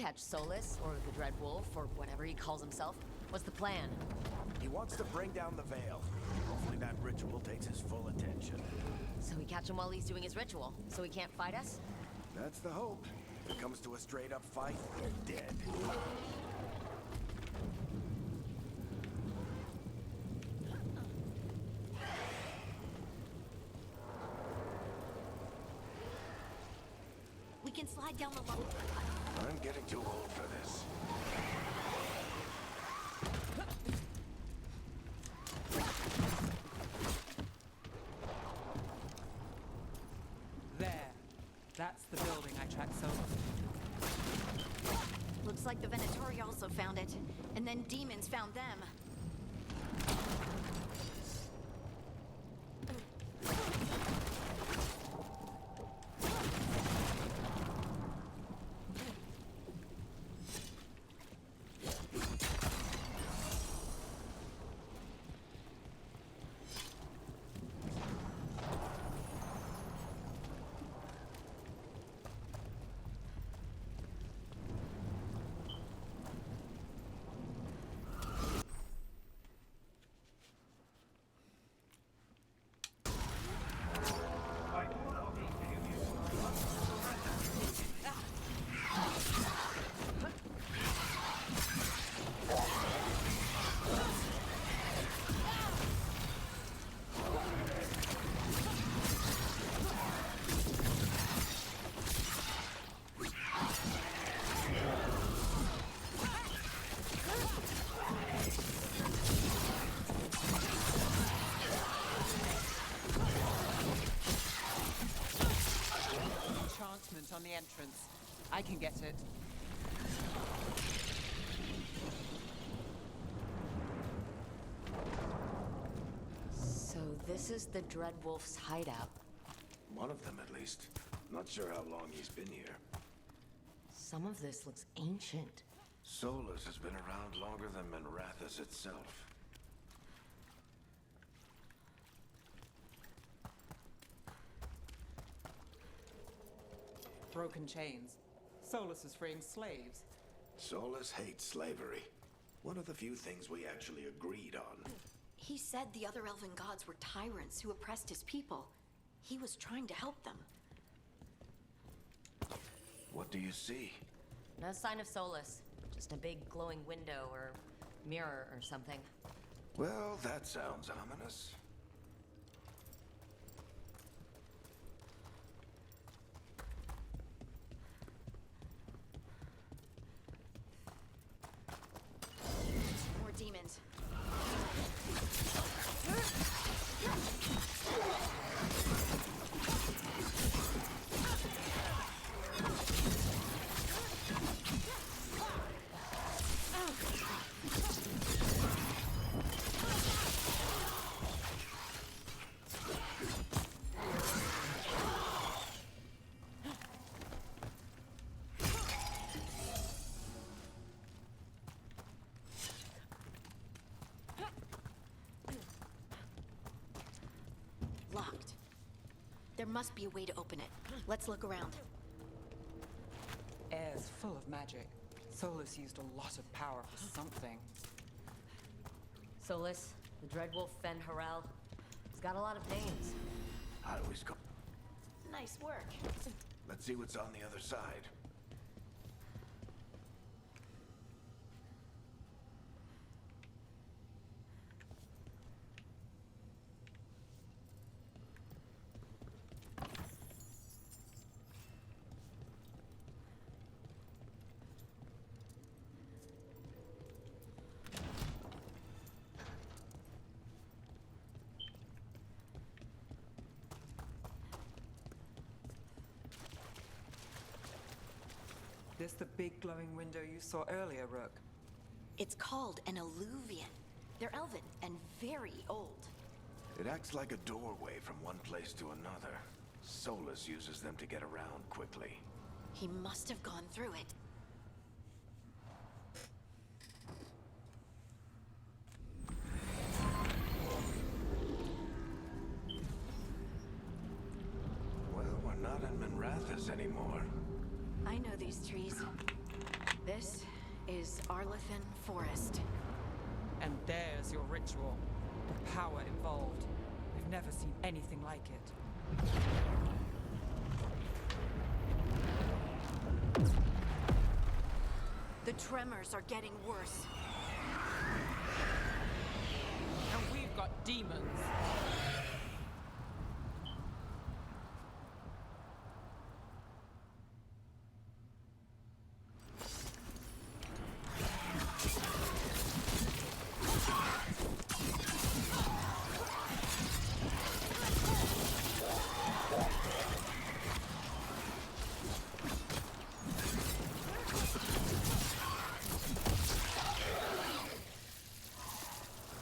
catch Solus, or the Dread Wolf, or whatever he calls himself. What's the plan? He wants to bring down the veil. Hopefully that ritual takes his full attention. So we catch him while he's doing his ritual, so he can't fight us? That's the hope. If it comes to a straight-up fight, we're dead. We can slide down the lower. I'm getting too old for this. There. That's the building I tracked Solus. Looks like the Venatori also found it, and then demons found them. On the entrance. I can get it. So this is the Dread Wolf's hideout. One of them, at least. Not sure how long he's been here. Some of this looks ancient. Solus has been around longer than Minrathous itself. Broken chains. Solus is freeing slaves. Solus hates slavery. One of the few things we actually agreed on. He said the other elven gods were tyrants who oppressed his people. He was trying to help them. What do you see? No sign of Solus. Just a big glowing window or mirror or something. Well, that sounds ominous. More demons. Locked. There must be a way to open it. Let's look around. Air's full of magic. Solus used a lot of power for something. Solus, the Dread Wolf Fen Harel. He's got a lot of names. I always go. Nice work. Let's see what's on the other side. This the big glowing window you saw earlier, Rook? It's called an alluvian. They're elven and very old. It acts like a doorway from one place to another. Solus uses them to get around quickly. He must have gone through it. Well, we're not in Minrathous anymore. I know these trees. This is Arlethan Forest. And there's your ritual. The power involved. I've never seen anything like it. The tremors are getting worse. And we've got demons.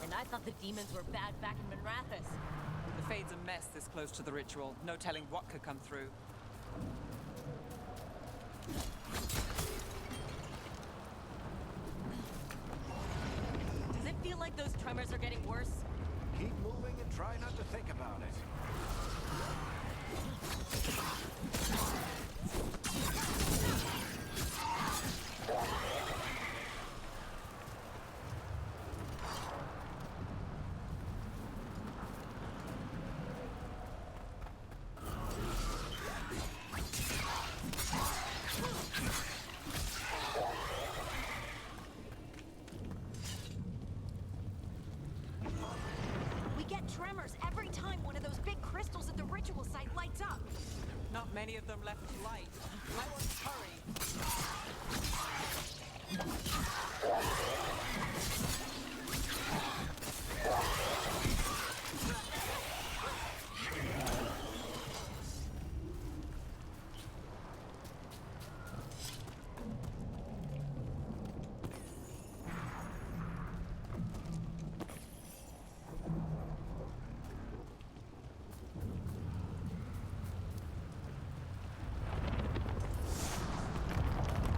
And I thought the demons were bad back in Monrathis. The Fade's a mess this close to the ritual. No telling what could come through. Does it feel like those tremors are getting worse? Keep moving and try not to think about it. We get tremors every time one of those big crystals at the ritual site lights up. Not many of them left to light. I want to hurry.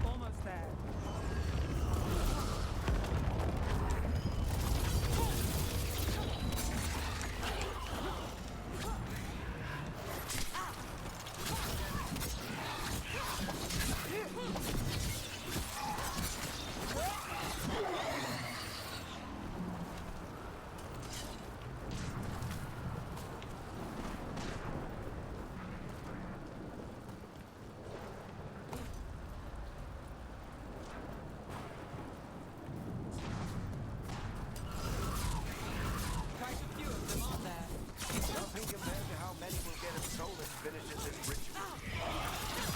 Almost there. Quite a few of them, aren't there? Nothing compared to how many will get if Solus finishes his ritual.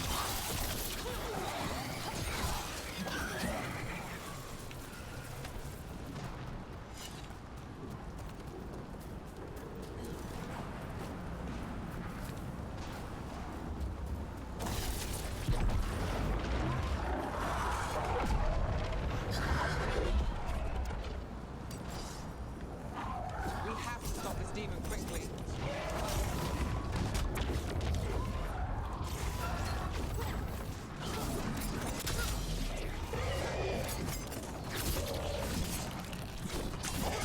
We have to stop this demon quickly.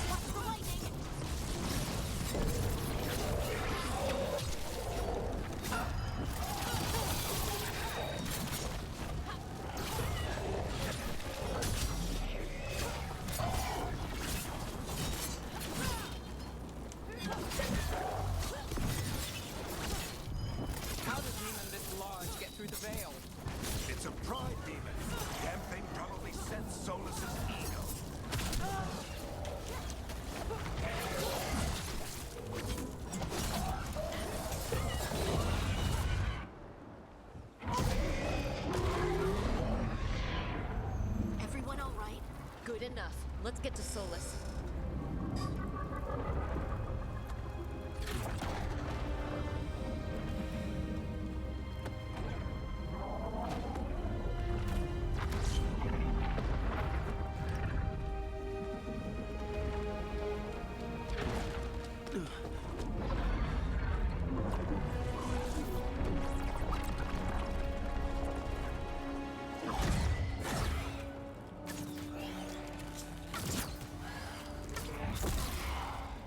Watch the lightning! How does demon this large get through the veil? It's a pride demon. Damn thing probably sensed Solus's ego. Everyone all right? Good enough. Let's get to Solus.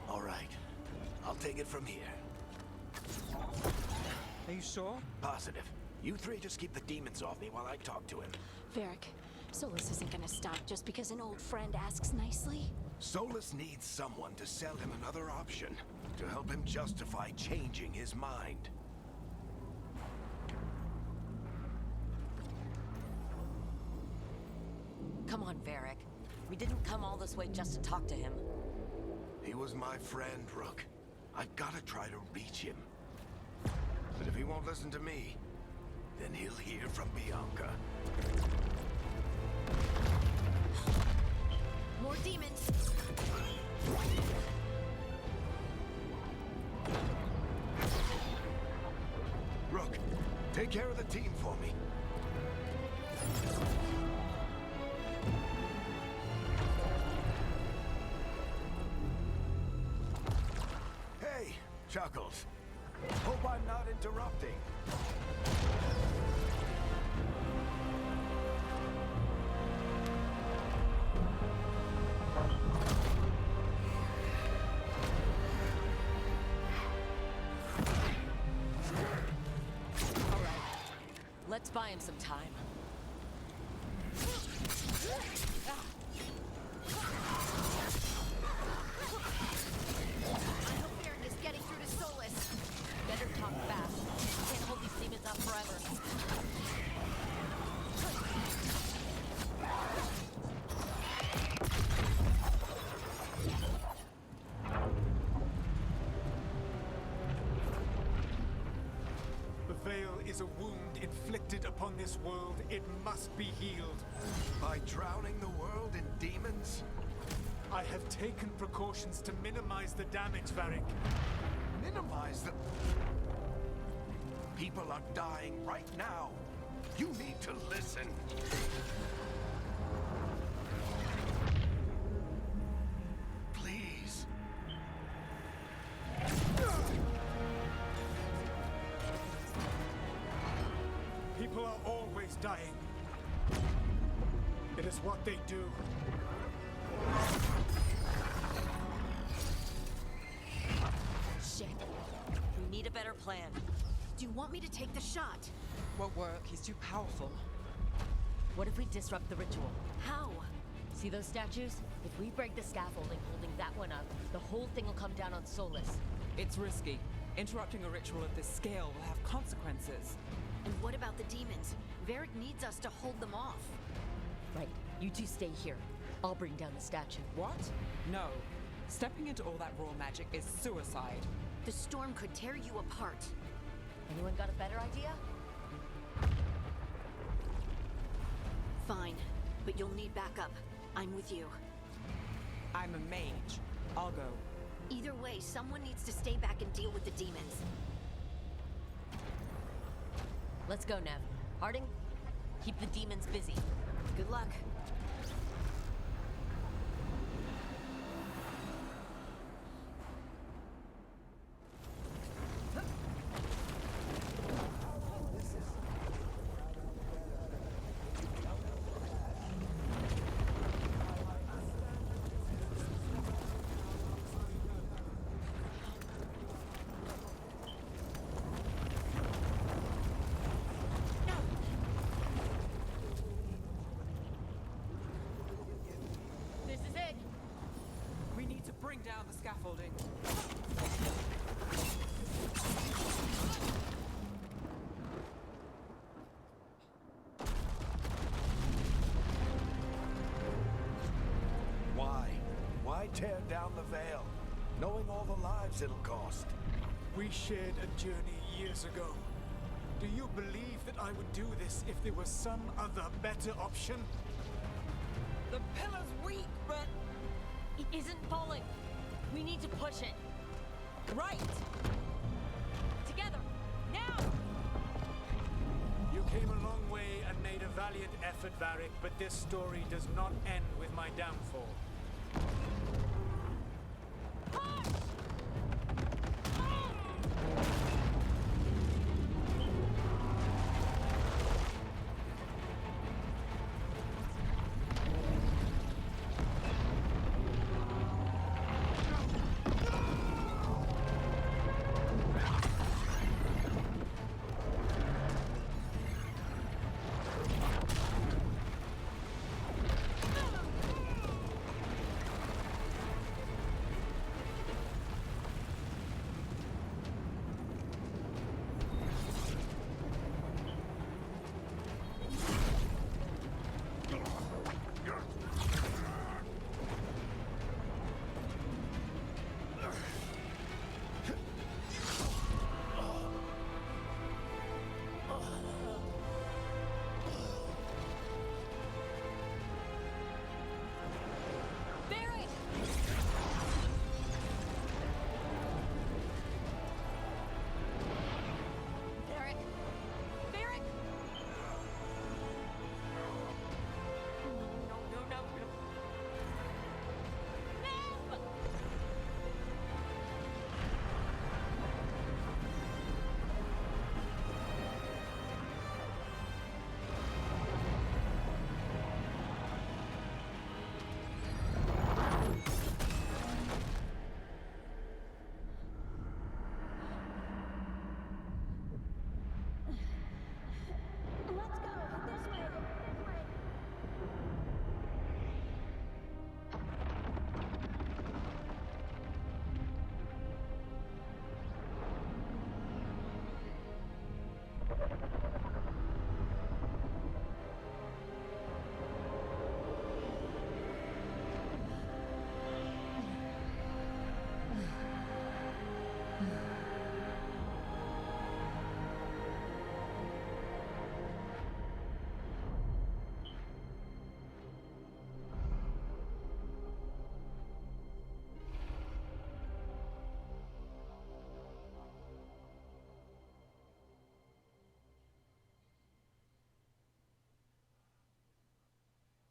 All right. I'll take it from here. Are you sure? Positive. You three just keep the demons off me while I talk to him. Varric, Solus isn't gonna stop just because an old friend asks nicely. Solus needs someone to sell him another option, to help him justify changing his mind. Come on, Varric. We didn't come all this way just to talk to him. He was my friend, Rook. I've gotta try to reach him. But if he won't listen to me, then he'll hear from Bianca. More demons! Rook, take care of the team for me. Hey, Chuckles. Hope I'm not interrupting. All right. Let's buy him some time. I hope Varric is getting through to Solus. Better talk fast. Can't hold these demons out forever. The Veil is a wound inflicted upon this world. It must be healed. By drowning the world in demons? I have taken precautions to minimize the damage, Varric. Minimize the... People are dying right now. You need to listen. Please. People are always dying. It is what they do. Shit. We need a better plan. Do you want me to take the shot? Won't work, he's too powerful. What if we disrupt the ritual? How? See those statues? If we break the scaffolding holding that one up, the whole thing will come down on Solus. It's risky. Interrupting a ritual of this scale will have consequences. And what about the demons? Varric needs us to hold them off. Right. You two stay here. I'll bring down the statue. What? No. Stepping into all that raw magic is suicide. The storm could tear you apart. Anyone got a better idea? Fine, but you'll need backup. I'm with you. I'm a mage. I'll go. Either way, someone needs to stay back and deal with the demons. Let's go, Nev. Harding, keep the demons busy. Good luck. This is it. We need to bring down the scaffolding. Why? Why tear down the Veil? Knowing all the lives it'll cost. We shared a journey years ago. Do you believe that I would do this if there was some other better option? The pillar's weak, but... It isn't falling. We need to push it. Right! Together. Now! You came a long way and made a valiant effort, Varric, but this story does not end with my downfall.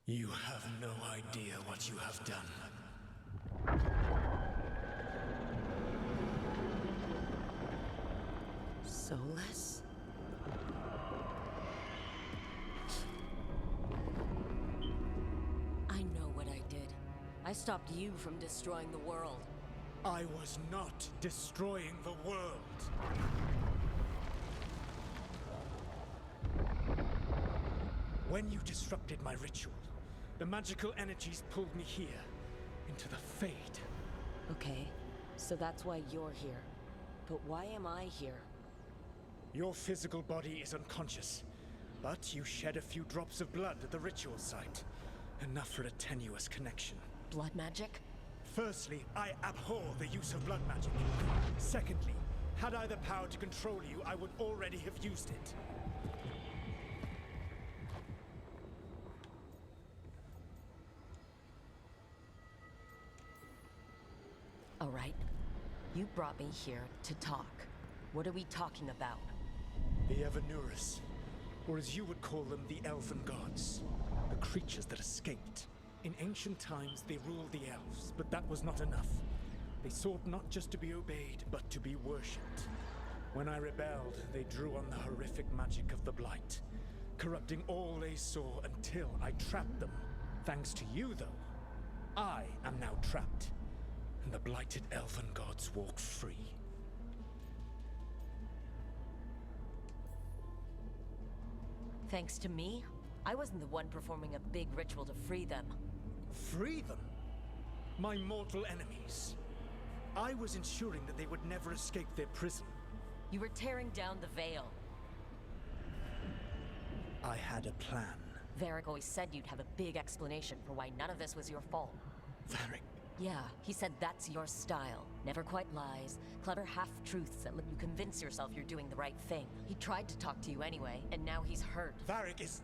You have no idea what you have done. Solus? I know what I did. I stopped you from destroying the world. I was not destroying the world. When you disrupted my ritual, the magical energies pulled me here, into the Fade. Okay, so that's why you're here. But why am I here? Your physical body is unconscious, but you shed a few drops of blood at the ritual site. Enough for a tenuous connection. Blood magic? Firstly, I abhor the use of blood magic. Secondly, had I the power to control you, I would already have used it. All right. You brought me here to talk. What are we talking about? The Evanuris, or as you would call them, the Elven Gods. The creatures that escaped. In ancient times, they ruled the elves, but that was not enough. They sought not just to be obeyed, but to be worshipped. When I rebelled, they drew on the horrific magic of the Blight, corrupting all they saw until I trapped them. Thanks to you, though, I am now trapped, and the blighted Elven Gods walk free. Thanks to me? I wasn't the one performing a big ritual to free them. Free them? My mortal enemies. I was ensuring that they would never escape their prison. You were tearing down the veil. I had a plan. Varric always said you'd have a big explanation for why none of this was your fault. Varric. Yeah, he said that's your style. Never quite lies, clever half-truths that let you convince yourself you're doing the right thing. He tried to talk to you anyway, and now he's hurt. Varric is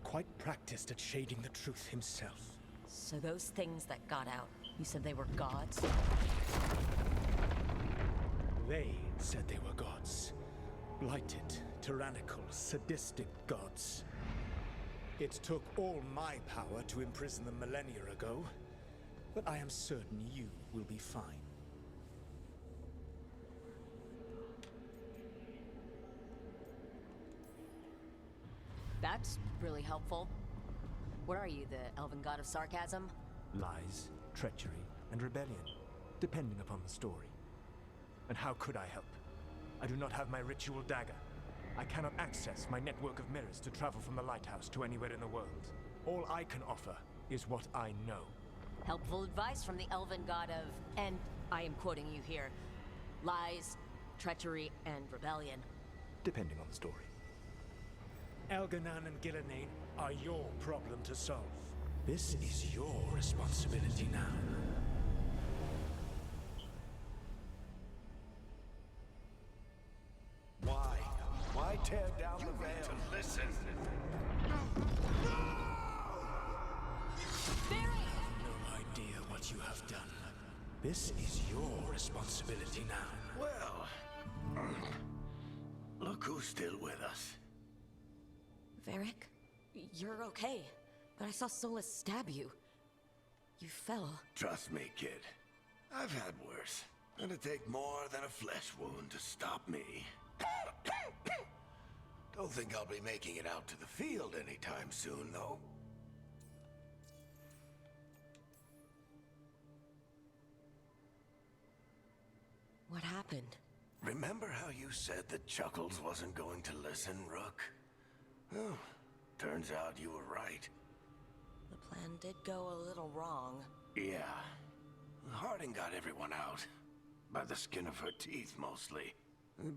quite practiced at shading the truth himself. So those things that got out, you said they were gods? They said they were gods. Blighted, tyrannical, sadistic gods. It took all my power to imprison them millennia ago, but I am certain you will be fine. That's really helpful. What are you, the elven god of sarcasm? Lies, treachery, and rebellion, depending upon the story. And how could I help? I do not have my ritual dagger. I cannot access my network of mirrors to travel from the lighthouse to anywhere in the world. All I can offer is what I know. Helpful advice from the elven god of, and I am quoting you here, lies, treachery, and rebellion. Depending on the story. Elganan and Gillenane are your problem to solve. This is your responsibility now. Why? Why tear down the veil? To listen. No idea what you have done. This is your responsibility now. Well, look who's still with us. Varric, you're okay, but I saw Solus stab you. You fell. Trust me, kid. I've had worse. It'd take more than a flesh wound to stop me. Don't think I'll be making it out to the field anytime soon, though. What happened? Remember how you said that Chuckles wasn't going to listen, Rook? Oh, turns out you were right. The plan did go a little wrong. Yeah. Harding got everyone out. By the skin of her teeth, mostly.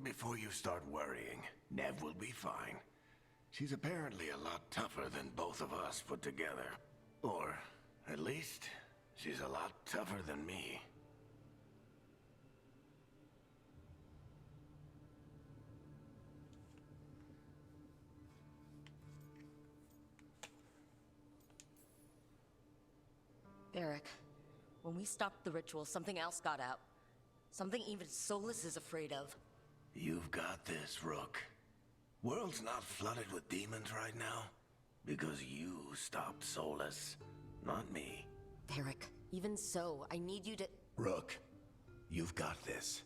Before you start worrying, Nev will be fine. She's apparently a lot tougher than both of us put together. Or, at least, she's a lot tougher than me. Varric, when we stopped the ritual, something else got out. Something even Solus is afraid of. You've got this, Rook. World's not flooded with demons right now. Because you stopped Solus, not me. Derek, even so, I need you to... Rook, you've got this.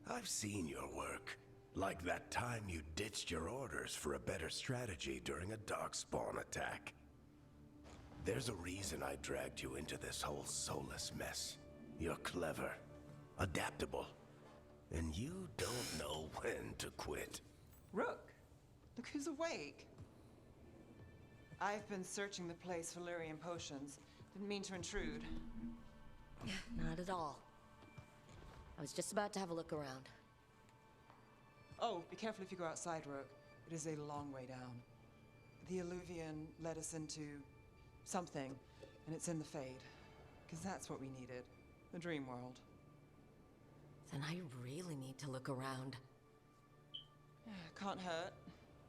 I've seen your work. Like that time you ditched your orders for a better strategy during a darkspawn attack. There's a reason I dragged you into this whole Solus mess. You're clever, adaptable, and you don't know when to quit. Rook, look who's awake. I've been searching the place for Lyrian potions. Didn't mean to intrude. Not at all. I was just about to have a look around. Oh, be careful if you go outside, Rook. It is a long way down. The Illuvian led us into something, and it's in the Fade. Because that's what we needed. The dream world. Then I really need to look around. Can't hurt.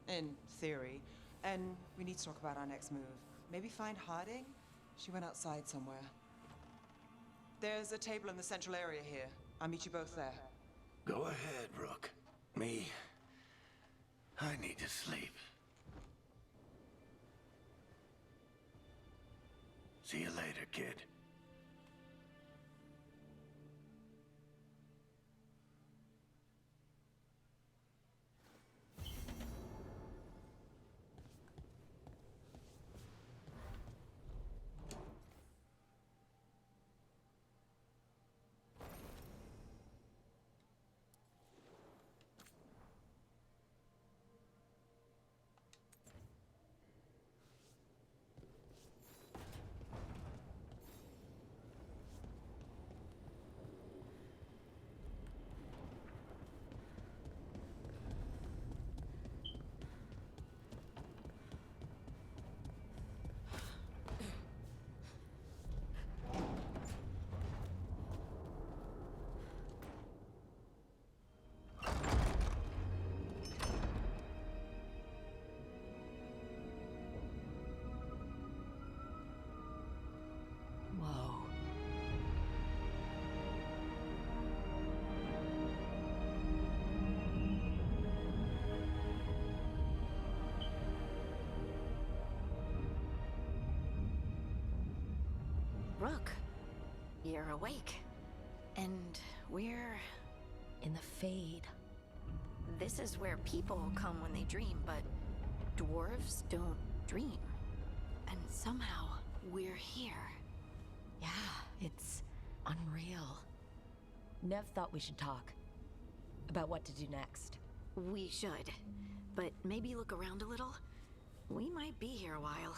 In theory. And we need to talk about our next move. Maybe find Harding? She went outside somewhere. There's a table in the central area here. I'll meet you both there. Go ahead, Rook. Me, I need to sleep. See you later, kid. Whoa. Rook, you're awake. And we're... In the Fade. This is where people come when they dream, but dwarves don't dream. And somehow, we're here. Yeah, it's unreal. Nev thought we should talk. About what to do next. We should. But maybe look around a little. We might be here a while.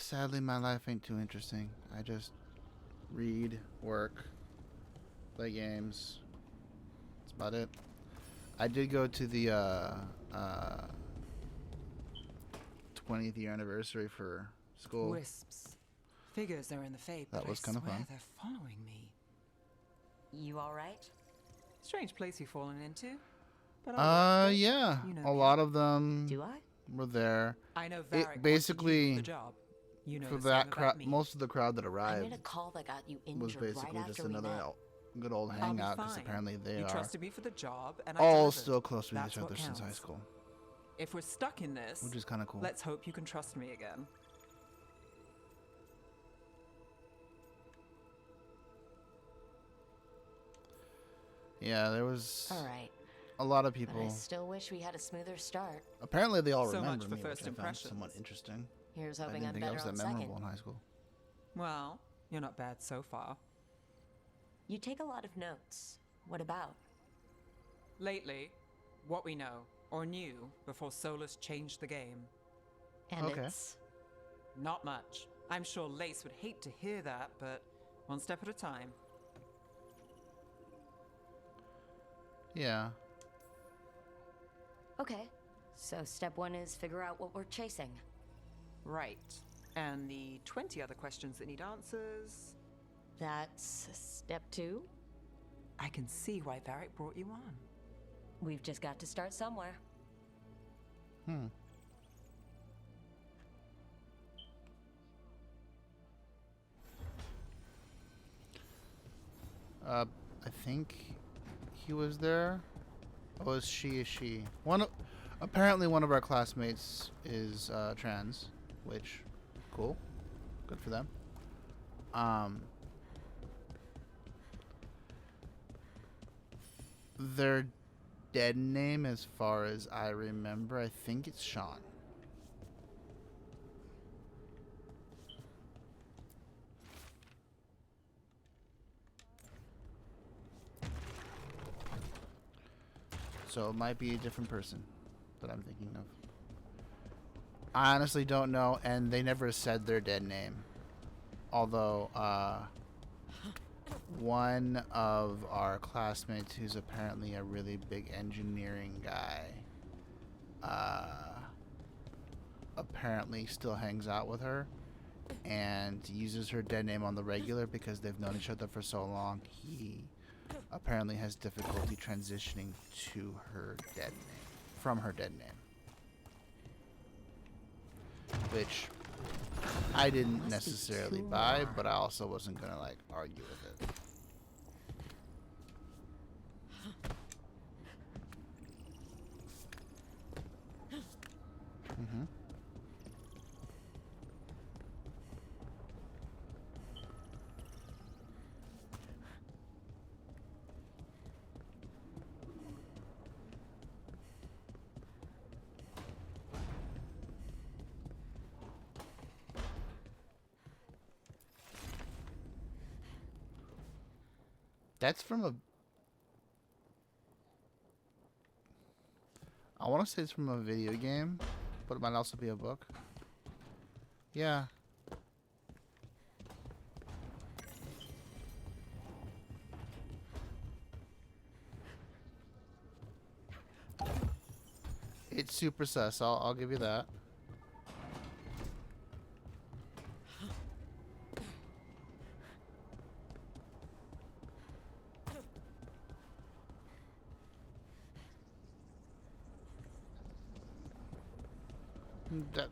Sadly, my life ain't too interesting. I just read, work, play games. That's about it. I did go to the 20th year anniversary for school. Wisps. Figures are in the fade, That but was I kinda swear fun. they're following me. You alright? Strange place you've fallen into. But I worked it. Yeah. You know A me. lot of them Do I? were there. I know It Varric wanted basically, you for the job. You know For the same that about crowd, me. most of the crowd that I arrived made a call that got you was injured basically right just after we another met. good old I'll be hangout because fine. apparently they You are trusted me for the job, and I all delivered. still close with That's each other what since high counts. school, If we're stuck in this, which is kind of cool. let's hope you can trust me again. Yeah, there was Alright. a lot of But people. I still wish we had a smoother start. Apparently, they all So much remember for me, first which I found somewhat impressions. interesting. Here's I hoping didn't I'm think I better was that on memorable second. in high school. Well, you're not bad so far. You take a lot of notes. What about? Lately, what we know, or knew, before Solus changed the game. And Okay. it's... Not much. I'm sure Lace would hate to hear that, but one step at a time. Yeah. Okay. So step one is figure out what we're chasing. Right. And the 20 other questions that need answers. That's step two. I can see why Varric brought you on. We've just got to start somewhere. Hmm. I think he was there. Oh, is she? Is she? Apparently, one of our classmates is trans, which, cool, good for them. Their dead name, as far as I remember, I think it's Sean. So it might be a different person that I'm thinking of. I honestly don't know, and they never said their dead name. Although, one of our classmates, who's apparently a really big engineering guy, apparently still hangs out with her and uses her dead name on the regular because they've known each other for so long. He apparently has difficulty transitioning to her dead name, from her dead name. Which I didn't Must be necessarily too buy, hard. but I also wasn't gonna like argue with it. Mm-hmm. That's from a... I want to say it's from a video game, but it might also be a book. Yeah. It's super sus, I'll give you that. That...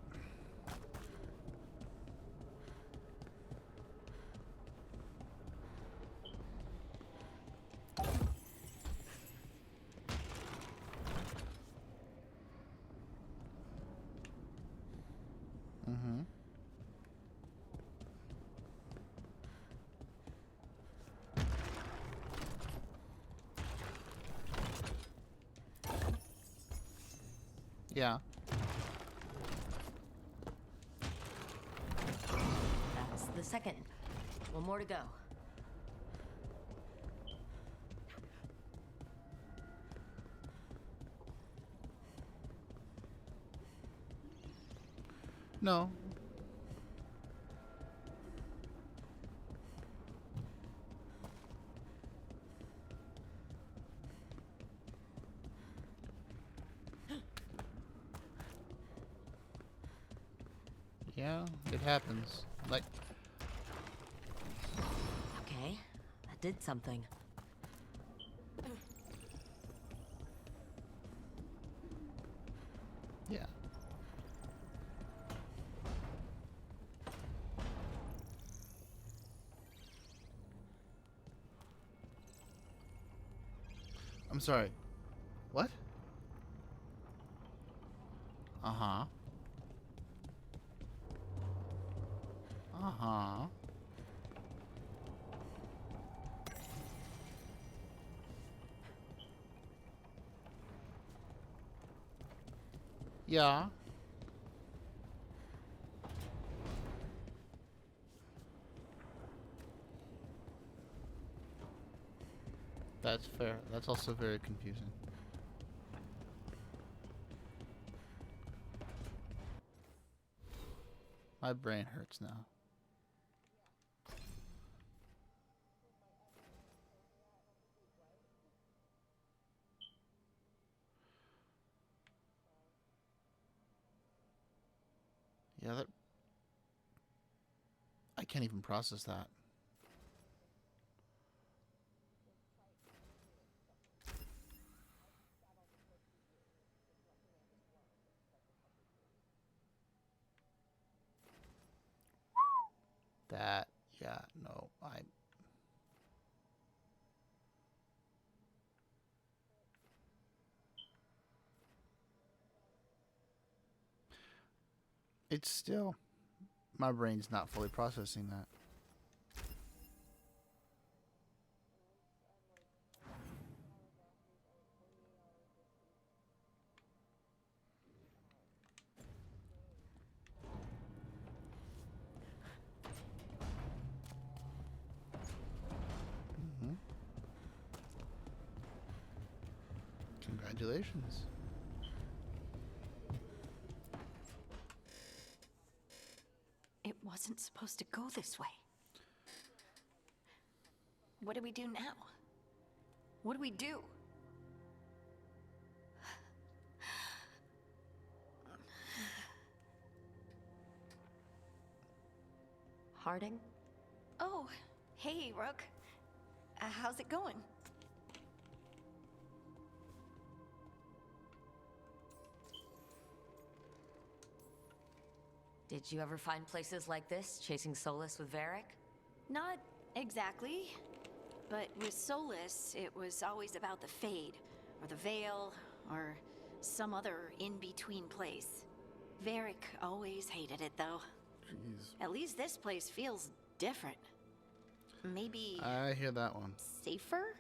Mm-hmm. Yeah. That's the second. One more to go. No. know, it happens. Like, Okay, that did something. yeah. I'm sorry. What? Uh-huh. Uh-huh. Yeah. That's fair. That's also very confusing. My brain hurts now. Yeah, that... I can't even process that. That... Yeah, no, I... It's still... My brain's not fully processing that. Mhm. Congratulations. It wasn't supposed to go this way. What do we do now? What do we do? Harding? Oh, hey, Rook. How's it going? Did you ever find places like this, chasing Solus with Varric? Not exactly. But with Solus, it was always about the Fade, or the Veil, or some other in-between place. Varric always hated it, though. Jeez. At least this place feels different. Maybe I hear that one. safer?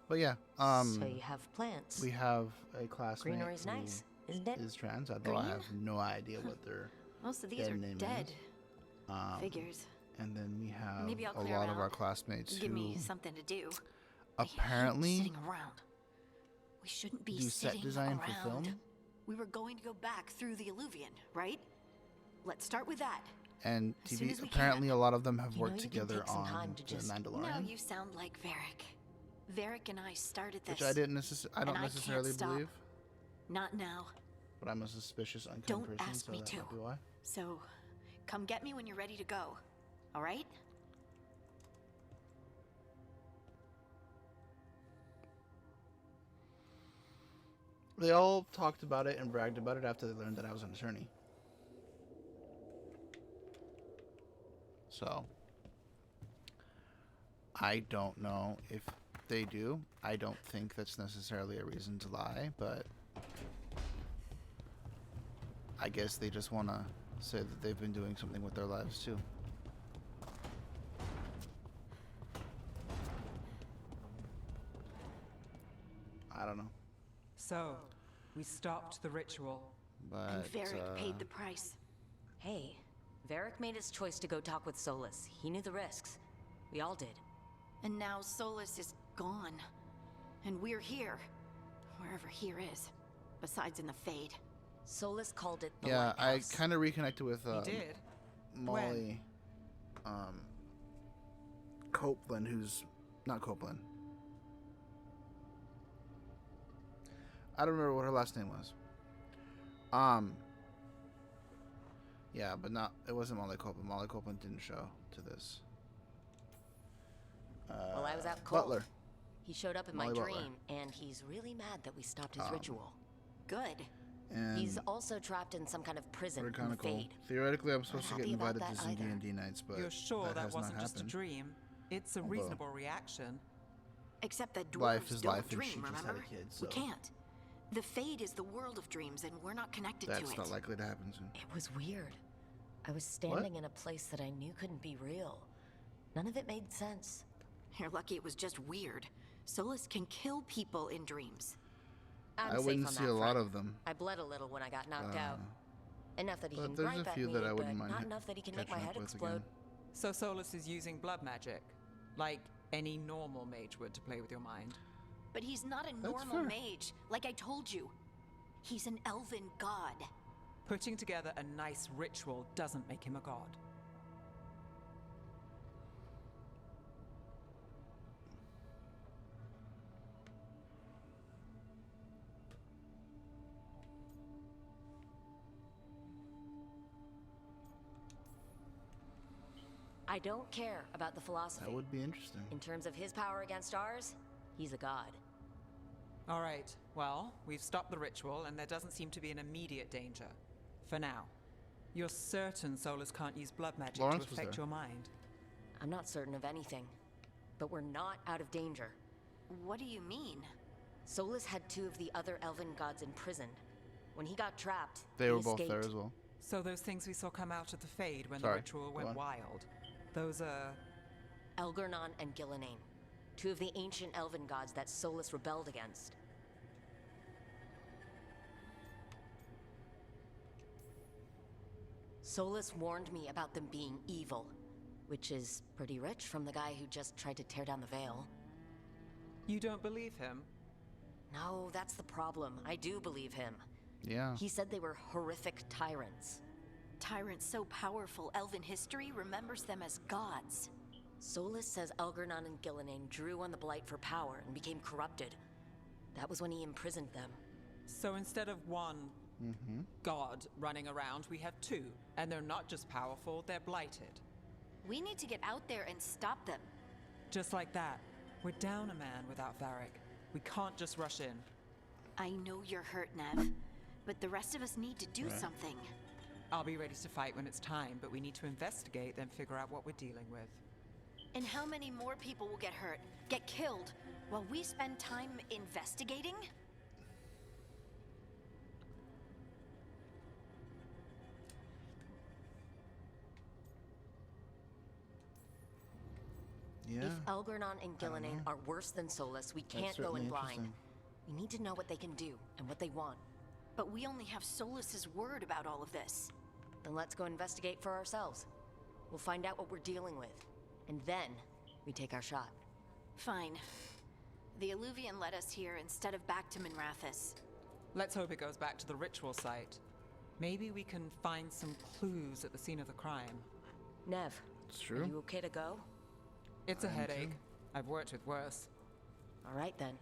But yeah, So you have plants. we have a classmate Greenery's who nice, isn't it? is trans, although I have no idea what their Most of these dead are name dead. is. Figures. And then we have Maybe I'll a clear lot of our out. classmates Give who me something to do. I hate apparently sitting around. We shouldn't be do set sitting design around. for film. We were going to go back through the Illuvian, right? Let's start with that. And As soon TV. as we Apparently, can. a lot of them have You know, worked you can together take some time on to The just- Now Mandalorian, you sound like Varric. Varric and I started this. which I didn't necessarily. I don't and I can't necessarily stop. believe, Not now. but I'm a suspicious, unkind Don't person, ask so me that to. might be why. So, come get me when you're ready to go. All right? They all talked about it and bragged about it after they learned that I was an attorney. So, I don't know if they do. I don't think that's necessarily a reason to lie, but I guess they just want to say that they've been doing something with their lives too. I don't know, So, we stopped the ritual. but And Varric paid the price. Hey, Varric made his choice to go talk with Solus. He knew the risks. We all did. And now Solus is gone. And we're here. Wherever here is. Besides in the Fade. Solus called it the yeah, I lighthouse. kind of reconnected with He did. Molly Copeland, who's not Copeland. I don't remember what her last name was. Yeah, but not. It wasn't Molly Copeland. Molly Copeland didn't show to this. Well, I was out cold. Butler. He showed up in my Molly Butler. dream, and he's really mad that we stopped his ritual. Good. And He's also trapped in some kind of prison in the Canonical. Fade. Theoretically, I'm supposed to Not get happy about invited to that some either. D&D nights, but You're sure that has wasn't not just a happened. dream? It's a Although- reasonable reaction. Except that dwarves Life is don't life, and dream, she just had a remember? kid, so- We can't. The Fade is the world of dreams, and we're not connected to That's it. not likely to happen soon. It was weird. I was standing in a place that I knew couldn't be real. None of it made sense. You're lucky it was just weird. Solus can kill people in dreams. I'm I safe wouldn't on see that a lot front. of them. I bled a little when I got knocked out. Enough that he but can there's gripe a at few me, that I but wouldn't mind not enough that he can make my catching head up with explode. again. So Solus is using blood magic, like any normal mage would to play with your mind. But he's not a That's normal fair. mage, like I told you. He's an elven god. Putting together a nice ritual doesn't make him a god. I don't care about the philosophy. That would be interesting. In terms of his power against ours, he's a god. All right, well, we've stopped the ritual, and there doesn't seem to be an immediate danger. For now. You're certain Solus can't use blood magic Lawrence to was affect there. your mind? I'm not certain of anything. But we're not out of danger. What do you mean? Solus had two of the other elven gods imprisoned. When he got trapped, They he were both escaped. there as well. So those things we saw come out of the Fade when Sorry, the ritual go went on. wild, those are... Elgernon and Gillenane, two of the ancient elven gods that Solus rebelled against. Solus warned me about them being evil, which is pretty rich from the guy who just tried to tear down the veil. You don't believe him? No, that's the problem. I do believe him. Yeah. He said they were horrific tyrants. Tyrants so powerful, elven history remembers them as gods. Solus says Elgernon and Gillenane drew on the Blight for power and became corrupted. That was when he imprisoned them. So instead of one god running around, we have two. And they're not just powerful, they're blighted. We need to get out there and stop them. Just like that. We're down a man without Varric. We can't just rush in. I know you're hurt, Nev, but the rest of us need to do something. I'll be ready to fight when it's time, but we need to investigate, then figure out what we're dealing with. And how many more people will get hurt, get killed, while we spend time investigating? Yeah. If Elgernon and don't Gillenane know. are worse than Solus, we That's can't go certainly in blind. interesting. We need to know what they can do and what they want. But we only have Solus's word about all of this. Then let's go investigate for ourselves. We'll find out what we're dealing with. And then, we take our shot. Fine. The Alluvian led us here instead of back to Minrathis. Let's hope it goes back to the ritual site. Maybe we can find some clues at the scene of the crime. Nev, It's are true. you okay to go? It's a I am headache. too. I've worked with worse. All right then.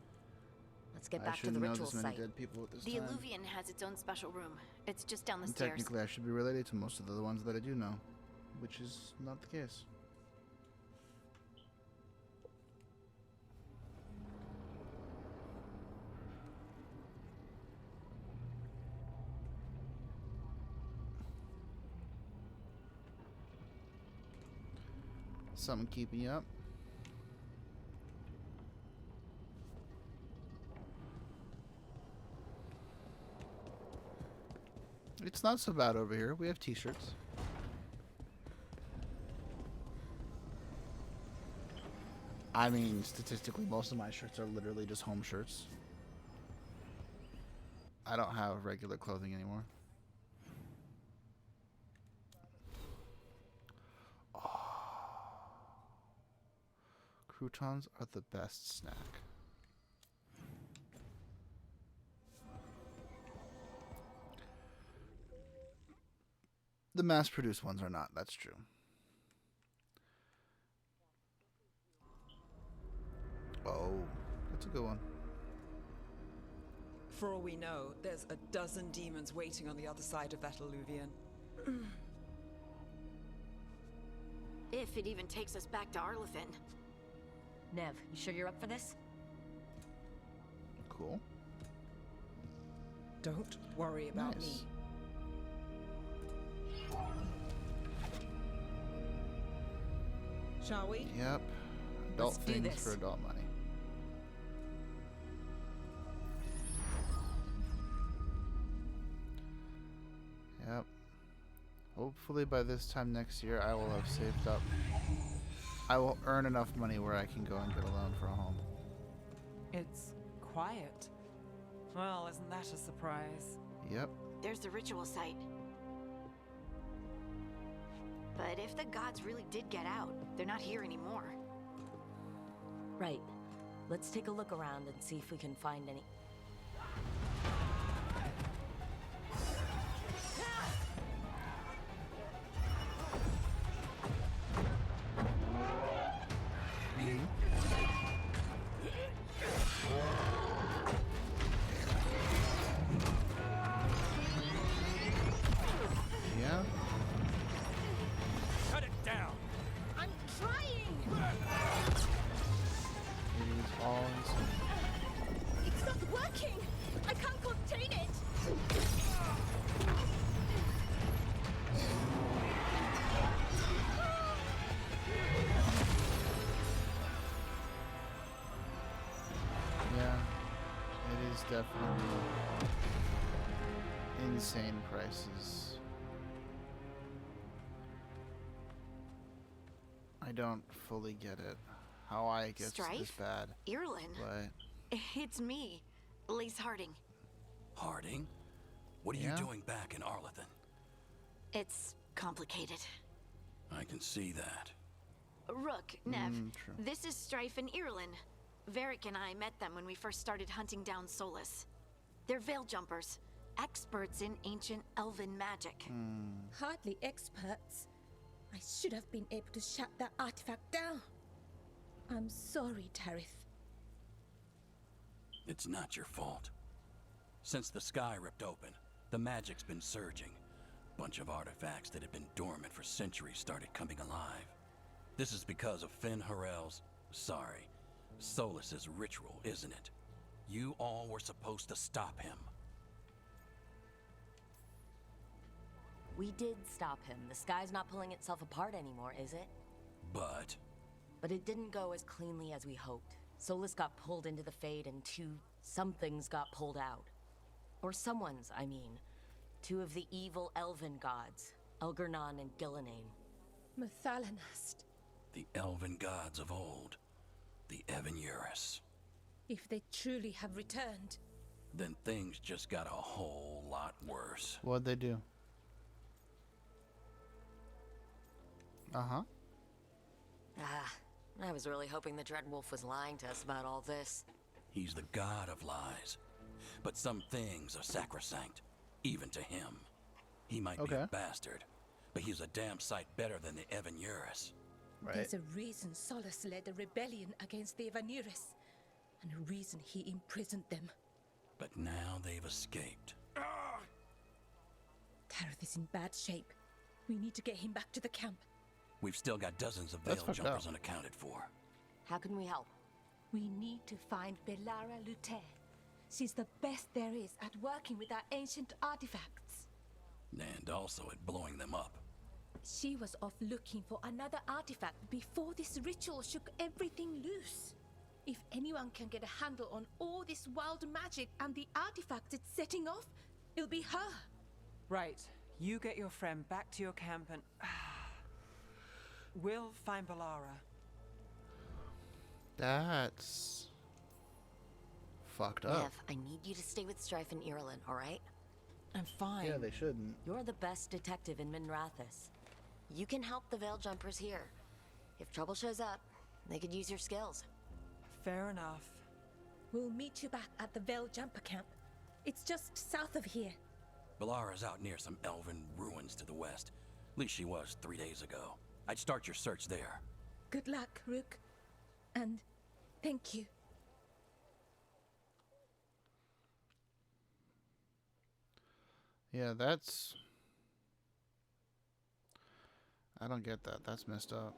Let's get I back to the shouldn't know ritual this many site. dead people at this The time. Alluvian has its own special room. It's just down the And stairs. technically, I should be related to most of the ones that I do know, which is not the case. Something keeping you up? It's not so bad over here. We have t-shirts. I mean, statistically, most of my shirts are literally just home shirts. I don't have regular clothing anymore. Croutons are the best snack. The mass-produced ones are not, that's true. Oh, that's a good one. For all we know, there's a dozen demons waiting on the other side of that alluvian. If it even takes us back to Arlethan. Nev, you sure you're up for this? Cool. Don't worry about Nice. me. Shall we? Yep. Adult Let's do things this. for adult money. Yep. Hopefully by this time next year I will have saved up. I will earn enough money where I can go and get a loan for a home. It's quiet. Well, isn't that a surprise? Yep. There's the ritual site. But if the gods really did get out, they're not here anymore. Right. Let's take a look around and see if we can find any... Yeah. Cut it down! I'm trying! It is all insane. It's not working! I can't contain it! Yeah. It is definitely insane prices. I don't fully get it. How I get this Strife? bad. Irlin, But it's me, Lace Harding. Harding? What are Yeah? you doing back in Arlethan? It's complicated. I can see that. Rook, Nev, true. this is Strife and Irlin. Varric and I met them when we first started hunting down Solus. They're veil jumpers, experts in ancient elven magic. Hardly experts. I should have been able to shut that artifact down. I'm sorry, Tarith. It's not your fault. Since the sky ripped open, the magic's been surging. Bunch of artifacts that had been dormant for centuries started coming alive. This is because of Finn Harel's... sorry, Solus's ritual, isn't it? You all were supposed to stop him. We did stop him. The sky's not pulling itself apart anymore, is it? But... But it didn't go as cleanly as we hoped. Solus got pulled into the Fade and somethings got pulled out. Or someone's, I mean. Two of the evil elven gods, Elgernon and Gillenane. Mathalanast. the elven gods of old, the Evan-Urus. If they truly have returned. Then things just got a whole lot worse. What'd they do? Uh-huh. I was really hoping the Dreadwolf was lying to us about all this. He's the god of lies. But some things are sacrosanct, even to him. He might be a bastard, but he's a damn sight better than the Evan-Urus. Right. There's a reason Solus led a rebellion against the Evan-Urus, and a reason he imprisoned them. But now they've escaped. Tareth is in bad shape. We need to get him back to the camp. We've still got dozens of That's veil fucked jumpers up. unaccounted for. How can we help? We need to find Belara Luther. She's the best there is at working with our ancient artifacts. And also at blowing them up. She was off looking for another artifact before this ritual shook everything loose. If anyone can get a handle on all this wild magic and the artifacts it's setting off, it'll be her. Right. You get your friend back to your camp and... we'll find Belara. That's fucked up. Nev, I need you to stay with Strife and Irulan, alright? I'm fine. Yeah, they shouldn't. You're the best detective in Minrathous. You can help the Veil Jumpers here. If trouble shows up, they could use your skills. Fair enough. We'll meet you back at the Veil Jumper camp. It's just south of here. Belara's out near some elven ruins to the west. At least she was 3 days ago. I'd start your search there. Good luck, Rook. And thank you. Yeah, that's... I don't get that. That's messed up.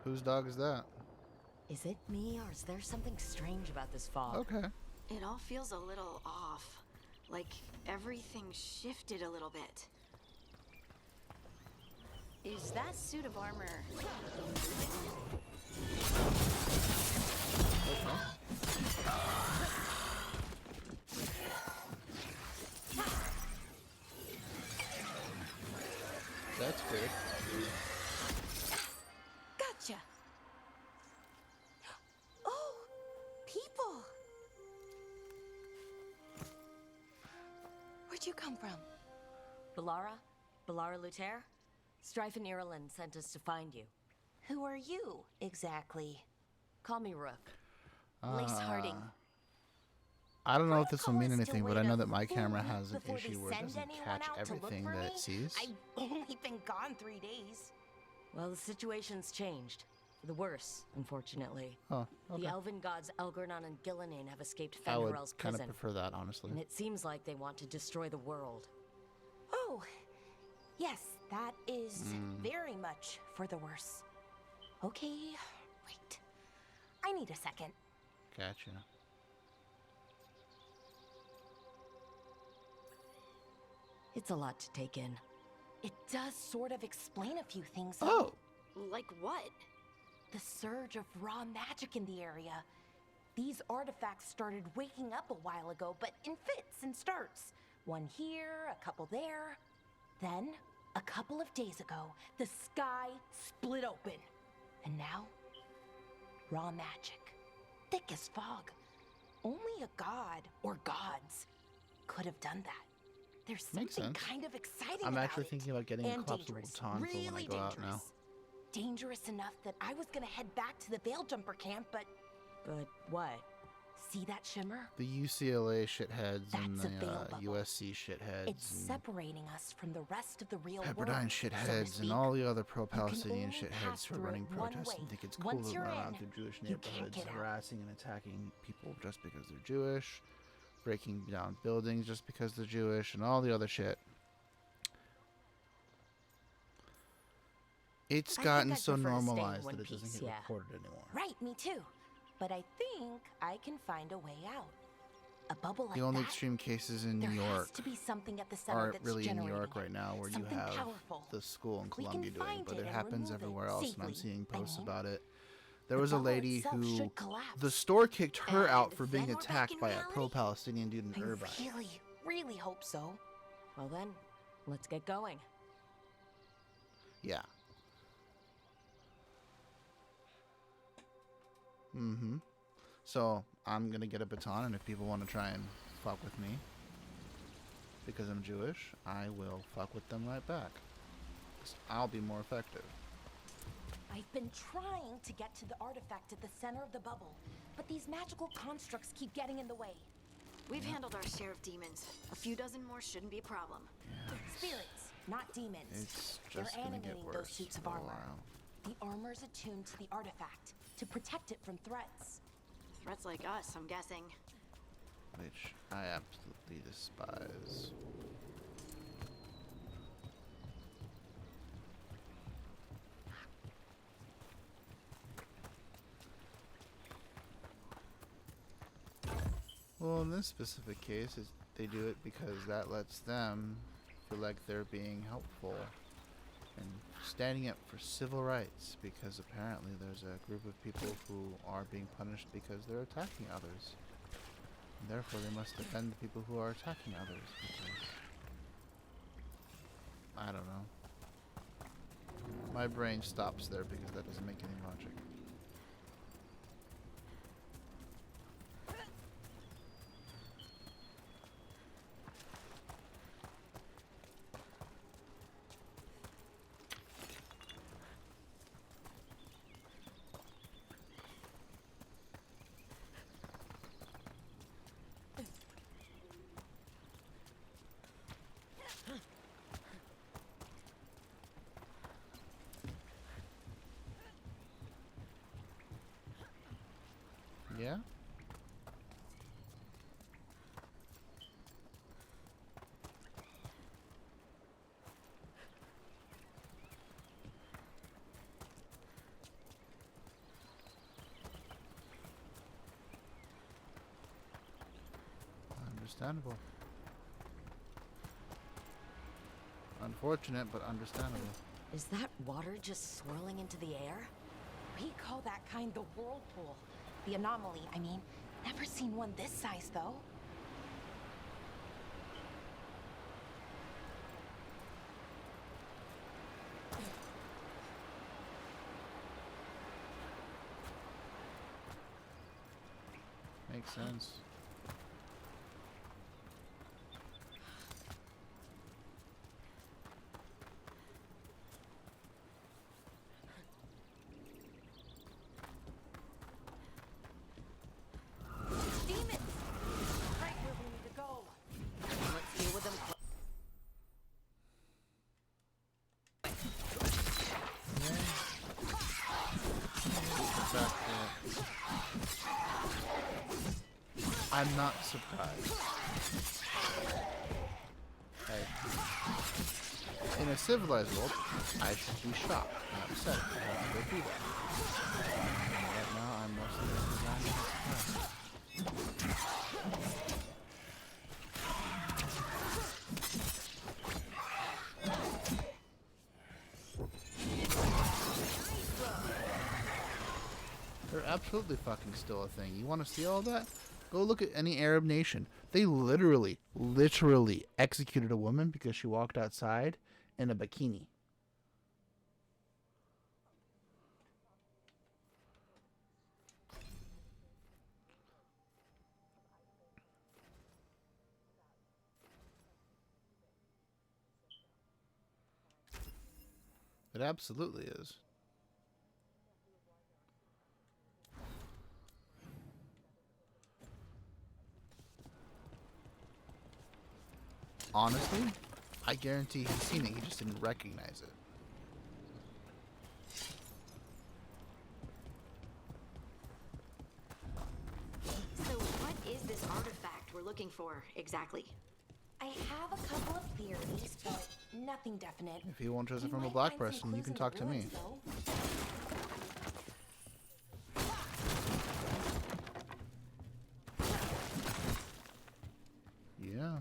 Whose dog is that? Is it me, or is there something strange about this fog? Okay. It all feels a little off. Like everything shifted a little bit. Is that suit of armor? That's good. Gotcha. Oh, people. Where'd you come from? Balara Luther? Strife and Ireland sent us to find you. Who are you, exactly? Call me Rook. Lace Harding. I don't know if this will mean Protocol is to anything, but wait I know a that my full camera week has an before they issue where it send doesn't anyone catch out to look everything for that me? it sees. I've only been gone 3 days. Well, the situation's changed. For the worse, unfortunately. Oh, okay. The elven gods Elgornon and Gillinan have escaped I would Fenrirel's kind of prison. prefer that, honestly. And it seems like they want to destroy the world. Oh, yes, that is very much for the worse. Okay, wait. I need a second. Gotcha. It's a lot to take in. It does sort of explain a few things. Oh! Like what? The surge of raw magic in the area. These artifacts started waking up a while ago, but in fits and starts. One here, a couple there. Then, a couple of days ago, the sky split open. And now, raw magic. Thick as fog. Only a god, or gods, could have done that. There's Makes something sense. kind of exciting I'm about actually it. thinking about getting a And collapsible dangerous. baton for when I Really go out now. dangerous. Dangerous enough that I was gonna head back to the Veil Jumper camp, but But what? see that shimmer? The UCLA shitheads and That's a the veil bubble. USC shitheads It's and separating us from the rest of the real world. Pepperdine so to shitheads and speak. all the other only pro-Palestinian pass shitheads who are through running it one protests way. and think it's cool Once to you're run around in, through Jewish you can't neighborhoods, get out. harassing and attacking people just because they're Jewish, breaking down buildings just because they're Jewish, and all the other shit. It's I gotten think I'd so prefer to stay in normalized one that it doesn't piece, get yeah. recorded anymore. Right, me too. But I think I can find a way out. A bubble like The only that. extreme cases in There New has York to be something at the center aren't that's really in New generating York it. right now, where Something you have powerful. the school in We can Columbia doing, find but it it and happens remove it everywhere else, and I'm safely, seeing I posts mean. about it. There The was a bubble lady itself who should collapse. the store kicked her out And for being then we're back attacked in by a reality? pro-Palestinian dude in I Irvine. really, really hope so. Well then, let's get going. Yeah. Mm-hmm. So I'm gonna get a baton, and if people want to try and fuck with me because I'm Jewish, I will fuck with them right back. 'Cause I'll be more effective. I've been trying to get to the artifact at the center of the bubble, but these magical constructs keep getting in the way. We've handled our share of demons. A few dozen more shouldn't be a problem. Spirits, not demons. It's They're just gonna get animating worse those suits of for a armor. while. The armor's attuned to the artifact to protect it from threats. Threats like us, I'm guessing. Which I absolutely despise. Well, in this specific case, they do it because that lets them feel like they're being helpful and standing up for civil rights, because apparently there's a group of people who are being punished because they're attacking others. And therefore, they must defend the people who are attacking others, because I don't know. My brain stops there because that doesn't make any logic. Yeah? Understandable. Unfortunate, but understandable. Is that water just swirling into the air? We call that kind the whirlpool. The anomaly, I mean. Never seen one this size, though. Makes sense. Demons! Right where we need to go. Let's deal with them. I'm not surprised. Hey. In a civilized world, I should be shocked and upset if I have to go through that. And right now, I'm mostly designed to surprise. They're absolutely fucking still a thing. You want to see all that? Go look at any Arab nation. They literally executed a woman because she walked outside in a bikini. It absolutely is. Honestly, I guarantee he's seen it, he just didn't recognize it. So what is this artifact we're looking for, exactly? I have a couple of theories, but nothing definite. If you want to We from a might black find some person, you clues can in the talk to me. ruins, though. Yeah.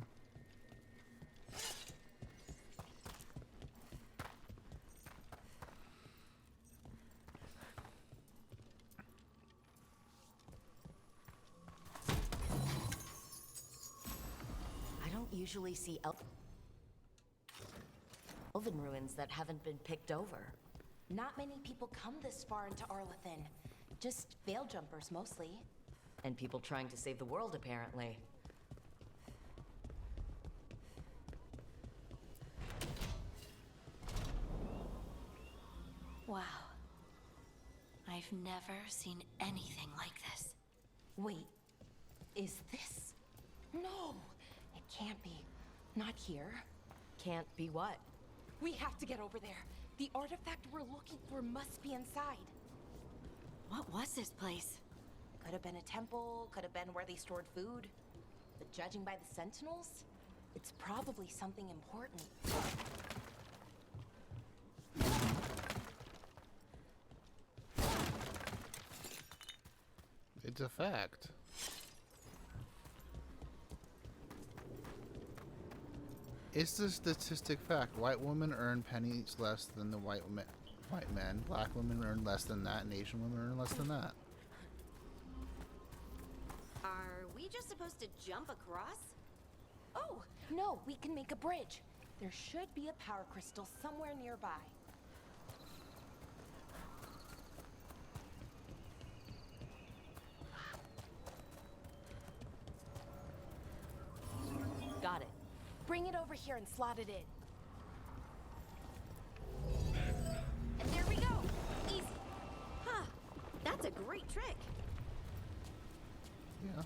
I don't usually see elven ruins that haven't been picked over. Not many people come this far into Arlathan. Just veil jumpers, mostly. And people trying to save the world, apparently. Wow. I've never seen anything like this. Wait, is this? No, it can't be. Not here. Can't be what? We have to get over there. The artifact we're looking for must be inside. What was this place? Could have been a temple, could have been where they stored food. But judging by the sentinels, it's probably something important. It's a fact. It's the statistic fact. White women earn pennies less than the white men. Black women earn less than that, and Asian women earn less than that. Are we just supposed to jump across? Oh, no, we can make a bridge. There should be a power crystal somewhere nearby. Got it. Bring it over here and slot it in. And there we go. Easy. Huh. That's a great trick. Yeah.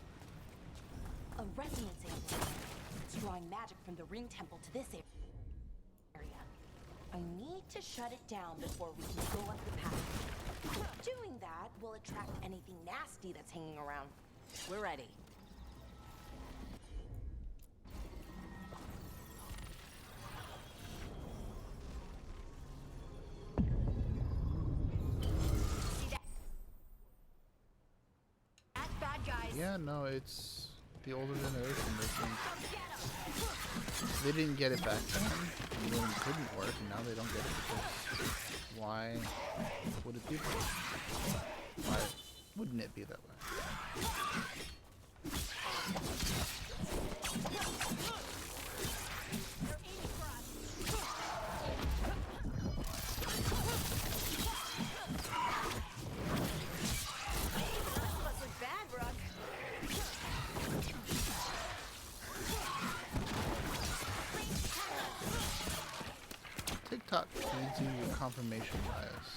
A resonance amulet. It's drawing magic from the ring temple to this area. I need to shut it down before we can go up the path. Doing that will attract anything nasty that's hanging around. We're ready. That bad guys. Yeah, no, it's the older generation, they didn't get it back then. And then it couldn't work, and now they don't get it because why would it be that way? Why wouldn't it be that way? TikTok feeds you your confirmation bias.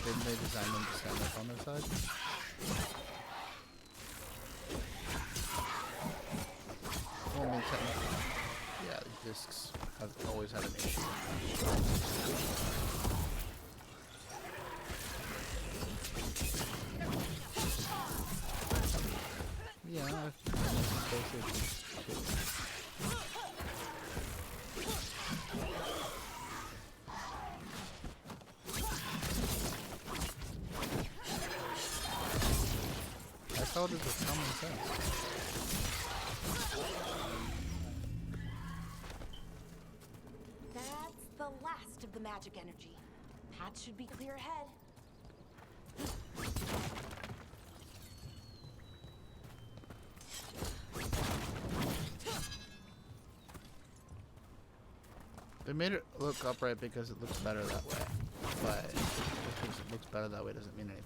Didn't they design them to stand up on their side? Well, I mean, technically, yeah, these discs have always had an issue. Yeah, I thought it was common sense. That's the last of the magic energy. Path should be clear ahead. They made it look upright because it looks better that way, but just because it looks better that way doesn't mean anything.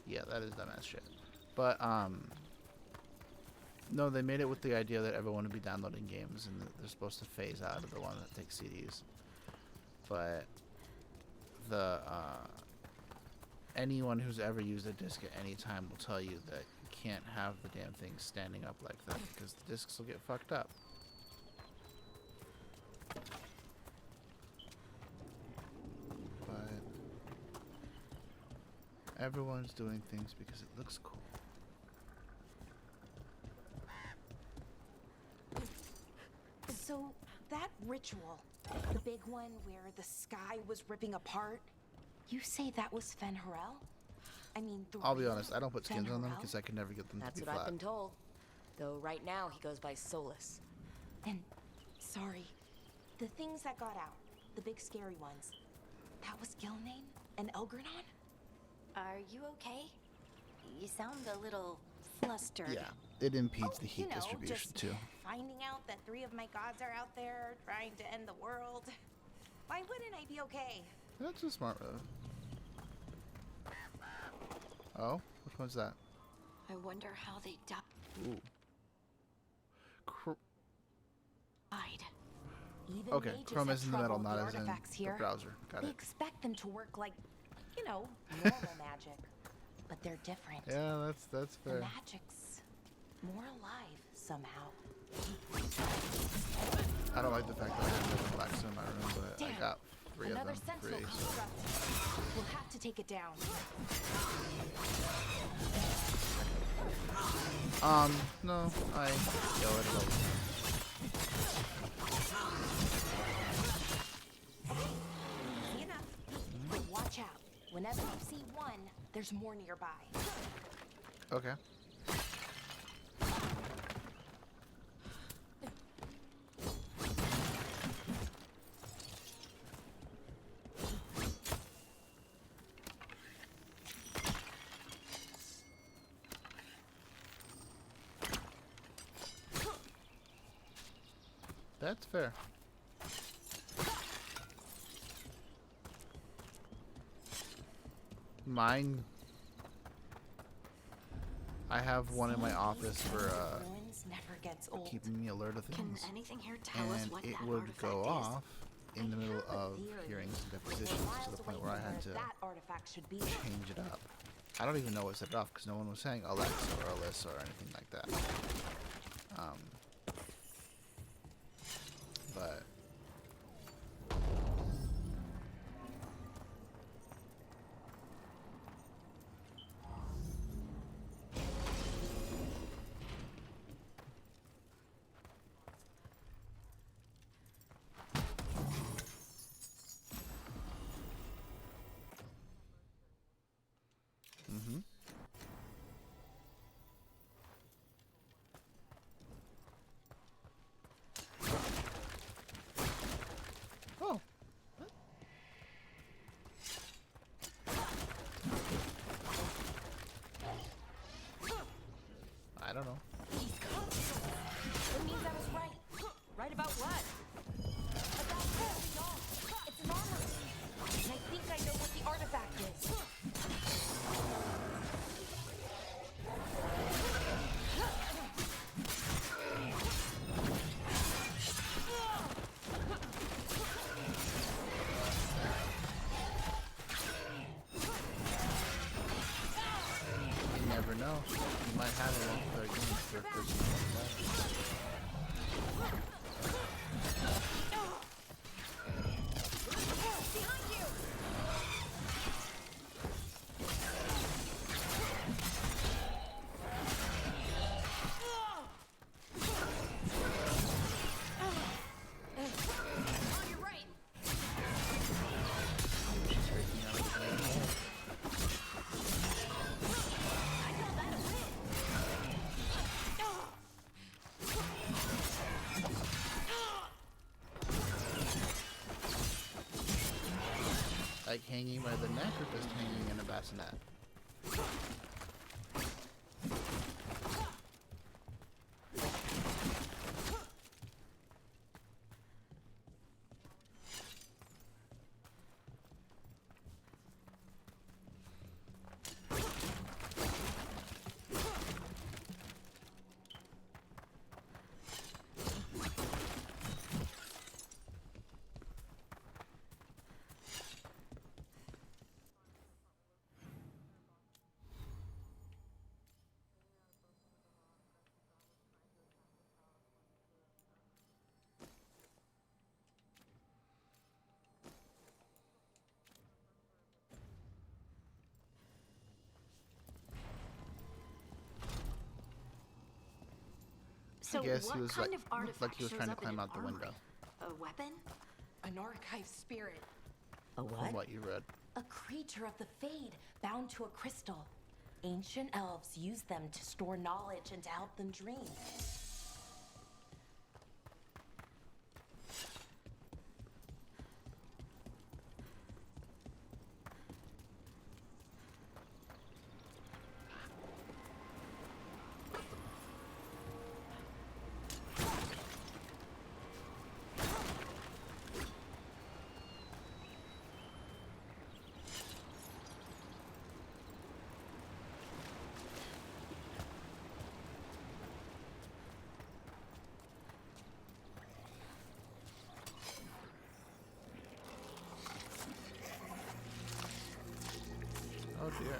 Yeah, that is dumbass shit. But, no, they made it with the idea that everyone would be downloading games and that they're supposed to phase out of the one that takes CDs. But the anyone who's ever used a disc at any time will tell you that you can't have the damn thing standing up like that because the discs will get fucked up. But everyone's doing things because it looks cool. So, that ritual, the big one where the sky was ripping apart, you say that was Fen'Harel? I mean, I'll be honest, I don't put skins on them because I can never get them That's to be what flat. I've been told. Though right now he goes by Solus. And, sorry, the things that got out, the big scary ones, that was Gilnane and Elgranon? Are you okay? You sound a little flustered. Yeah, it impedes the heat You know, distribution just too. finding out that 3 of my gods are out there trying to end the world. Why wouldn't I be okay? That's a smart move. Oh, which one's that? I wonder how they Ooh. died. Even Okay, mages Chrome have is in the middle, trouble with not as in artifacts the here. browser. Got They it. expect them to work like, you know, normal magic. But they're different. Yeah, that's The fair. magic's more alive somehow. I don't like the fact that I have different blacks in my room, but I Damn. got 3 of Another them. sentinel 3, so. construct. We'll have to take it down. No, I go it alone. Easy enough. But watch out. Whenever you see one, there's more nearby. Okay. That's fair. Mine. I have one in my office for Ruins never gets old. keeping me alert of Can things, anything here tell us and what it that would artifact go is? off in the middle have a of theory. hearings and We're depositions to miles the point away where I from had to that artifact should be. change it up. I don't even know what set it off because no one was saying Alexa or Alyssa or anything like that. But never know. You might have a multiplayer game for a person like that. Like hanging by the neck or just hanging in a bassinet? So I guess what he was kind like, of artifact looked like he was shows trying to up in climb an out the armory? window. A weapon? An archive spirit. A what? From what you read. A creature of the Fade, bound to a crystal. Ancient elves use them to store knowledge and to help them dream. Oh dear.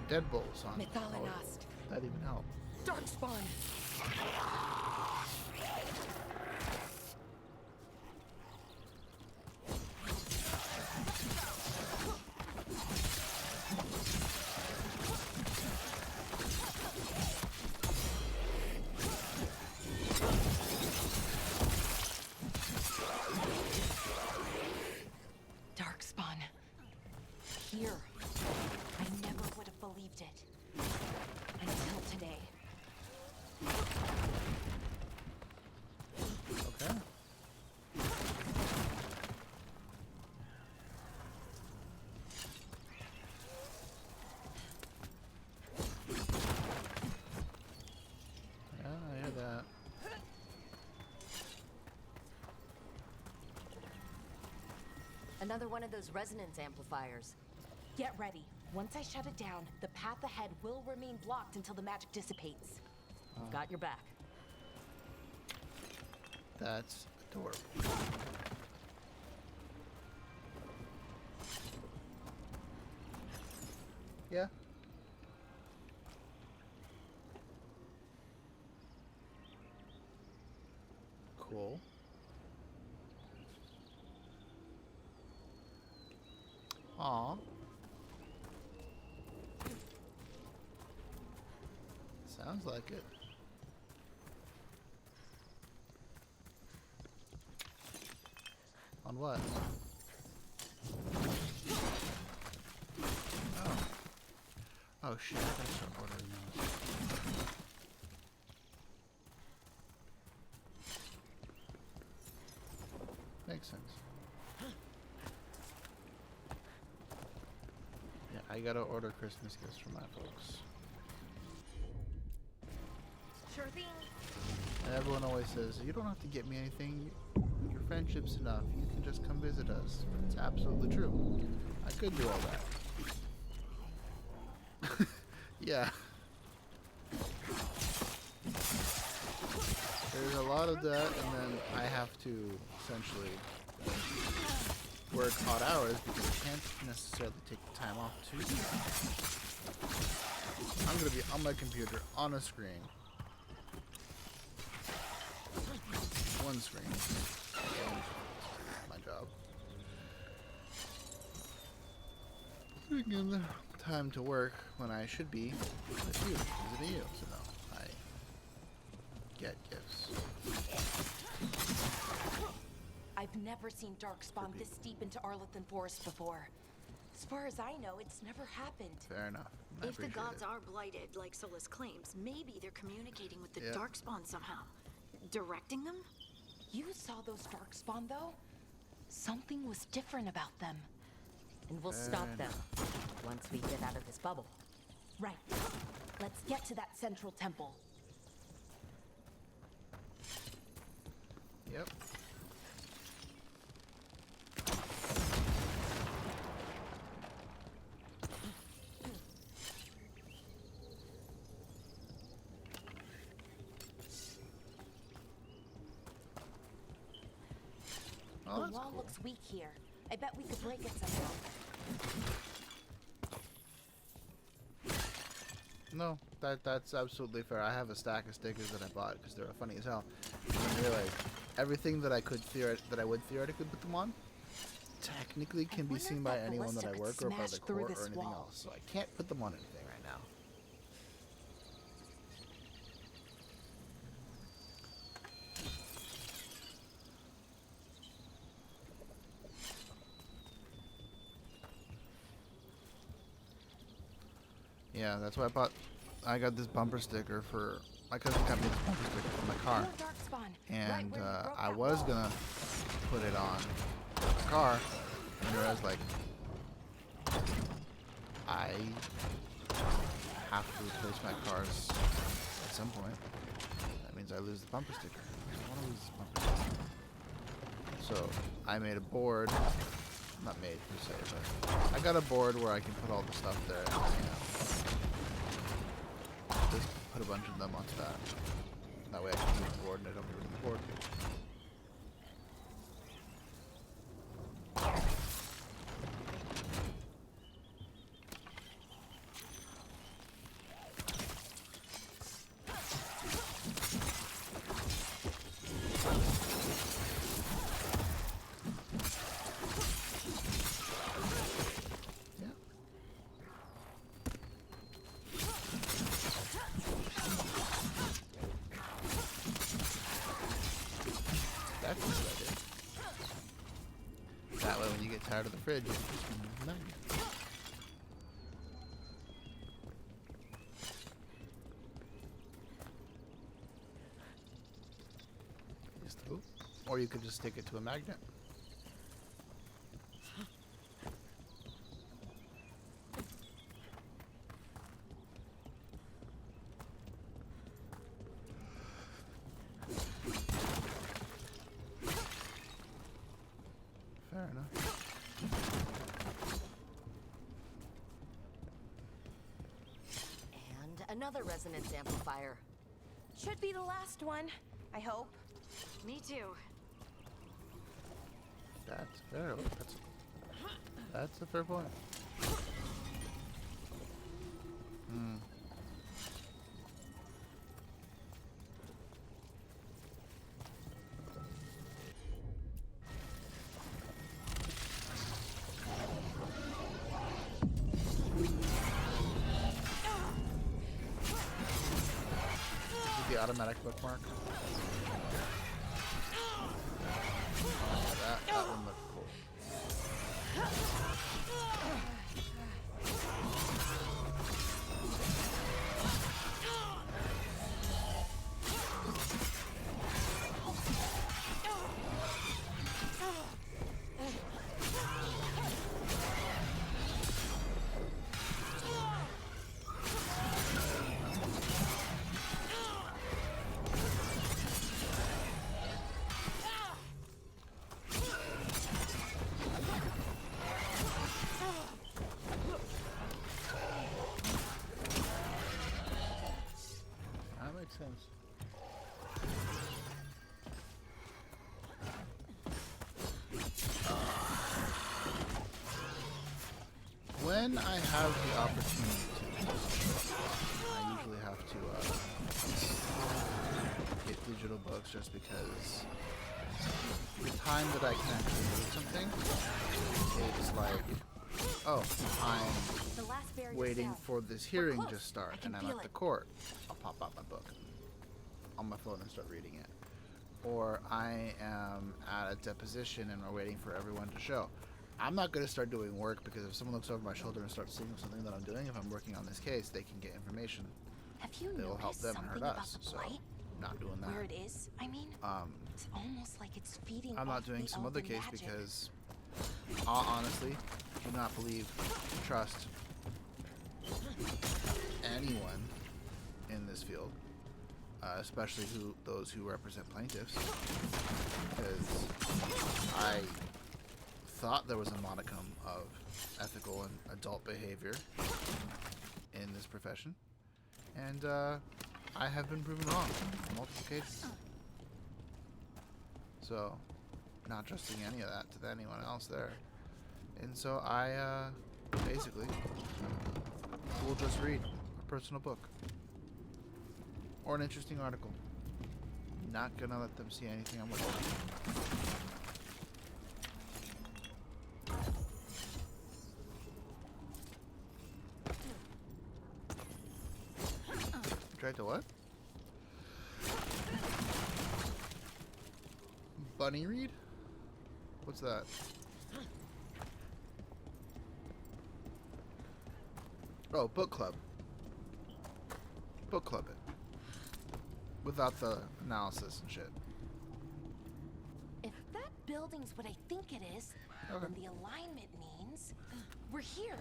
The deadbolt's on. Methalinast. That even helped. Darkspawn. Darkspawn. Here. I never would have believed it. Until today. Okay. Yeah, I hear that. Another one of those resonance amplifiers. Get ready. Once I shut it down, the path ahead will remain blocked until the magic dissipates. I've got your back. That's adorable. Yeah. Cool. Aw. Sounds like it. On what? Oh. Oh shit, I gotta start ordering those. Makes sense. Yeah, I gotta order Christmas gifts for my folks. Sure thing. And everyone always says, you don't have to get me anything. Your friendship's enough. You can just come visit us. It's absolutely true. I could do all that. Yeah. There's a lot of that, and then I have to essentially work odd hours because I can't necessarily take the time off to do that. I'm gonna be on my computer on a screen. One screen. My job. Putting in time to work when I should be with you, visiting you. So no, I get gifts. I've never seen Darkspawn this deep into Arlothan Forest before. As far as I know, it's never happened. Fair enough. I If the appreciate gods it. are blighted, like Solus claims, maybe they're communicating with the Yep. Darkspawn somehow. Directing them? You saw those Darkspawn, though? Something was different about them. And we'll stop them once we get out of this bubble. Right. Let's get to that central temple. Yep. Oh, The that's wall cool. looks weak here. I bet we could break it somehow. No, that's absolutely fair. I have a stack of stickers that I bought because they're funny as hell. And they're like everything that I would theoretically put them on, technically can be wonder seen if by that anyone that ballista I could work or by smash the through court or this anything wall. else. So I can't put them on anything right now. Yeah, that's why I got this bumper sticker for my cousin got me this bumper sticker for my car, More Darkspawn. Right and where we broke I that was wall. gonna put it on the car, and I was like, I have to replace my cars at some point. That means I lose the bumper sticker. I don't want to lose this bumper sticker. So I made a board. Not made per se, but I got a board where I can put all the stuff there. And, just put a bunch of them onto that. That way I can move the board and I don't get rid of the board. Yeah. That's a good idea. That way when you get tired of the fridge, you can just remove the magnet. Oop. Or you could just stick it to a magnet. Fair enough. And another resonance amplifier. Should be the last one, I hope. Me too. That's fair. That's a fair point. Hmm. The automatic bookmark. That one looked cool. That makes sense. I have the opportunity to, I usually have to get digital books just because the time that I can actually read something, it's like, oh, The last barrier's waiting down. for this We're hearing close. to start, I can and I'm feel at the it. court. I'll pop out my book on my phone and start reading it. Or I am at a deposition and we're waiting for everyone to show. I'm not going to start doing work because if someone looks over my shoulder and starts seeing something that I'm doing, if I'm working on this case, they can get information Have you that will help noticed them and something hurt about us. the So, blight? not doing that. Where it is? I mean, it's almost like it's feeding. I'm not off doing the some other elven case magic. because I honestly do not believe, trust anyone in this field, especially those who represent plaintiffs, because I thought there was a modicum of ethical and adult behavior in this profession, and I have been proven wrong in multiple cases. So, not trusting any of that to anyone else there. And so I basically will just read a personal book or an interesting article. Not gonna let them see anything I'm looking at. Tried to what? Bunny read? What's that? Oh, book club. Book club it. Without the analysis and shit. If that building's what I think it is, Okay. then the alignment means we're here.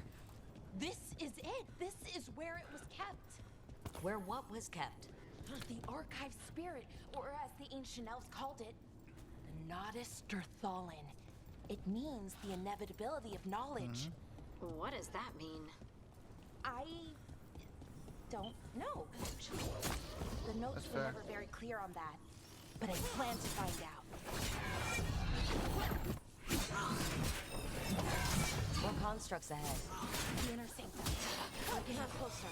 This is it. This is where it was kept. Where what was kept? The archive spirit, or as the ancient elves called it, the Nodus Derthalin. It means the inevitability of knowledge. What does that mean? I don't know, actually. The notes That's were fair. never very clear on that, but I plan to find out. More constructs ahead. The inner sanctum. Get up closer.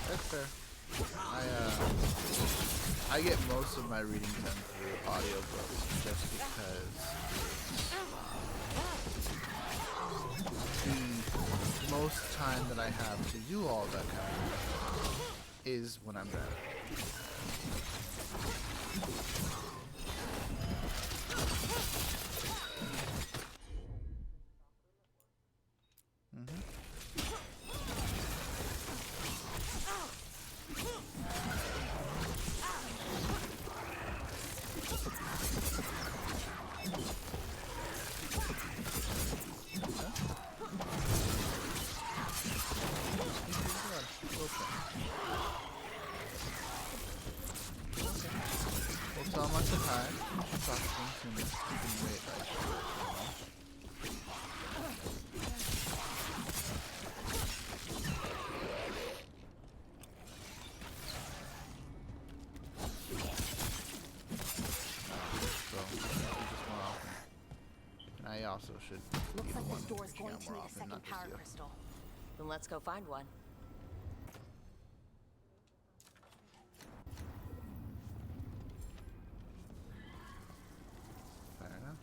That's fair. I get most of my reading done through audiobooks just because the most time that I have to do all that kind of stuff is when I'm driving. We'll tell him I said hi. She'll talk to him soon. You can wait right here. So, we just more often. And I also should Looks be the like one this door's reaching going out to more need a often, second not just power you. crystal. Then let's go find one. Fair enough.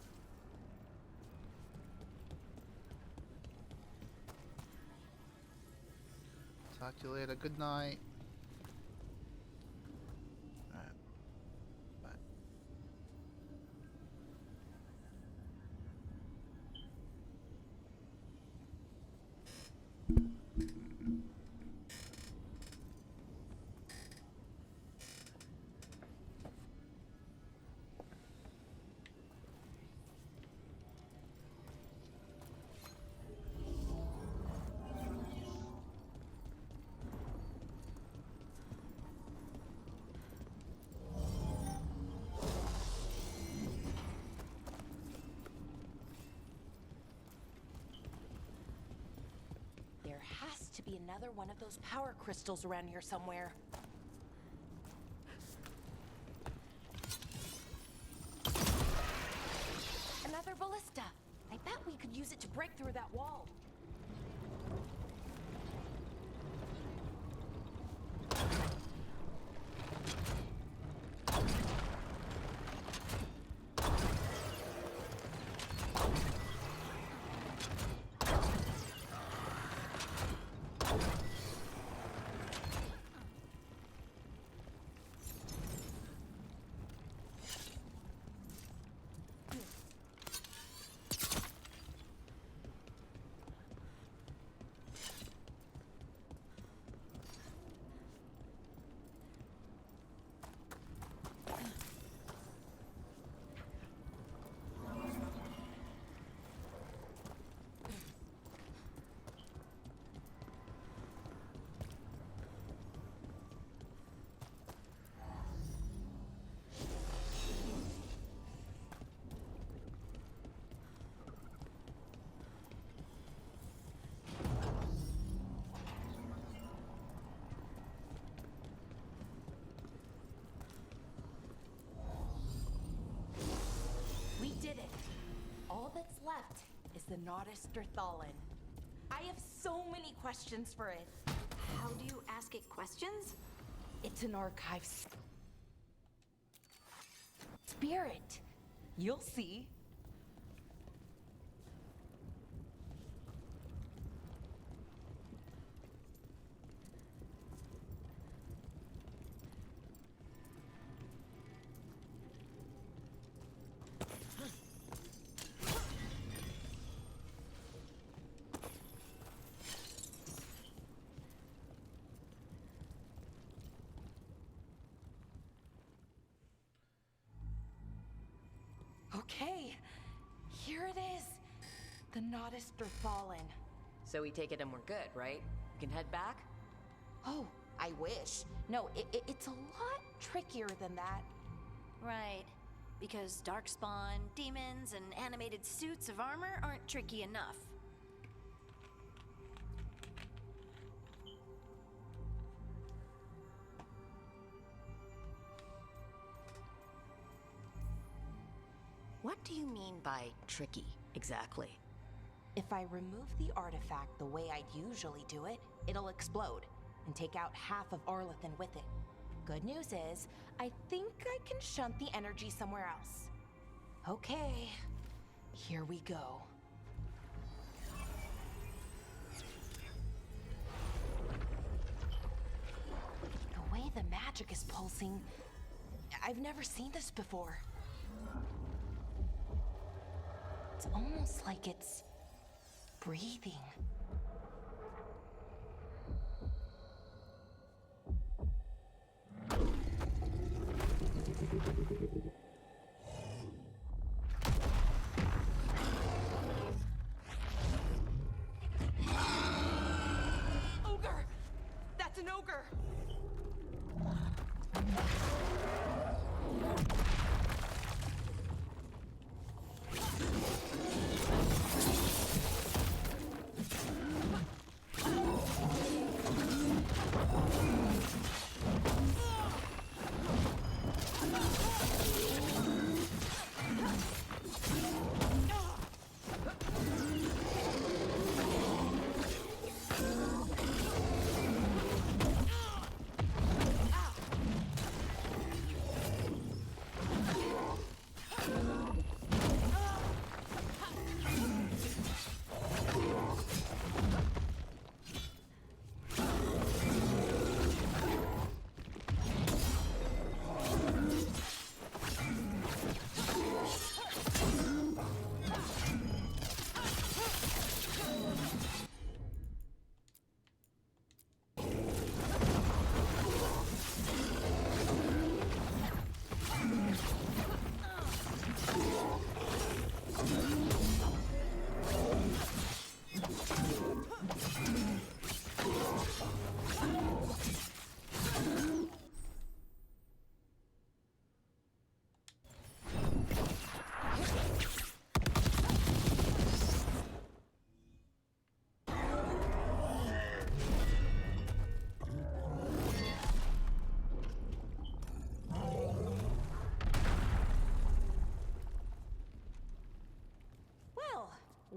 Talk to you later. Good night. Alright. Bye. There has to be another one of those power crystals around here somewhere. ballista. I bet we could use it to break through that wall. We did it. All that's left is the Nodus Derthalin. I have so many questions for it. How do you ask it questions? It's an archive spirit. You'll see. Okay, here it is. The Nodus Derthalin. So we take it and we're good, right? We can head back? Oh, I wish. No, it's a lot trickier than that. Right. Because darkspawn, demons, and animated suits of armor aren't tricky enough. What do you mean by tricky, exactly? If I remove the artifact the way I'd usually do it, it'll explode and take out half of Arlathan with it. Good news is, I think I can shunt the energy somewhere else. Okay, here we go. The way the magic is pulsing, I've never seen this before. It's almost like it's breathing. Ogre! That's an ogre!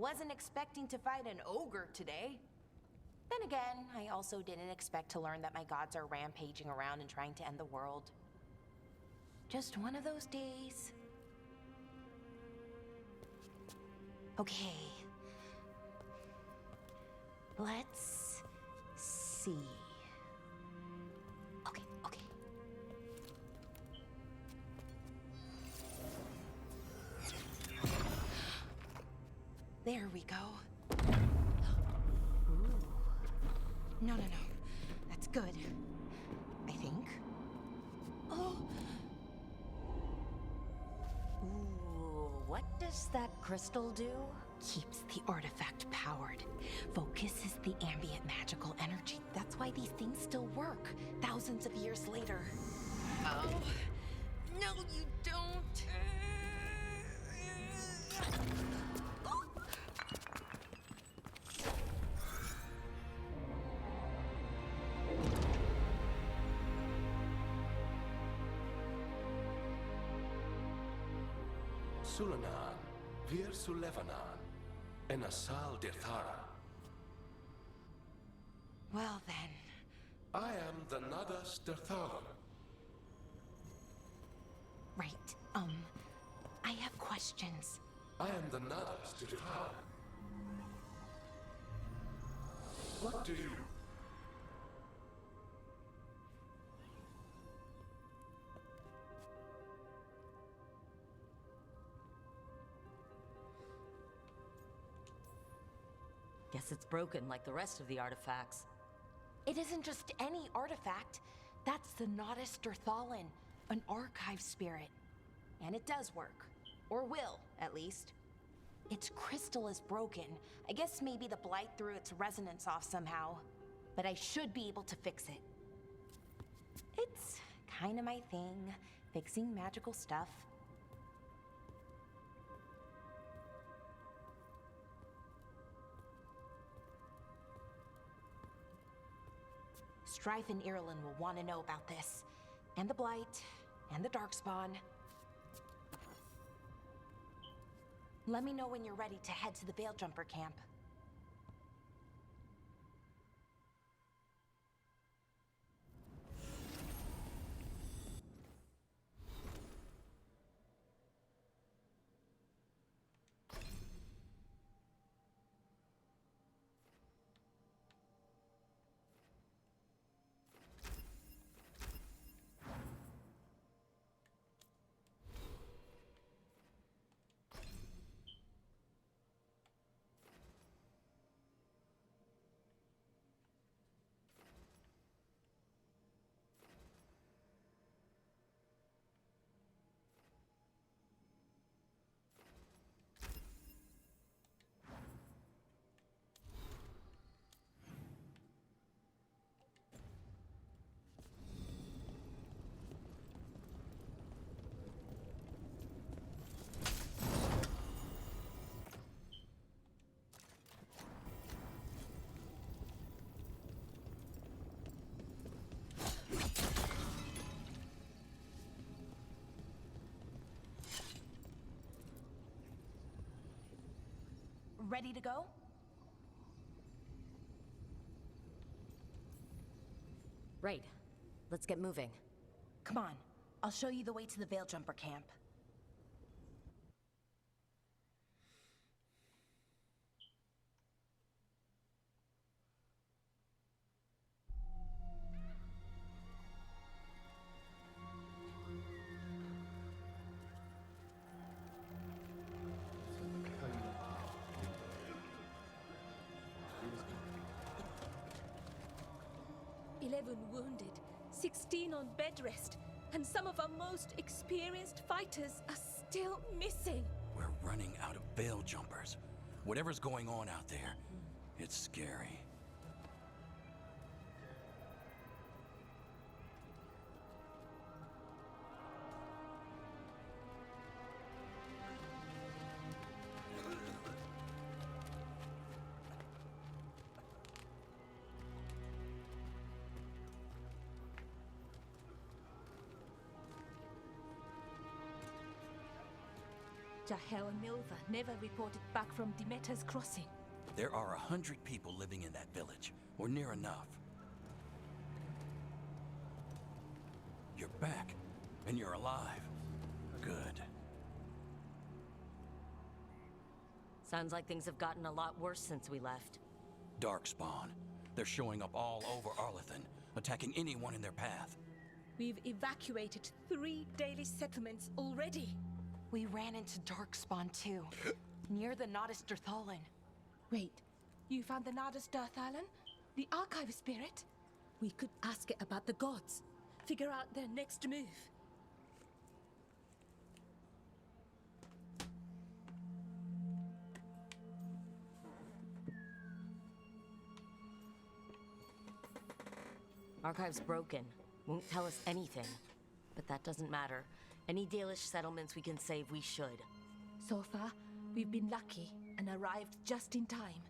Wasn't expecting to fight an ogre today. Then again, I also didn't expect to learn that my gods are rampaging around and trying to end the world. Just one of those days. Okay. Let's see. Okay. There we go. Ooh. No. That's good. I think. Oh. Ooh, what does that crystal do? Keeps the artifact powered. Focuses the ambient magical energy. That's why these things still work, thousands of years later. Oh. No, you don't. Sulanan, Vir Sulevanan, and Asal Dirthara. Well then. I am the Nadas Dirthalan. Right. I have questions. I am the Nadas Dirthalan. What do you... Guess it's broken like the rest of the artifacts. It isn't just any artifact. That's the Nadas Dirthalan, an archive spirit. And it does work. Or will, at least. Its crystal is broken. I guess maybe the blight threw its resonance off somehow. But I should be able to fix it. It's kind of my thing, fixing magical stuff. Strife and Irulan will want to know about this. And the Blight, and the Darkspawn. Let me know when you're ready to head to the Veil Jumper camp. Ready to go? Right. Let's get moving. Come on. I'll show you the way to the Veil Jumper camp. Wounded, 16 on bed rest, and some of our most experienced fighters are still missing. We're running out of Veil Jumpers. Whatever's going on out there, it's scary. Jahel and Milva never reported back from Demeter's crossing. There are 100 people living in that village, or near enough. You're back, and you're alive. Good. Sounds like things have gotten a lot worse since we left. Darkspawn. They're showing up all over Arlethan, attacking anyone in their path. We've evacuated 3 daily settlements already. We ran into Darkspawn too, near the Nodus Derthalin. Wait, you found the Nardus Darthalan? The archive spirit? We could ask it about the gods. Figure out their next move. Archive's broken. Won't tell us anything. But that doesn't matter. Any Dalish settlements we can save, we should. So far, we've been lucky and arrived just in time.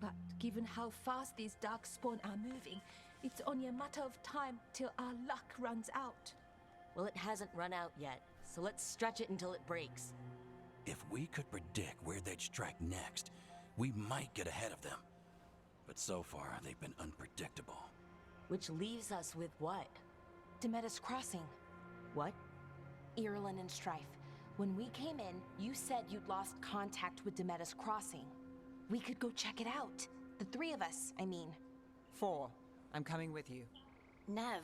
But given how fast these darkspawn are moving, it's only a matter of time till our luck runs out. Well, it hasn't run out yet, so let's stretch it until it breaks. If we could predict where they'd strike next, we might get ahead of them. But so far, they've been unpredictable. Which leaves us with what? Demeter's crossing. What? Irulan and Strife. When we came in, you said you'd lost contact with Demeter's crossing. We could go check it out. The 3 of us, I mean. 4. I'm coming with you. Nev,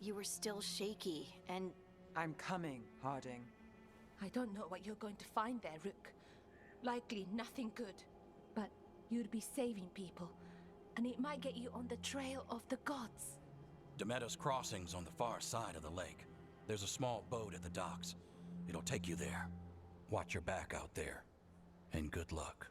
you were still shaky, and I'm coming, Harding. I don't know what you're going to find there, Rook. Likely nothing good. But you'd be saving people, and it might get you on the trail of the gods. Demeter's crossing's on the far side of the lake. There's a small boat at the docks. It'll take you there. Watch your back out there. And good luck.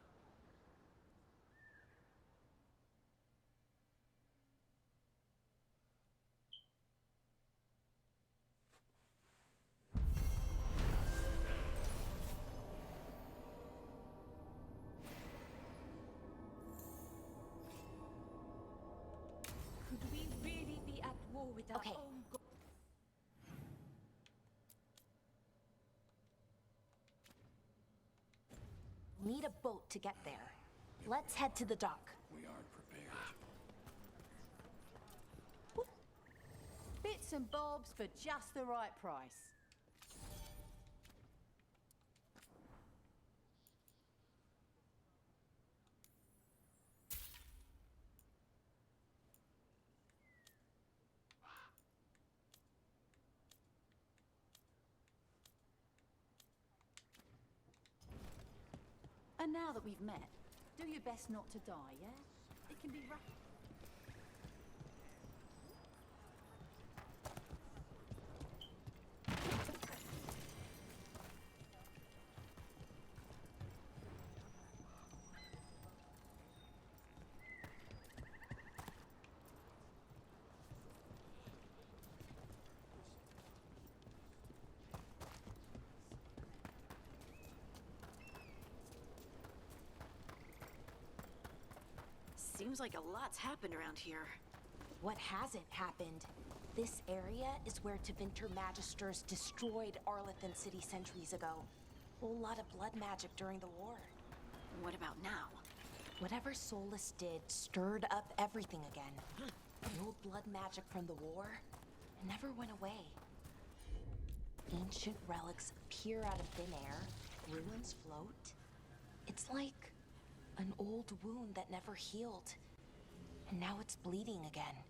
Could we really be at war with our Okay. own gods? Need a boat to get there. Let's head to the dock. We aren't prepared. Bits and bobs for just the right price. And now that we've met, do your best not to die, yeah? It can be rough. seems like a lot's happened around here. What hasn't happened? This area is where Tevinter Magisters destroyed Arlethan City centuries ago. Whole lot of blood magic during the war. What about now? Whatever Solus did stirred up everything again. The old blood magic from the war never went away. Ancient relics appear out of thin air, ruins float. It's like an old wound that never healed, and now it's bleeding again.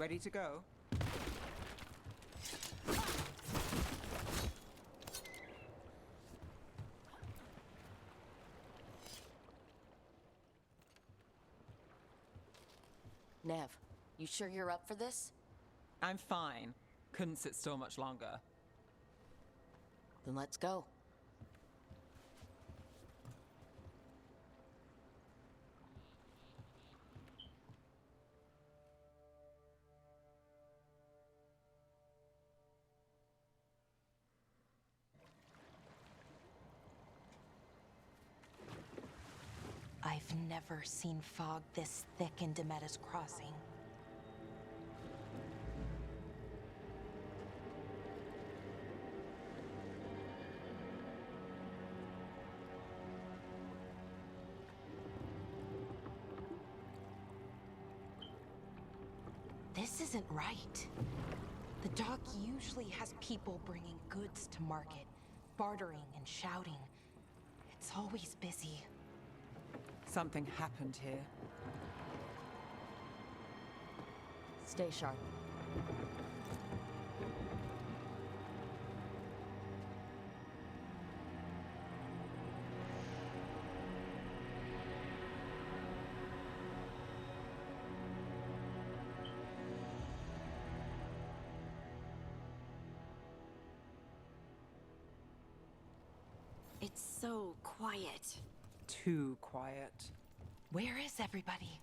Ready to go? Nev, you sure you're up for this? I'm fine. Couldn't sit still much longer. Then let's go. I've never seen fog this thick in Demetta's Crossing. This isn't right. The dock usually has people bringing goods to market, bartering and shouting. It's always busy. Something happened here. Stay sharp. It's so quiet. Too quiet. Where is everybody?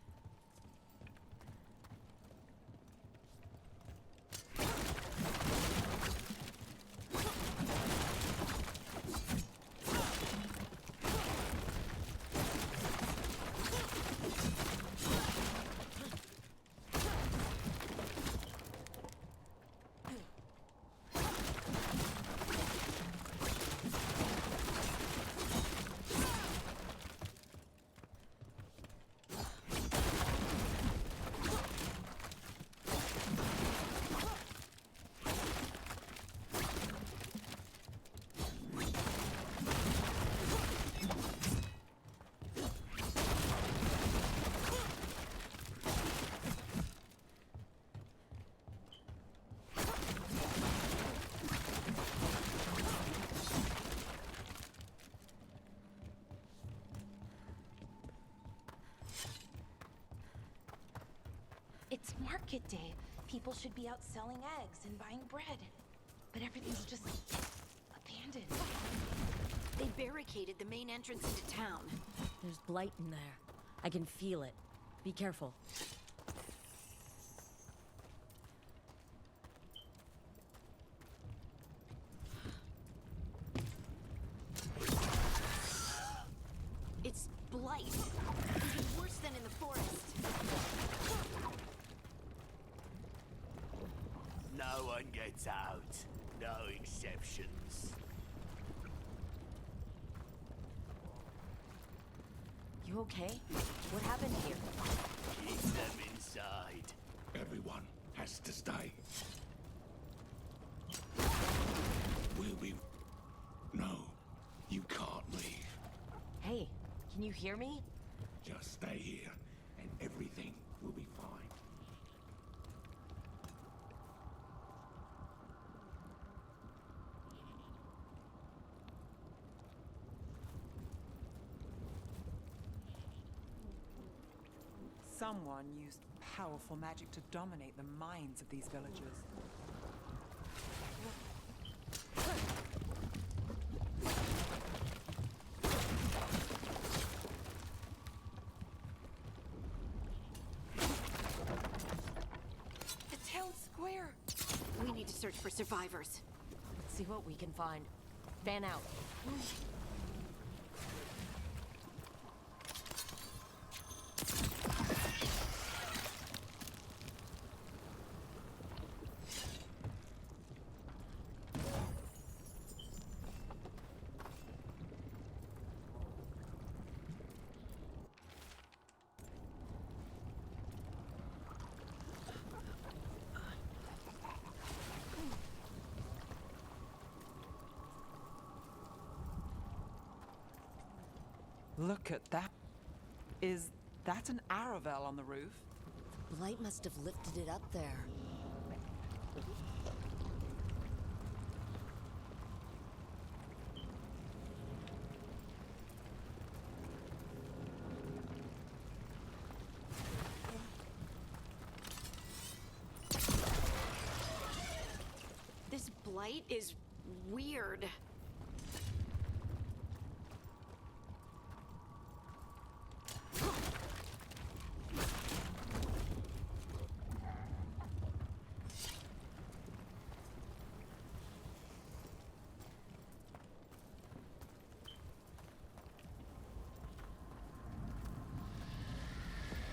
It's market day. People should be out selling eggs and buying bread. But everything's just abandoned. They barricaded the main entrance into town. There's blight in there. I can feel it. Be careful. It's blight. Even worse than in the forest. No one gets out. No exceptions. You okay? What happened here? Keep them inside. Everyone has to stay. We'll be... No, you can't leave. Hey, can you hear me? Just stay here, and everything will be fine. Someone used powerful magic to dominate the minds of these villagers. The town square. We need to search for survivors. Let's see what we can find. Fan out. Look at that. Is that an Aravel on the roof? Blight must have lifted it up there. This blight is weird.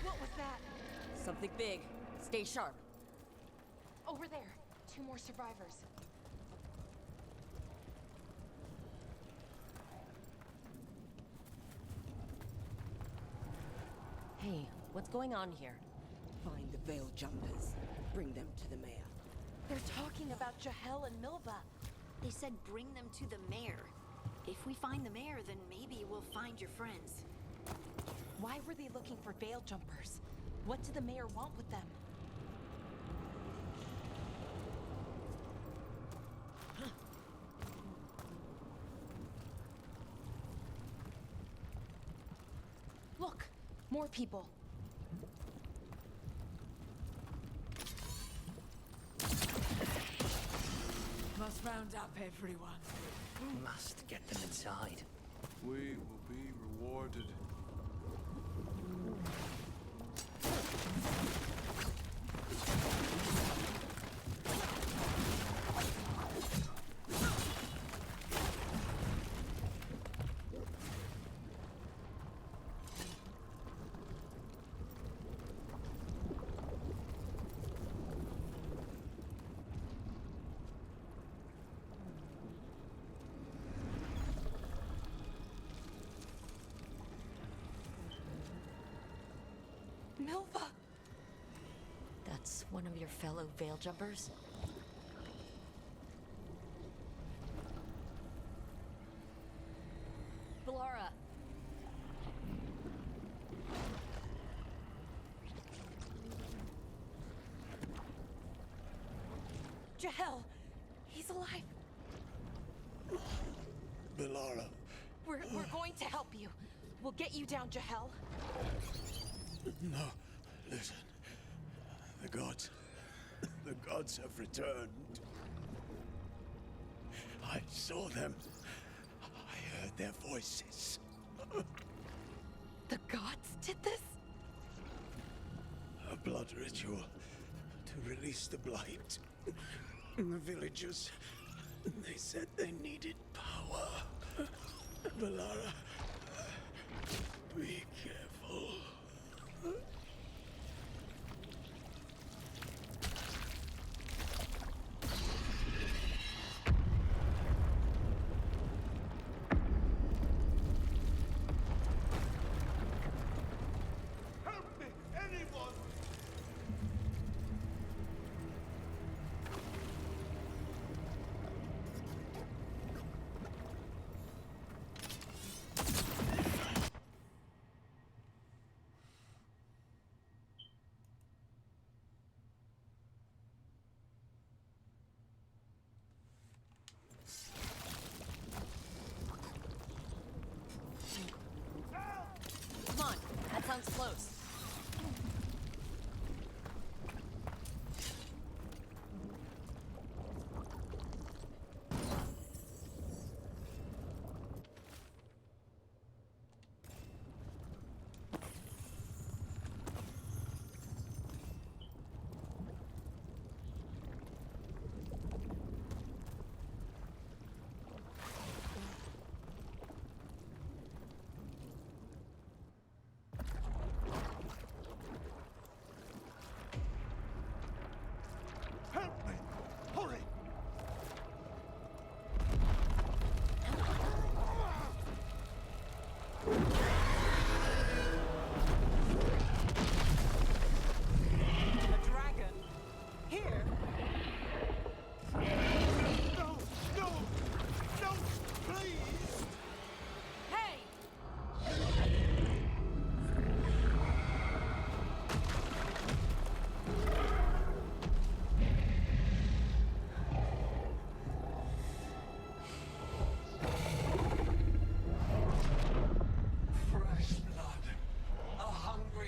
What was that? Something big. Stay sharp. Over there. 2 more survivors. Hey, what's going on here? Find the veil jumpers. Bring them to the mayor. They're talking about Jahel and Milva. They said bring them to the mayor. If we find the mayor, then maybe we'll find your friends. Why were they looking for veil jumpers? What did the mayor want with them? Look! More people. Must round up everyone. Must get them inside. We will be rewarded. Milva! That's one of your fellow veil jumpers? Valara! Jahel! He's alive! Valara. We're going to help you. We'll get you down, Jahel. No, listen. The gods have returned. I saw them. I heard their voices. The gods did this? A blood ritual to release the blight. The villagers, they said they needed power. Valara, be careful. Help me, anyone!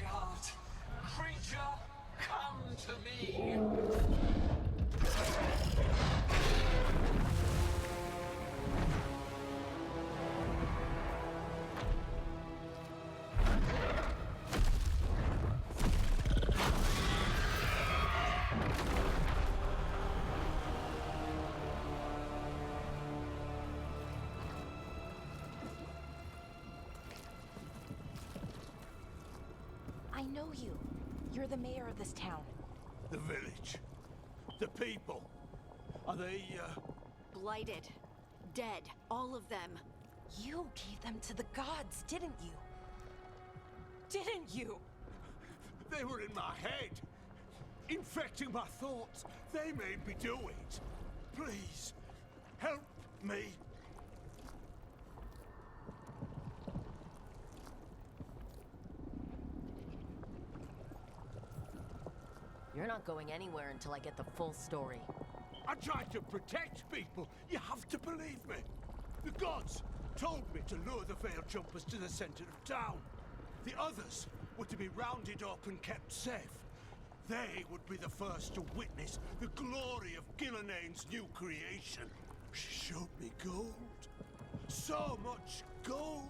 heart. Creature, come to me. I know you. You're the mayor of this town. The village. The people. Are they, Blighted. Dead. All of them. You gave them to the gods, didn't you? Didn't you? They were in my head. Infecting my thoughts. They made me do it. Please, help me. You're not going anywhere until I get the full story. I tried to protect people. You have to believe me. The gods told me to lure the veil jumpers to the center of town. The others were to be rounded up and kept safe. They would be the first to witness the glory of Gillenane's new creation. She showed me gold. So much gold.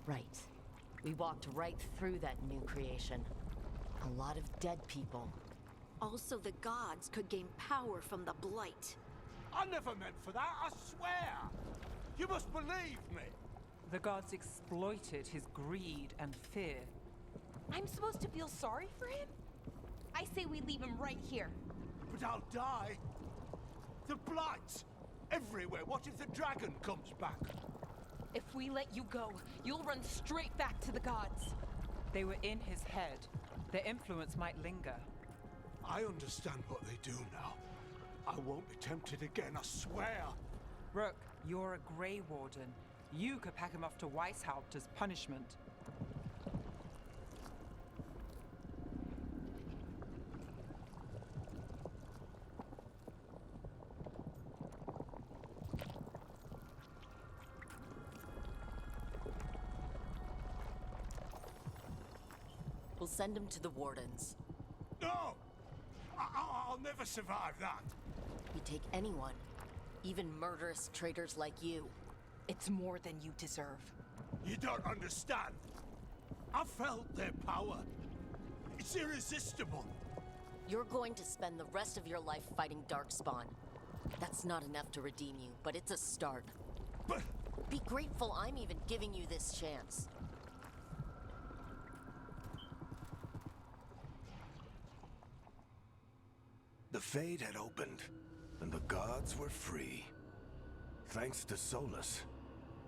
Right. We walked right through that new creation. A lot of dead people. Also, the gods could gain power from the blight. I never meant for that, I swear. You must believe me. The gods exploited his greed and fear. I'm supposed to feel sorry for him? I say we leave him right here. But I'll die. The blight everywhere. What if the dragon comes back? If we let you go, you'll run straight back to the gods. They were in his head. Their influence might linger. I understand what they do now. I won't be tempted again, I swear. Rook, you're a Grey Warden. You could pack him off to Weishaupt as punishment. We'll send him to the wardens. No! I'll never survive that. We take anyone, even murderous traitors like you. It's more than you deserve. You don't understand. I felt their power. It's irresistible. You're going to spend the rest of your life fighting Darkspawn. That's not enough to redeem you, but it's a start. But... Be grateful I'm even giving you this chance. The Fade had opened, and the gods were free. Thanks to Solus,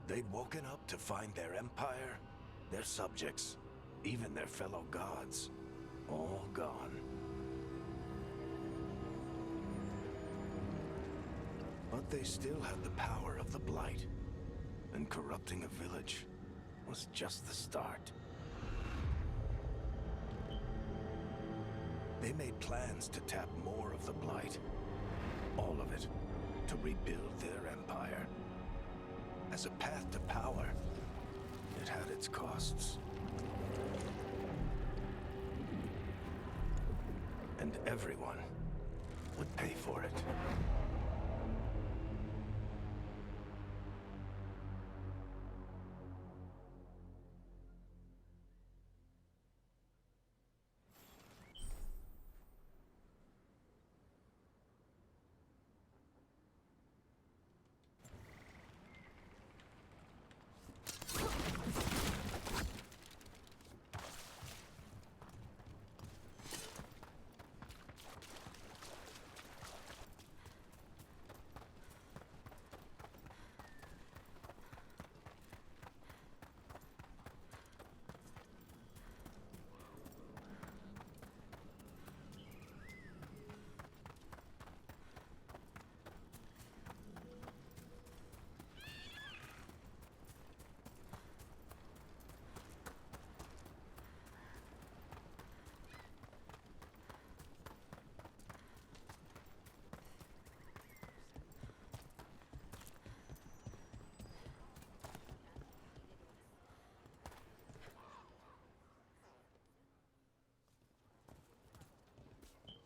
they'd woken up to find their empire, their subjects, even their fellow gods, all gone. But they still had the power of the Blight, and corrupting a village was just the start. They made plans to tap more of the Blight. All of it. To rebuild their empire. As a path to power, it had its costs. And everyone would pay for it.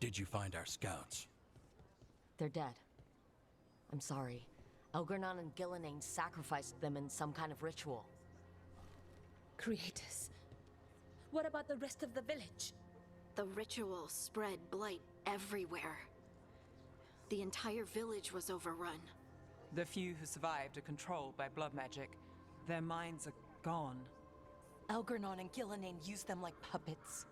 Did you find our scouts? They're dead. I'm sorry. Elgernon and Gillenane sacrificed them in some kind of ritual. Creators. What about the rest of the village? The ritual spread blight everywhere. The entire village was overrun. The few who survived are controlled by blood magic. Their minds are gone. Elgernon and Gillenane used them like puppets.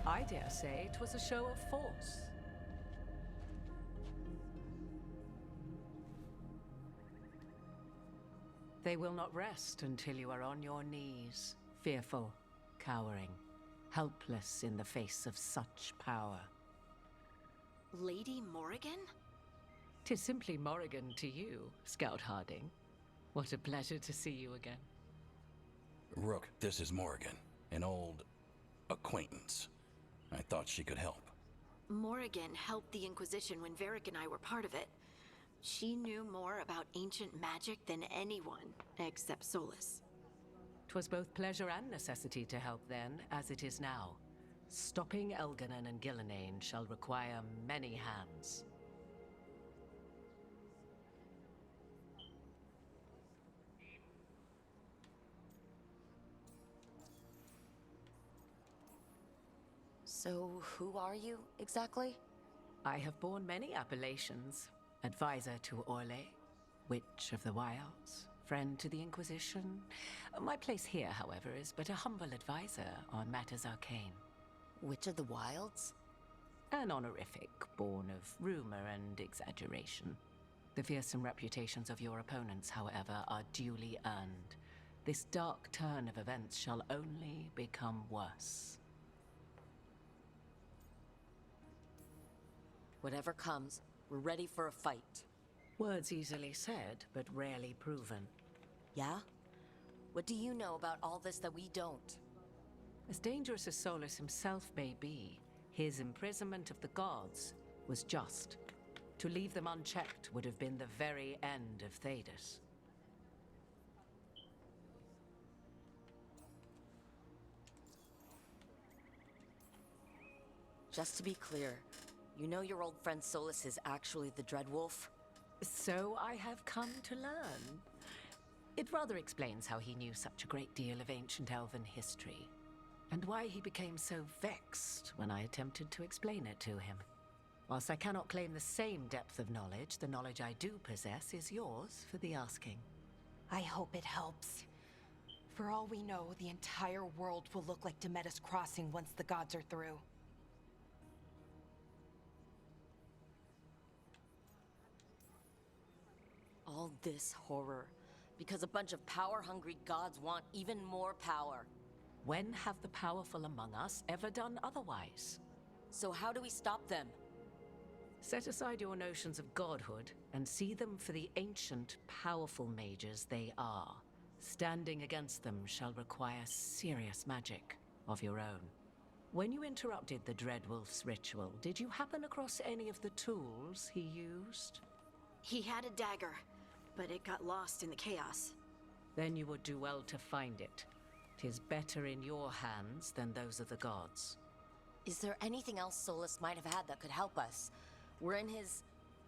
I dare say it was a show of force. They will not rest until you are on your knees, fearful, cowering, helpless in the face of such power. Lady Morrigan? 'Tis simply Morrigan to you, Scout Harding. What a pleasure to see you again. Rook, this is Morrigan, an old acquaintance. I thought she could help. Morrigan helped the Inquisition when Varric and I were part of it. She knew more about ancient magic than anyone, except Solus. 'Twas both pleasure and necessity to help then, as it is now. Stopping Elgernon and Gillenane shall require many hands. So, who are you, exactly? I have borne many appellations. Advisor to Orlais, Witch of the Wilds, friend to the Inquisition. My place here, however, is but a humble advisor on matters arcane. Witch of the Wilds? An honorific born of rumor and exaggeration. The fearsome reputations of your opponents, however, are duly earned. This dark turn of events shall only become worse. Whatever comes, we're ready for a fight. Words easily said, but rarely proven. Yeah? What do you know about all this that we don't? As dangerous as Solus himself may be, his imprisonment of the gods was just. To leave them unchecked would have been the very end of Thedas. Just to be clear, you know your old friend Solus is actually the Dreadwolf? So I have come to learn. It rather explains how he knew such a great deal of ancient elven history, and why he became so vexed when I attempted to explain it to him. Whilst I cannot claim the same depth of knowledge, the knowledge I do possess is yours for the asking. I hope it helps. For all we know, the entire world will look like Demetus Crossing once the gods are through. All this horror, because a bunch of power-hungry gods want even more power. When have the powerful among us ever done otherwise? So how do we stop them? Set aside your notions of godhood and see them for the ancient, powerful mages they are. Standing against them shall require serious magic of your own. When you interrupted the Dreadwolf's ritual, did you happen across any of the tools he used? He had a dagger, but it got lost in the chaos. Then you would do well to find it. 'Tis better in your hands than those of the gods. Is there anything else Solus might have had that could help us? We're in his...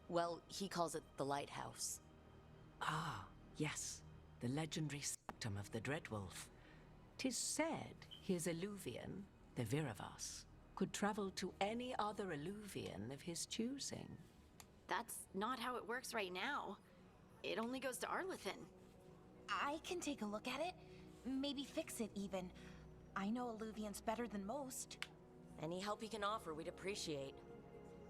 well, he calls it the lighthouse. Ah, yes. The legendary septum of the Dreadwolf. 'Tis said his Illuvian, the Viravas, could travel to any other Illuvian of his choosing. That's not how it works right now. It only goes to Arlethan. I can take a look at it. Maybe fix it, even. I know Illuvians better than most. Any help you can offer, we'd appreciate.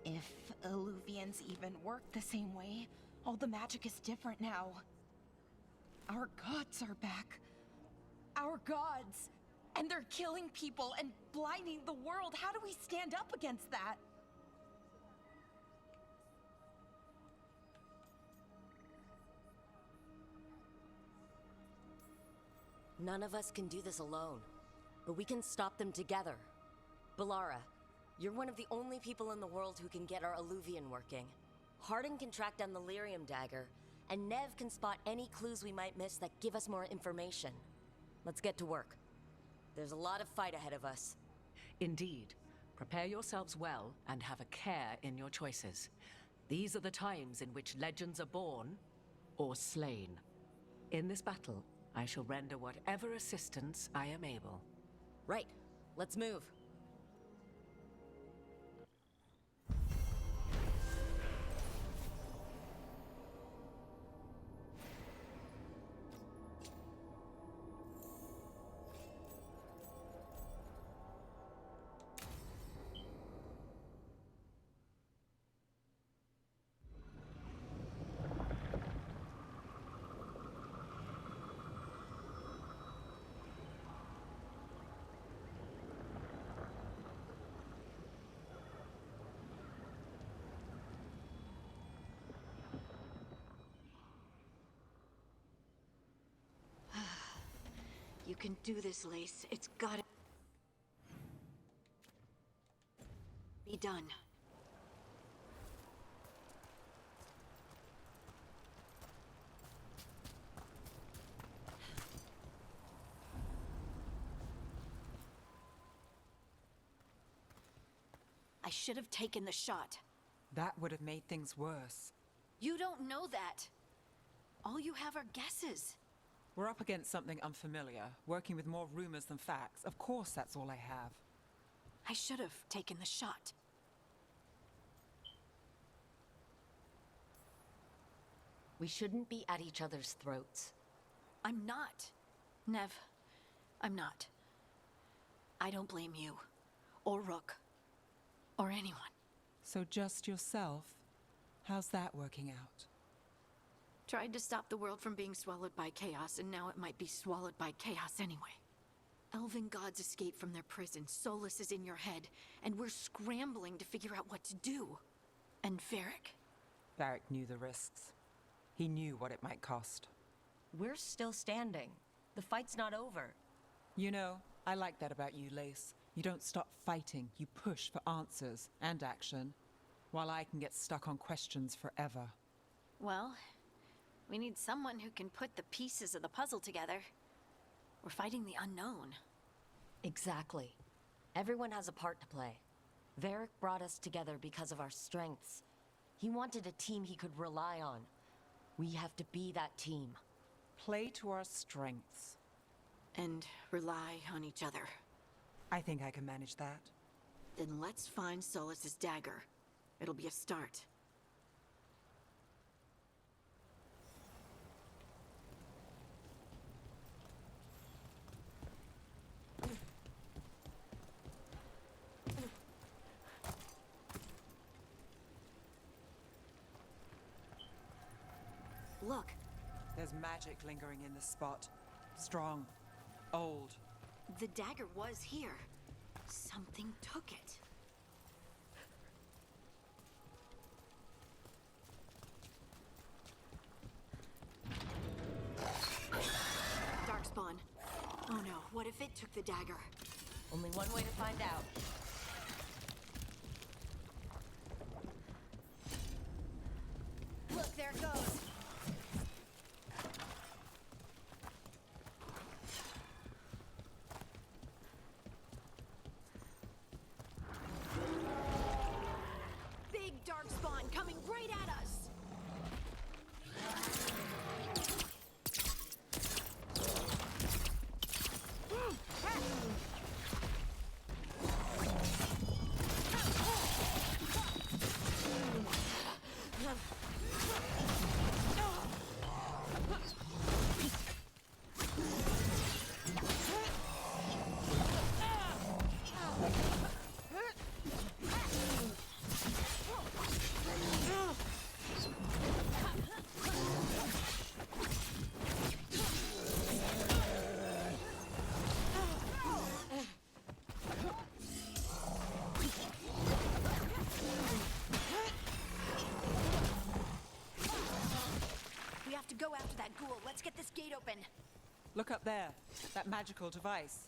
If Illuvians even work the same way, all the magic is different now. Our gods are back. Our gods! And they're killing people and blinding the world. How do we stand up against that? None of us can do this alone, but we can stop them together. Balara, you're one of the only people in the world who can get our Illuvian working. Harding can track down the lyrium dagger, and Nev can spot any clues we might miss that give us more information. Let's get to work. There's a lot of fight ahead of us. Indeed. Prepare yourselves well and have a care in your choices. These are the times in which legends are born or slain. In this battle, I shall render whatever assistance I am able. Right. Let's move. You can do this, Lace. It's gotta be done. I should have taken the shot. That would have made things worse. You don't know that. All you have are guesses. We're up against something unfamiliar, working with more rumors than facts. Of course, that's all I have. I should have taken the shot. We shouldn't be at each other's throats. I'm not. Nev, I'm not. I don't blame you, or Rook, or anyone. So just yourself? How's that working out? Tried to stop the world from being swallowed by chaos, and now it might be swallowed by chaos anyway. Elven gods escape from their prison, Solus is in your head, and we're scrambling to figure out what to do. And Varric. Varric knew the risks. He knew what it might cost. We're still standing. The fight's not over. You know, I like that about you, Lace. You don't stop fighting, you push for answers and action, while I can get stuck on questions forever. Well, we need someone who can put the pieces of the puzzle together. We're fighting the unknown. Exactly. Everyone has a part to play. Varric brought us together because of our strengths. He wanted a team he could rely on. We have to be that team. Play to our strengths. And rely on each other. I think I can manage that. Then let's find Solus's dagger. It'll be a start. Look. There's magic lingering in this spot. Strong. Old. The dagger was here. Something took it. Darkspawn. Oh no, what if it took the dagger? Only one way to find out. Look, there it goes. Big Darkspawn coming right at us. We have to go after that ghoul. Let's get this gate open. Look up there. That magical device.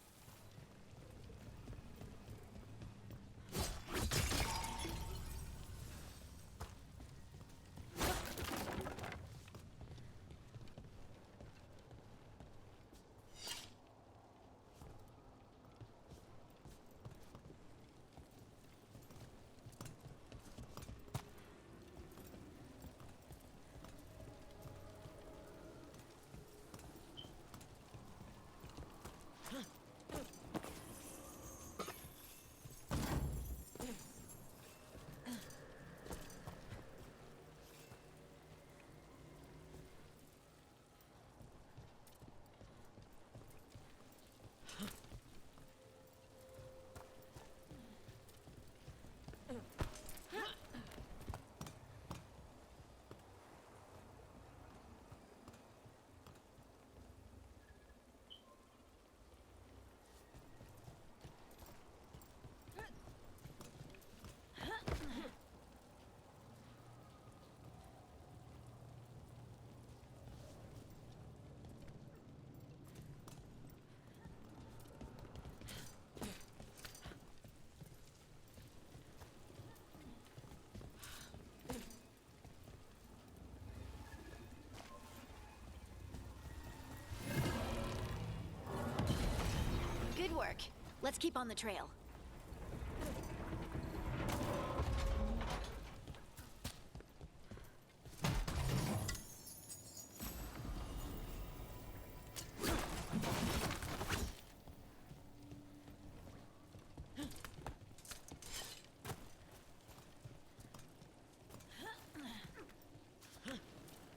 work. Let's keep on the trail.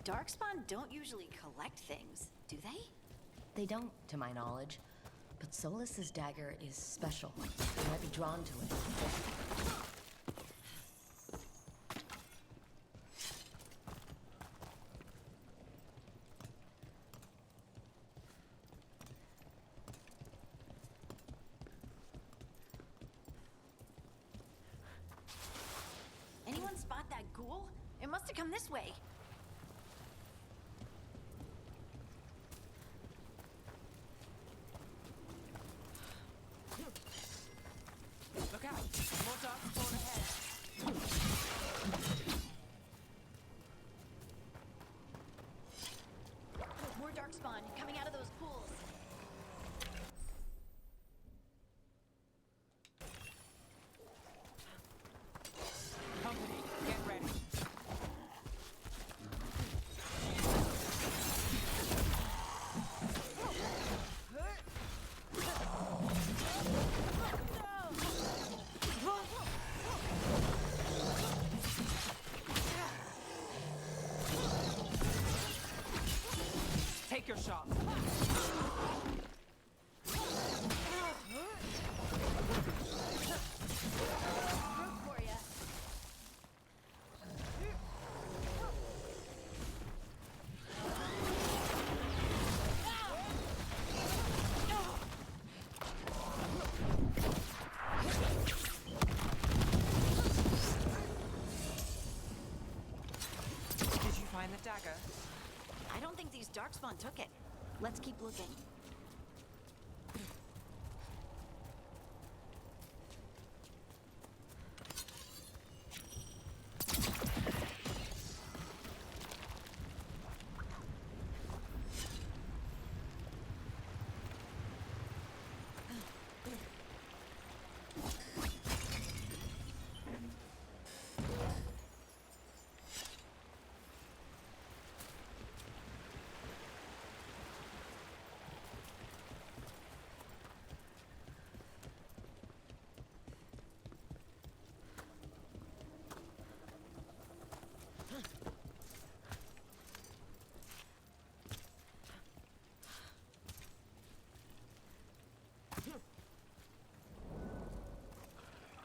Darkspawn don't usually collect things, do they? They don't, to my knowledge. But Solus's dagger is special. You might be drawn to it. Anyone spot that ghoul? It must have come this way. Look out! More dark spawn ahead. More darkspawn coming out of those pools. Company, get ready. Take your shot. Root for ya. Did you find the dagger? I don't think these darkspawn took it. Let's keep looking.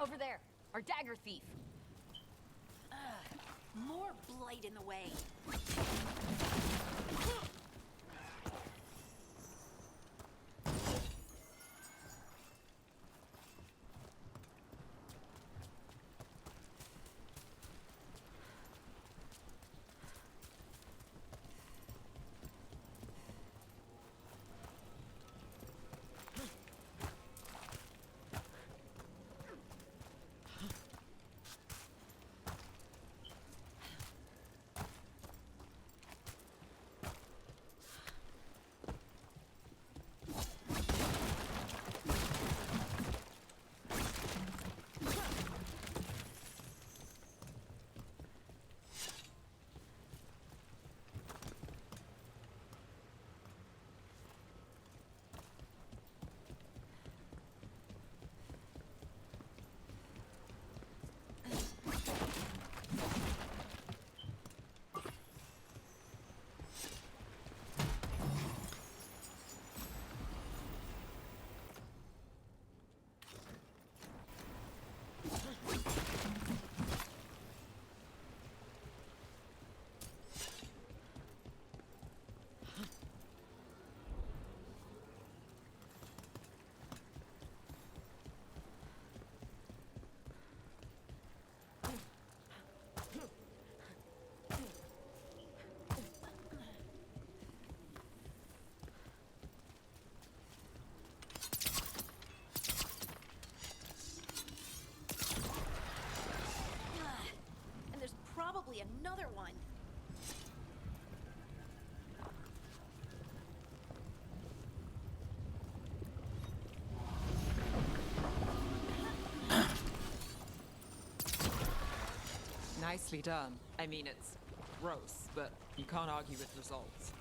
Over there, our dagger thief. More blight in the way. Nicely done. I mean, it's gross, but you can't argue with results.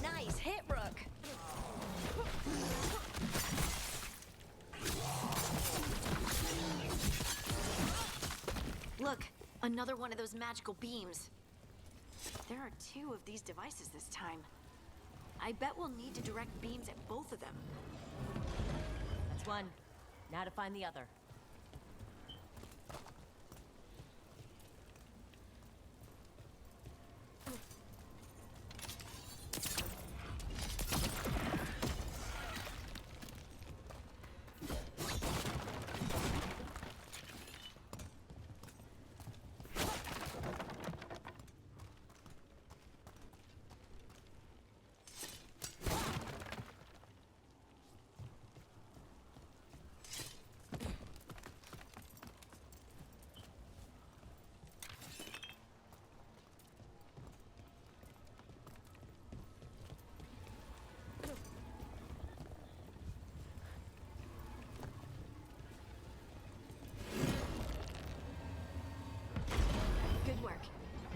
Nice hit, Rook. Look, another one of those magical beams. There are 2 of these devices this time. I bet we'll need to direct beams at both of them. That's one. Now to find the other.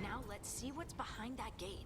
Now let's see what's behind that gate.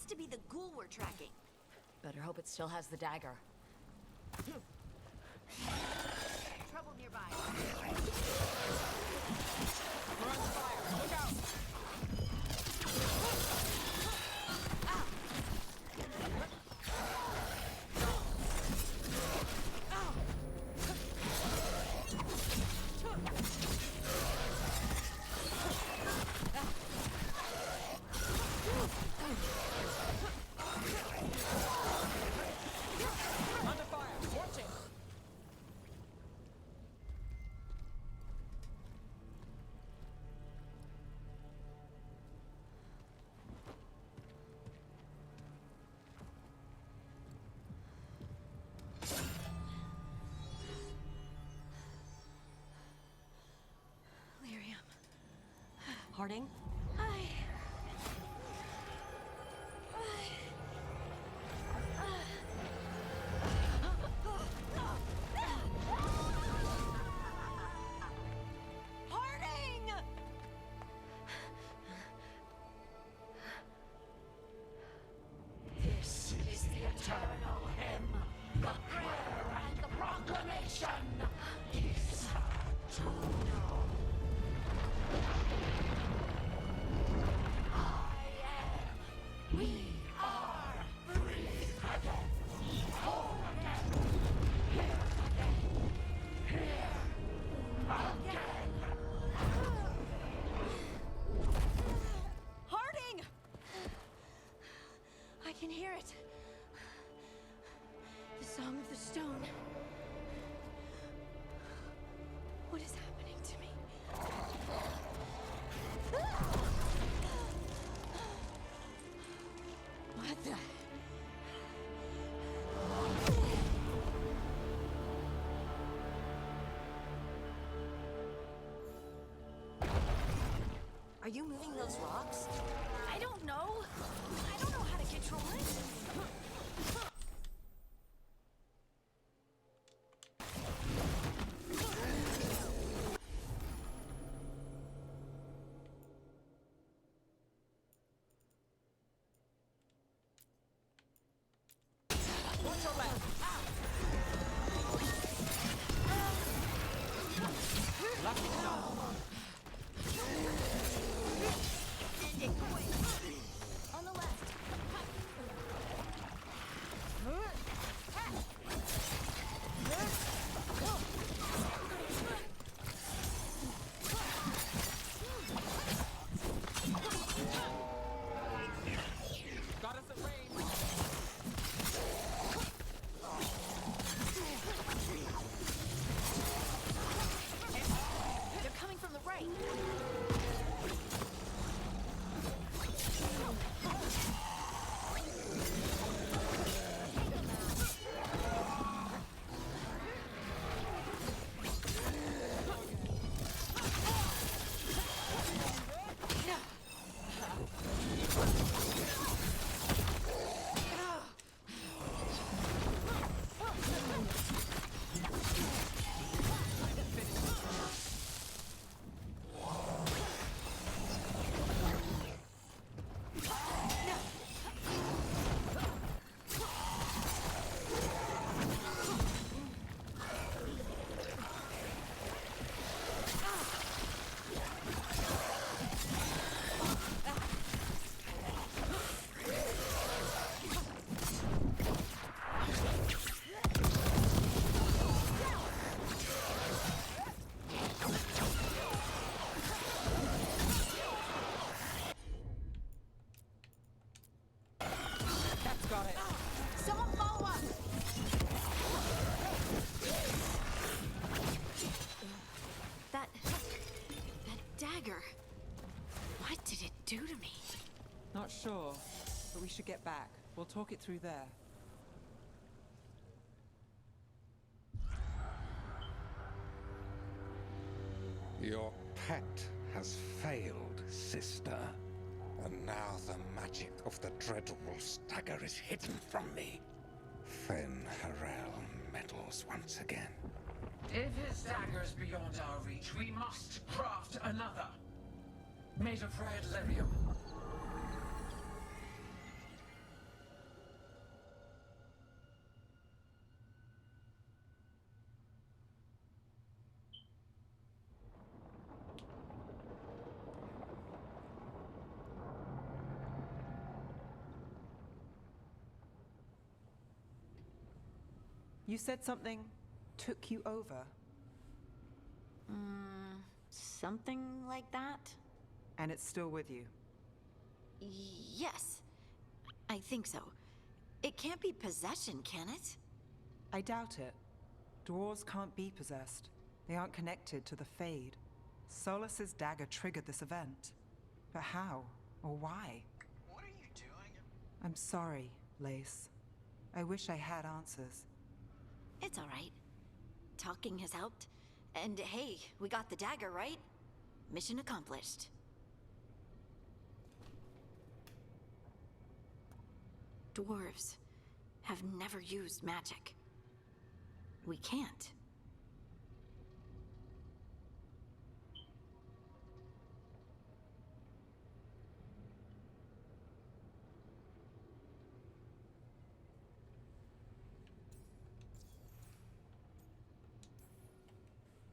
has to be the ghoul we're tracking. Better hope it still has the dagger. Trouble nearby. We're on fire. Look out! Under fire. Watch it. Lyrium. Harding? Harding! This is the eternal hymn, the prayer and the proclamation. Is to know. We are free again, whole again, here again, here again. Harding! I can hear it. The Song of the Stone. What is happening to me? What the? Are you moving those rocks? I don't know. I don't know how to control it. Watch your left. Lucky shot. On the left. Got us at range. They're coming from the right. That's got it. Someone follow up. That dagger. What did it do to me? Not sure, but we should get back. We'll talk it through there. Your pact has failed, sister. And now the magic of the dreadful stagger is hidden from me. Fen Harel meddles once again. If his dagger's beyond our reach, we must craft another. Made of red lyrium. You said something took you over. Something like that? And it's still with you. Yes. I think so. It can't be possession, can it? I doubt it. Dwarves can't be possessed. They aren't connected to the Fade. Solus's dagger triggered this event. But how? Or why? What are you doing? I'm sorry, Lace. I wish I had answers. It's all right. Talking has helped. And hey, we got the dagger, right? Mission accomplished. Dwarves have never used magic. We can't.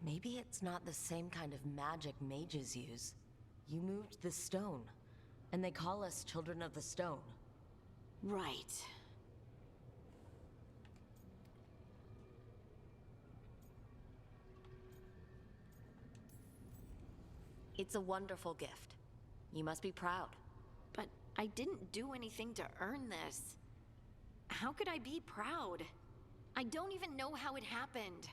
Maybe it's not the same kind of magic mages use. You moved the stone, and they call us Children of the Stone. Right. It's a wonderful gift. You must be proud. But I didn't do anything to earn this. How could I be proud? I don't even know how it happened.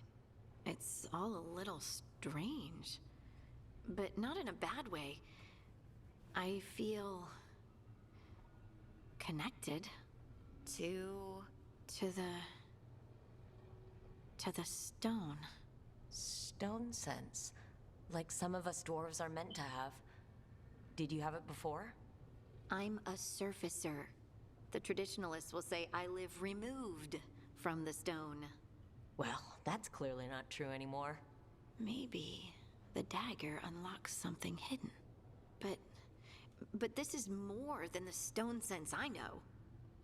It's all a little strange. But not in a bad way. I feel... connected to the stone. Stone sense. Like some of us dwarves are meant to have. Did you have it before? I'm a surfacer. The traditionalists will say I live removed from the stone. Well, that's clearly not true anymore. Maybe the dagger unlocks something hidden. But this is more than the stone sense I know.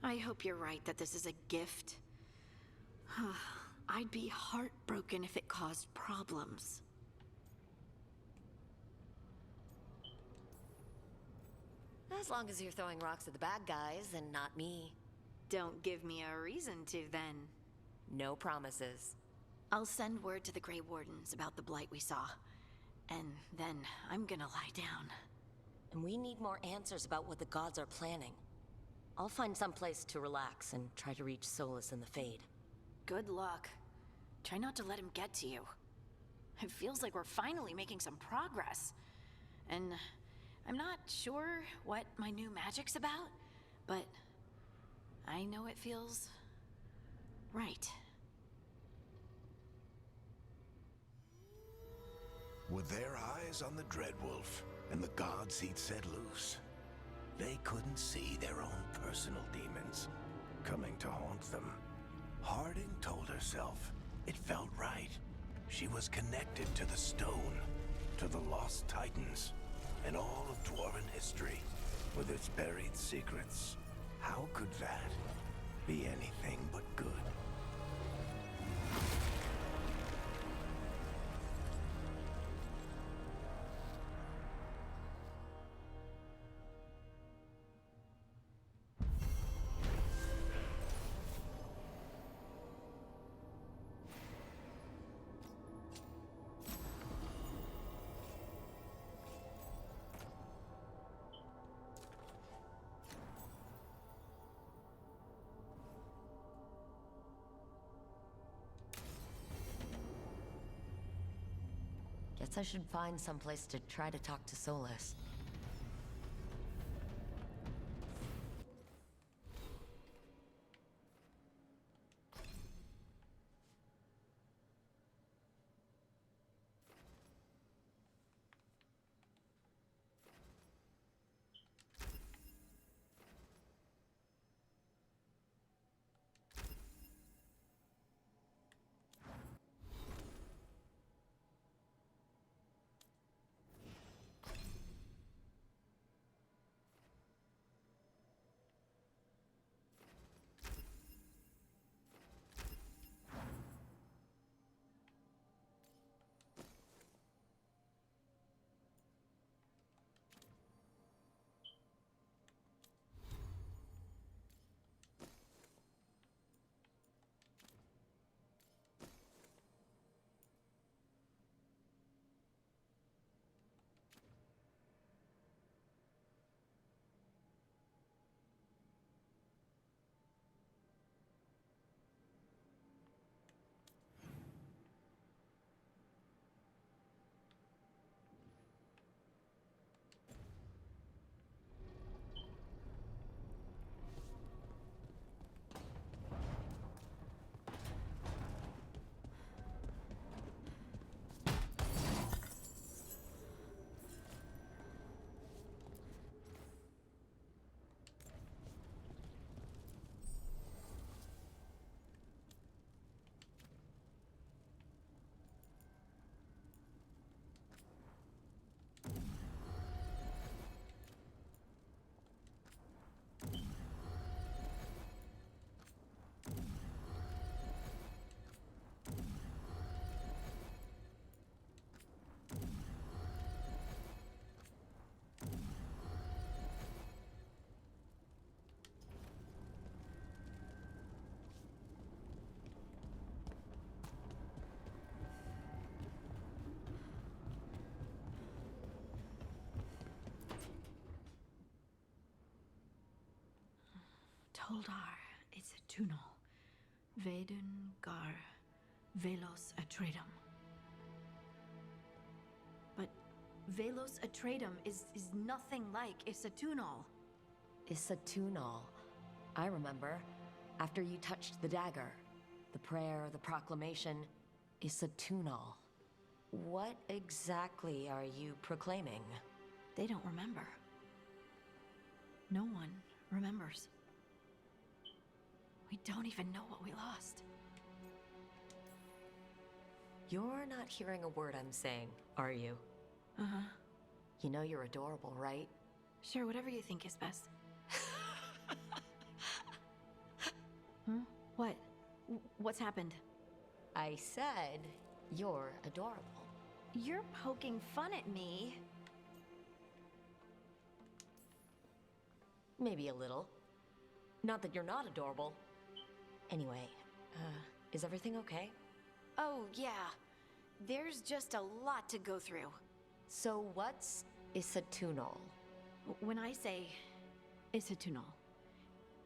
I hope you're right that this is a gift. I'd be heartbroken if it caused problems. As long as you're throwing rocks at the bad guys and not me. Don't give me a reason to, then. No promises. I'll send word to the Grey Wardens about the blight we saw. And then I'm gonna lie down. And we need more answers about what the gods are planning. I'll find some place to relax and try to reach Solus in the Fade. Good luck. Try not to let him get to you. It feels like we're finally making some progress. And I'm not sure what my new magic's about, but I know it feels right. With their eyes on the Dreadwolf and the gods he'd set loose, they couldn't see their own personal demons coming to haunt them. Harding told herself it felt right. She was connected to the stone, to the lost titans, and all of Dwarven history, with its buried secrets. How could that be anything but good? Guess I should find someplace to try to talk to Solus. Goldar, it's a tunnel. Vedun gar velos atredum. But velos atredum is nothing like Isatunal. Isatunal. I remember. After you touched the dagger. The prayer, the proclamation. Isatunal. What exactly are you proclaiming? They don't remember. No one remembers. We don't even know what we lost. You're not hearing a word I'm saying, are you? Uh-huh. You know you're adorable, right? Sure, whatever you think is best. Huh? What? What's happened? I said you're adorable. You're poking fun at me. Maybe a little. Not that you're not adorable. Anyway, is everything okay? Oh, yeah. There's just a lot to go through. So what's Isatunal? When I say Isatunal,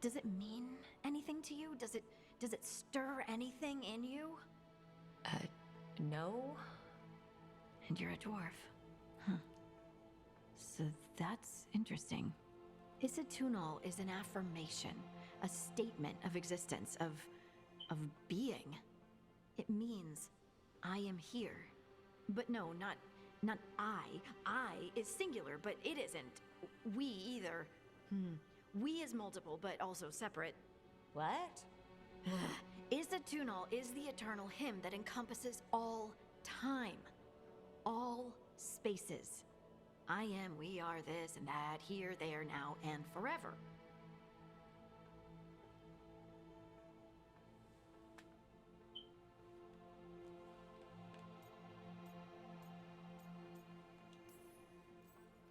does it mean anything to you? Does it stir anything in you? No. And you're a dwarf. Huh. So that's interesting. Isatunal is an affirmation, a statement of existence, of being. It means I am here. But no, not I. I is singular, but it isn't. We either. We is multiple, but also separate. What? Isatunal is the eternal hymn that encompasses all time. All spaces. I am, we are, this and that, here, there, now, and forever.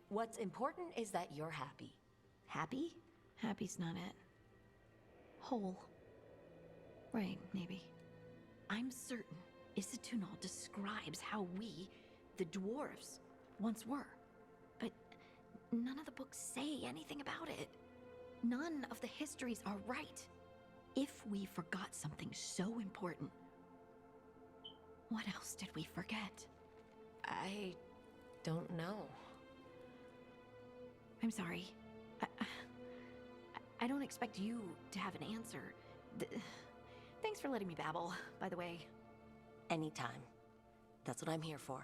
What's important is that you're happy. Happy? Happy's not it. Whole. Right, maybe. I'm certain Isatunal describes how we, the dwarves, once were. But none of the books say anything about it. None of the histories are right. If we forgot something so important, what else did we forget? I don't know. I'm sorry. I don't expect you to have an answer. Thanks for letting me babble, by the way. Anytime. That's what I'm here for.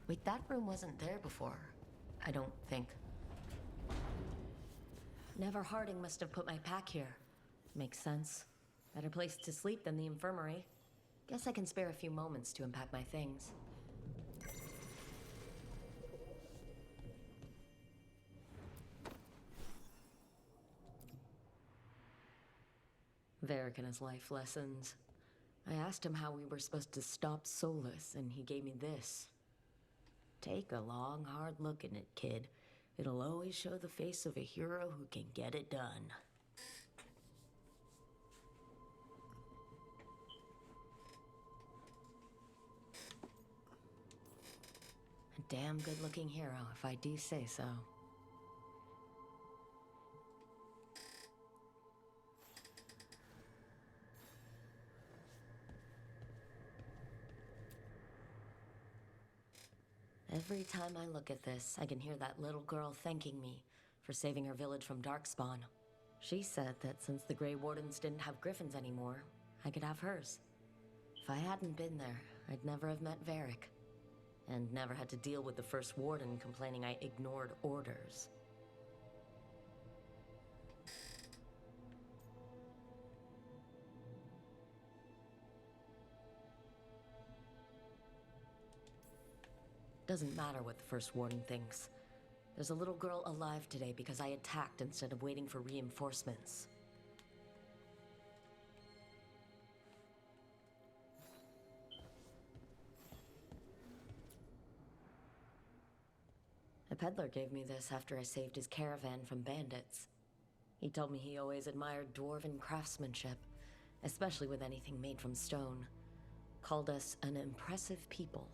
Wait, that room wasn't there before. I don't think. Never Harding must have put my pack here. Makes sense. Better place to sleep than the infirmary. Guess I can spare a few moments to unpack my things. Varric and his life lessons. I asked him how we were supposed to stop Solus, and he gave me this. Take a long, hard look at it, kid. It'll always show the face of a hero who can get it done. A damn good-looking hero, if I do say so. Every time I look at this, I can hear that little girl thanking me for saving her village from Darkspawn. She said that since the Grey Wardens didn't have griffins anymore, I could have hers. If I hadn't been there, I'd never have met Varric. And never had to deal with the First Warden complaining I ignored orders. Doesn't matter what the First Warden thinks. There's a little girl alive today because I attacked instead of waiting for reinforcements. A peddler gave me this after I saved his caravan from bandits. He told me he always admired dwarven craftsmanship, especially with anything made from stone. Called us an impressive people.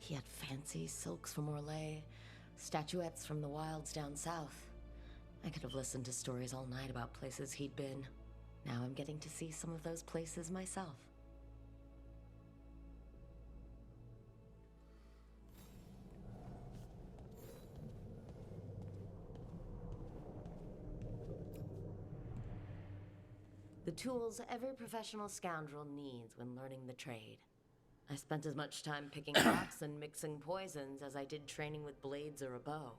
He had fancy silks from Orlais, statuettes from the wilds down south. I could have listened to stories all night about places he'd been. Now I'm getting to see some of those places myself. The tools every professional scoundrel needs when learning the trade. I spent as much time picking rocks and mixing poisons as I did training with blades or a bow.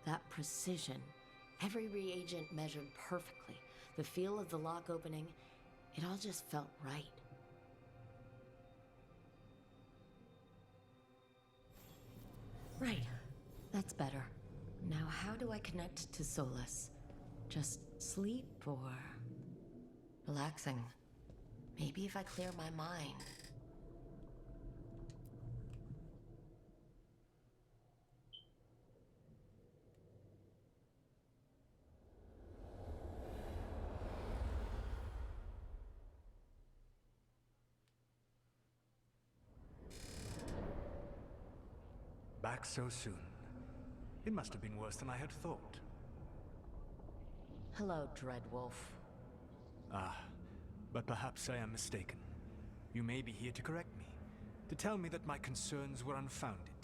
That precision, every reagent measured perfectly, the feel of the lock opening, it all just felt right. Right, that's better. Now how do I connect to Solus? Just sleep or relaxing? Maybe if I clear my mind. Back so soon. It must have been worse than I had thought. Hello, Dreadwolf. Ah, but perhaps I am mistaken. You may be here to correct me, to tell me that my concerns were unfounded.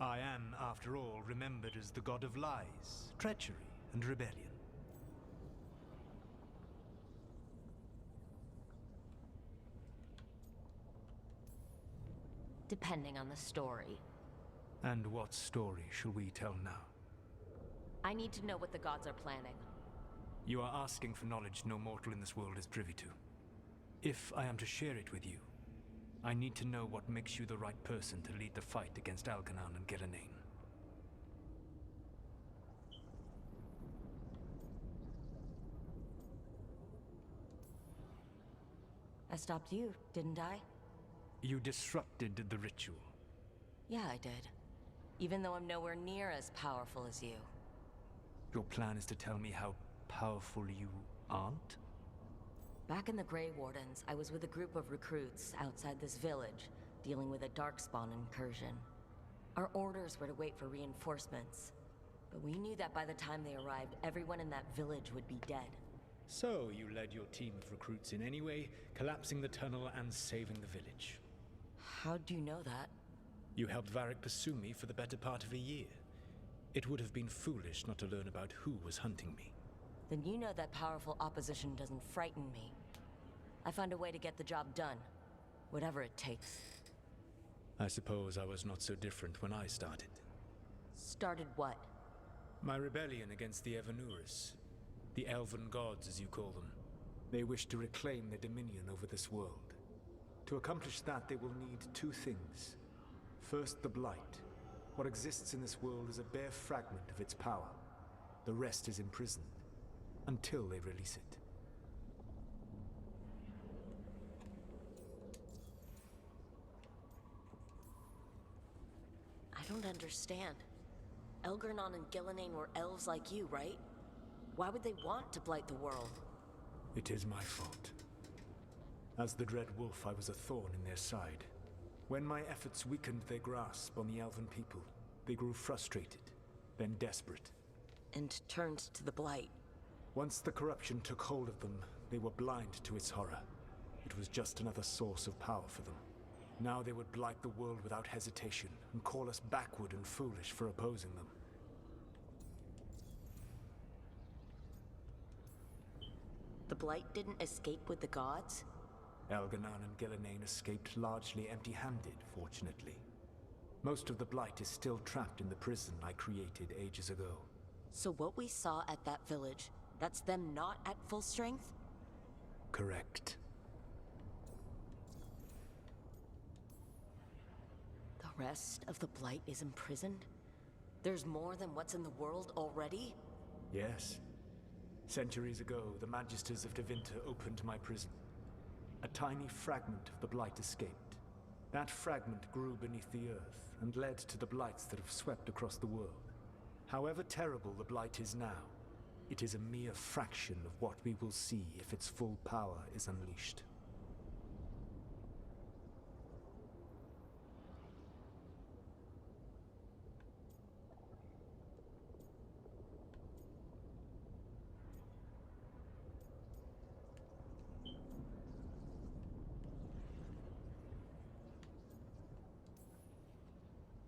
I am, after all, remembered as the god of lies, treachery, and rebellion. Depending on the story. And what story shall we tell now? I need to know what the gods are planning. You are asking for knowledge no mortal in this world is privy to. If I am to share it with you, I need to know what makes you the right person to lead the fight against Algernon and Gillenane. I stopped you, didn't I? You disrupted the ritual. Yeah, I did. Even though I'm nowhere near as powerful as you. Your plan is to tell me how powerful you aren't? Back in the Grey Wardens, I was with a group of recruits outside this village, dealing with a Darkspawn incursion. Our orders were to wait for reinforcements, but we knew that by the time they arrived, everyone in that village would be dead. So you led your team of recruits in any way, collapsing the tunnel and saving the village. How'd you know that? You helped Varric pursue me for the better part of a year. It would have been foolish not to learn about who was hunting me. Then you know that powerful opposition doesn't frighten me. I find a way to get the job done, whatever it takes. I suppose I was not so different when I started. Started what? My rebellion against the Evanuris. The Elven Gods, as you call them. They wish to reclaim their dominion over this world. To accomplish that, they will need two things. First, the Blight. What exists in this world is a bare fragment of its power. The rest is imprisoned, until they release it. I don't understand. Algernon and Gillenane were elves like you, right? Why would they want to blight the world? It is my fault. As the Dread Wolf, I was a thorn in their side. When my efforts weakened their grasp on the Elven people, they grew frustrated, then desperate. And turned to the Blight. Once the corruption took hold of them, they were blind to its horror. It was just another source of power for them. Now they would blight the world without hesitation and call us backward and foolish for opposing them. The Blight didn't escape with the gods? Elganon and Gillenane escaped largely empty-handed, fortunately. Most of the Blight is still trapped in the prison I created ages ago. So what we saw at that village, that's them not at full strength? Correct. The rest of the Blight is imprisoned? There's more than what's in the world already? Yes. Centuries ago, the Magisters of Tevinter opened my prison. A tiny fragment of the Blight escaped. That fragment grew beneath the earth and led to the Blights that have swept across the world. However terrible the Blight is now, it is a mere fraction of what we will see if its full power is unleashed.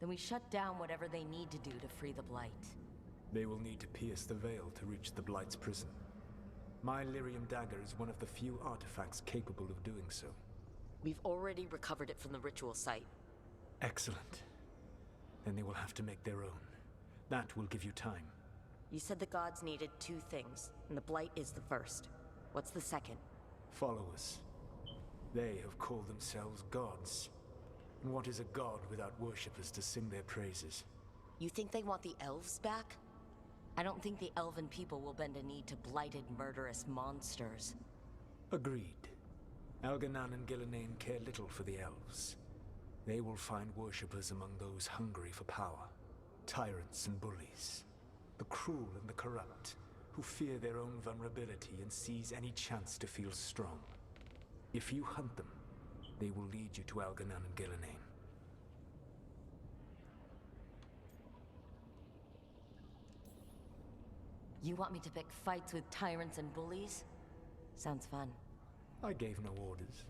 Then we shut down whatever they need to do to free the Blight. They will need to pierce the veil to reach the Blight's prison. My Lyrium dagger is one of the few artifacts capable of doing so. We've already recovered it from the ritual site. Excellent. Then they will have to make their own. That will give you time. You said the gods needed 2 things, and the Blight is the first. What's the second? Followers. They have called themselves gods. And what is a god without worshippers to sing their praises? You think they want the elves back? I don't think the elven people will bend a knee to blighted, murderous monsters. Agreed. Elganon and Gillenane care little for the elves. They will find worshippers among those hungry for power. Tyrants and bullies. The cruel and the corrupt, who fear their own vulnerability and seize any chance to feel strong. If you hunt them, they will lead you to Elganon and Gillenane. You want me to pick fights with tyrants and bullies? Sounds fun. I gave no orders.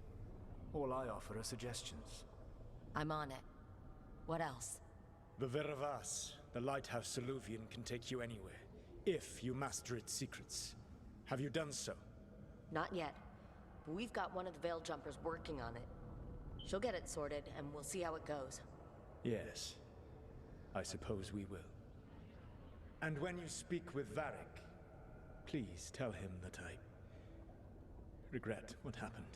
All I offer are suggestions. I'm on it. What else? The Veravas, the lighthouse Soluvian, can take you anywhere, if you master its secrets. Have you done so? Not yet, but we've got one of the Veil Jumpers working on it. She'll get it sorted, and we'll see how it goes. Yes. I suppose we will. And when you speak with Varric, please tell him that I regret what happened.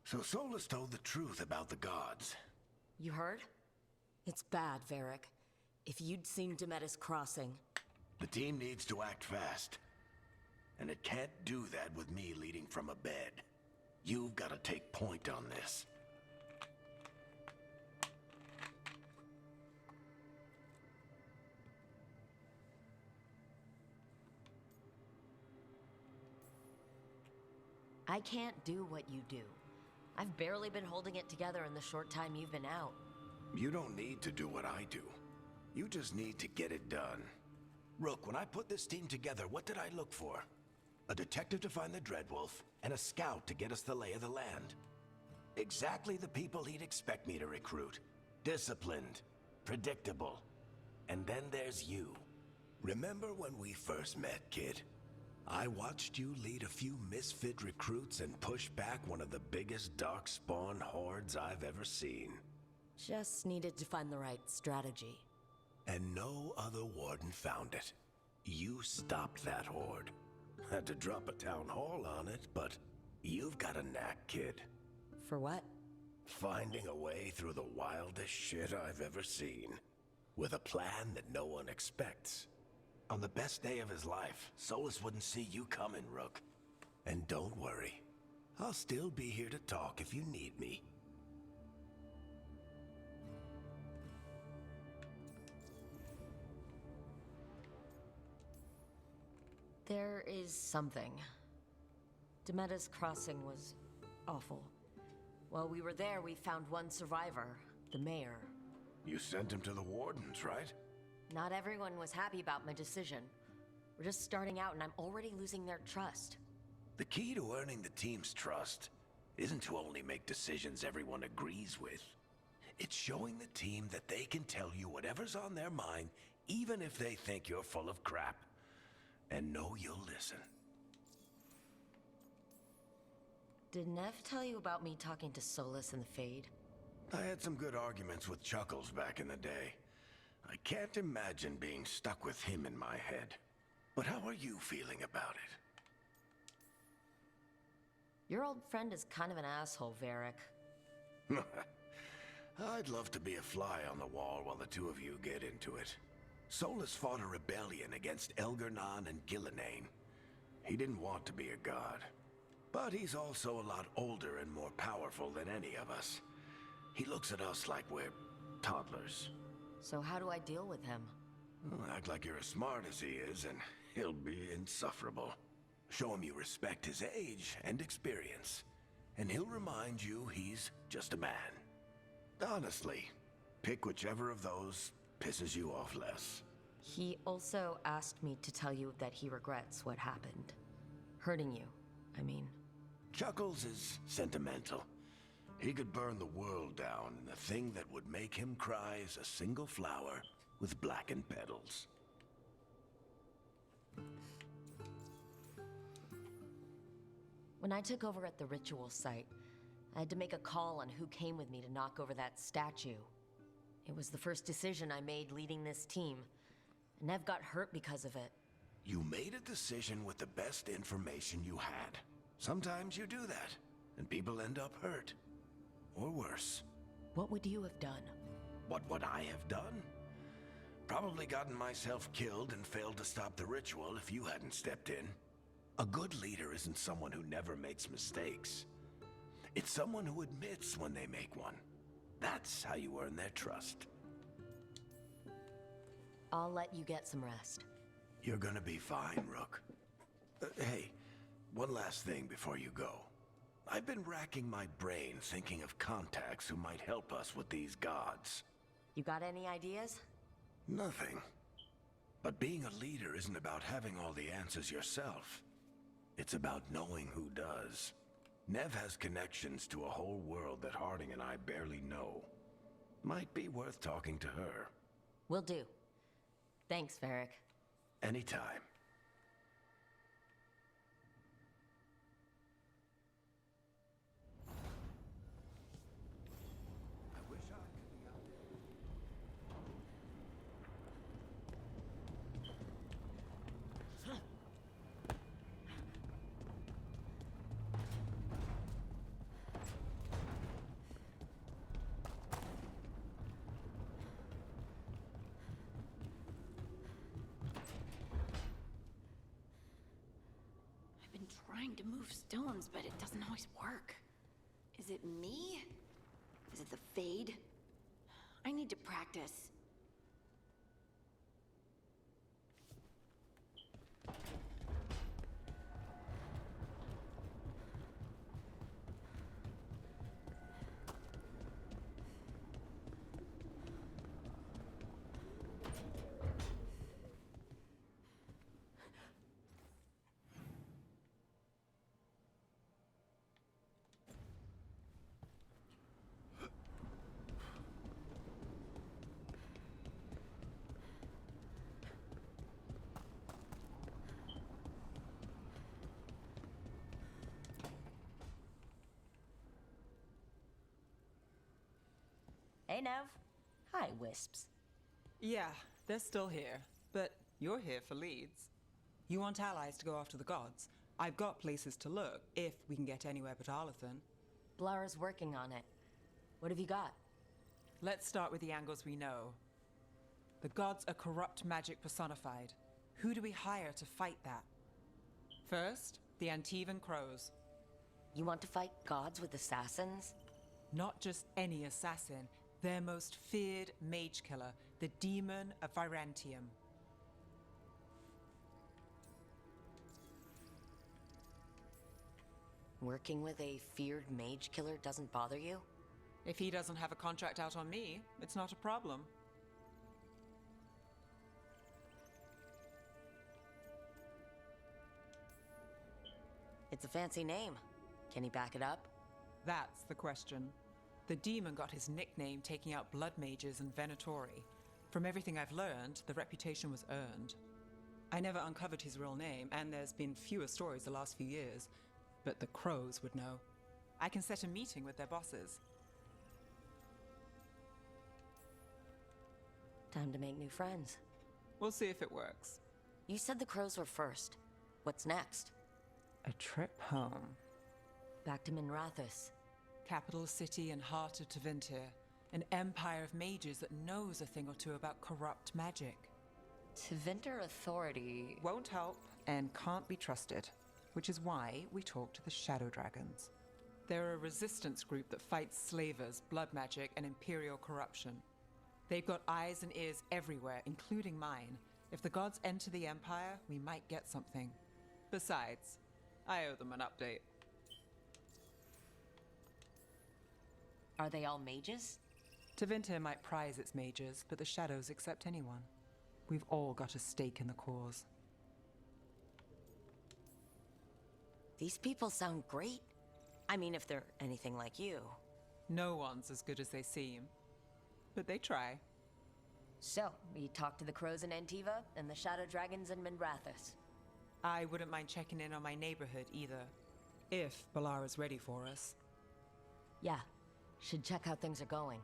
So Solus told the truth about the gods. You heard? It's bad, Varric. If you'd seen Demetis crossing... The team needs to act fast. And it can't do that with me leading from a bed. You've got to take point on this. I can't do what you do. I've barely been holding it together in the short time you've been out. You don't need to do what I do. You just need to get it done. Rook, when I put this team together, what did I look for? A detective to find the Dreadwolf, and a scout to get us the lay of the land. Exactly the people he'd expect me to recruit. Disciplined, predictable. And then there's you. Remember when we first met, kid? I watched you lead a few misfit recruits and push back one of the biggest darkspawn hordes I've ever seen. Just needed to find the right strategy. And no other warden found it. You stopped that horde. Had to drop a town hall on it, but you've got a knack, kid. For what? Finding a way through the wildest shit I've ever seen. With a plan that no one expects. On the best day of his life, Solus wouldn't see you coming, Rook. And don't worry. I'll still be here to talk if you need me. There is something. Demetis Crossing was awful. While we were there, we found one survivor, the mayor. You sent him to the wardens, right? Not everyone was happy about my decision. We're just starting out and I'm already losing their trust. The key to earning the team's trust isn't to only make decisions everyone agrees with. It's showing the team that they can tell you whatever's on their mind, even if they think you're full of crap. And know you'll listen. Did Nev tell you about me talking to Solus in the Fade? I had some good arguments with Chuckles back in the day. I can't imagine being stuck with him in my head. But how are you feeling about it? Your old friend is kind of an asshole, Varric. I'd love to be a fly on the wall while the two of you get into it. Solus fought a rebellion against Elgar'nan and Gillenane. He didn't want to be a god. But he's also a lot older and more powerful than any of us. He looks at us like we're toddlers. So how do I deal with him? Well, act like you're as smart as he is, and he'll be insufferable. Show him you respect his age and experience, and he'll remind you he's just a man. Honestly, pick whichever of those pisses you off less. He also asked me to tell you that he regrets what happened. Hurting you, I mean. Chuckles is sentimental. He could burn the world down, and the thing that would make him cry is a single flower with blackened petals. When I took over at the ritual site, I had to make a call on who came with me to knock over that statue. It was the first decision I made leading this team. Nev got hurt because of it. You made a decision with the best information you had. Sometimes you do that, and people end up hurt. Or worse. What would you have done? What would I have done? Probably gotten myself killed and failed to stop the ritual if you hadn't stepped in. A good leader isn't someone who never makes mistakes. It's someone who admits when they make one. That's how you earn their trust. I'll let you get some rest. You're gonna be fine, Rook. Hey, one last thing before you go. I've been racking my brain thinking of contacts who might help us with these gods. You got any ideas? Nothing. But being a leader isn't about having all the answers yourself. It's about knowing who does. Nev has connections to a whole world that Harding and I barely know. Might be worth talking to her. Will do. Thanks, Varric. Anytime. trying to move stones, but it doesn't always work. Is it me? Is it the Fade? I need to practice. Hey, Nev. Hi, Wisps. Yeah, they're still here, but you're here for leads. You want allies to go after the gods? I've got places to look, if we can get anywhere but Arlathan. Blara's working on it. What have you got? Let's start with the angles we know. The gods are corrupt magic personified. Who do we hire to fight that? First, the Antivan Crows. You want to fight gods with assassins? Not just any assassin, their most feared mage killer, the Demon of Virantium. Working with a feared mage killer doesn't bother you? If he doesn't have a contract out on me, it's not a problem. It's a fancy name. Can he back it up? That's the question. The demon got his nickname taking out blood mages and Venatori. From everything I've learned, the reputation was earned. I never uncovered his real name, and there's been fewer stories the last few years, but the Crows would know. I can set a meeting with their bosses. Time to make new friends. We'll see if it works. You said the Crows were first. What's next? A trip home. Back to Minrathous. Capital city and heart of Tevinter. An empire of mages that knows a thing or two about corrupt magic. Tevinter authority won't help and can't be trusted, which is why we talk to the Shadow Dragons. They're a resistance group that fights slavers, blood magic, and imperial corruption. They've got eyes and ears everywhere, including mine. If the gods enter the empire, we might get something. Besides, I owe them an update. Are they all mages? Tevinter might prize its mages, but the Shadows accept anyone. We've all got a stake in the cause. These people sound great. I mean, if they're anything like you. No one's as good as they seem. But they try. So, we talked to the Crows in Antiva and the Shadow Dragons in Minrathous. I wouldn't mind checking in on my neighborhood either. If Balara's ready for us. Yeah. Should check how things are going.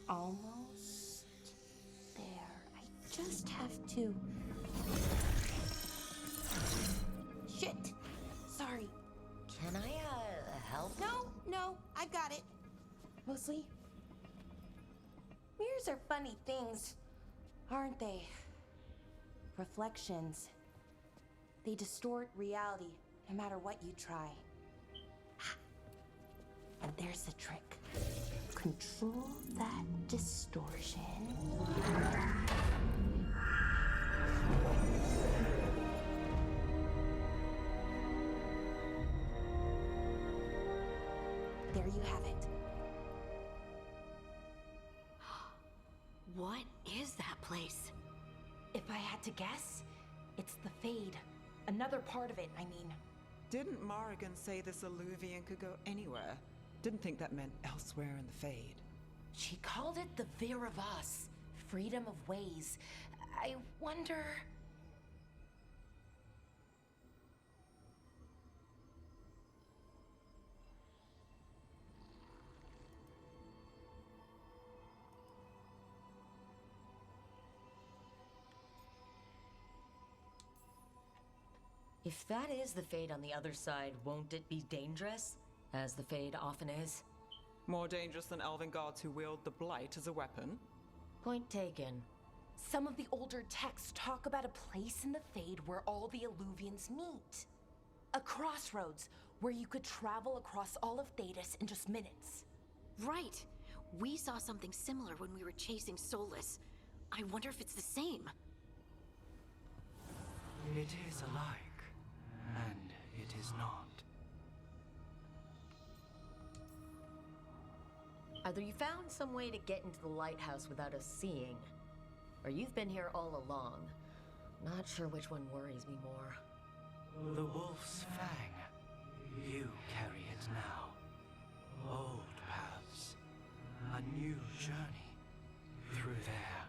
Almost there. I just have to... Shit! Sorry. Can I, help? No, I got it. Mostly. Mirrors are funny things, aren't they? Reflections. They distort reality, no matter what you try. And there's the trick. Control that distortion. There you have it. What is that place? If I had to guess, it's the Fade. Another part of it, I mean. Didn't Morrigan say this Alluvian could go anywhere? Didn't think that meant elsewhere in the Fade. She called it the Vir of Us, freedom of ways. I wonder... If that is the Fade on the other side, won't it be dangerous? As the Fade often is. More dangerous than elven gods who wield the Blight as a weapon? Point taken. Some of the older texts talk about a place in the Fade where all the Illuvians meet. A crossroads where you could travel across all of Thedas in just minutes. Right. We saw something similar when we were chasing Solus. I wonder if it's the same. It is alike, and it is not. Either you found some way to get into the lighthouse without us seeing, or you've been here all along. Not sure which one worries me more. The Wolf's Fang. You carry it now. Old paths. A new journey. Through there.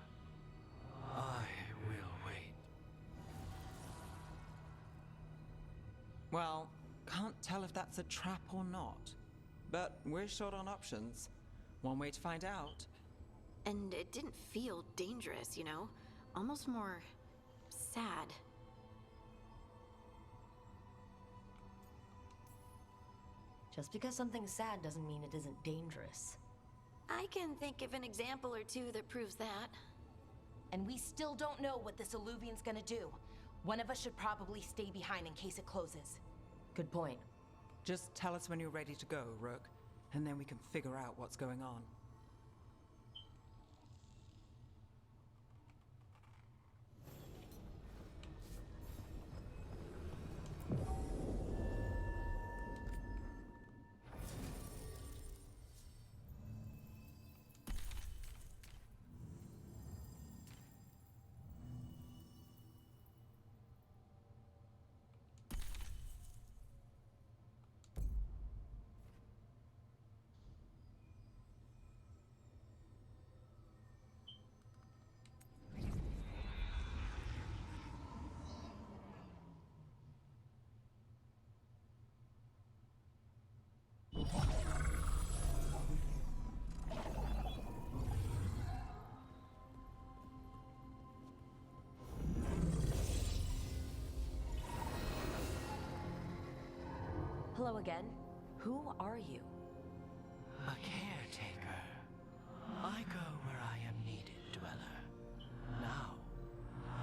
I will wait. Well, can't tell if that's a trap or not. But we're short on options. One way to find out. And it didn't feel dangerous, you know? Almost more sad. Just because something's sad doesn't mean it isn't dangerous. I can think of an example or two that proves that. And we still don't know what this Illuvian's gonna do. One of us should probably stay behind in case it closes. Good point. Just tell us when you're ready to go, Rook, and then we can figure out what's going on. Hello again. Who are you? A caretaker. I go where I am needed, Dweller. Now,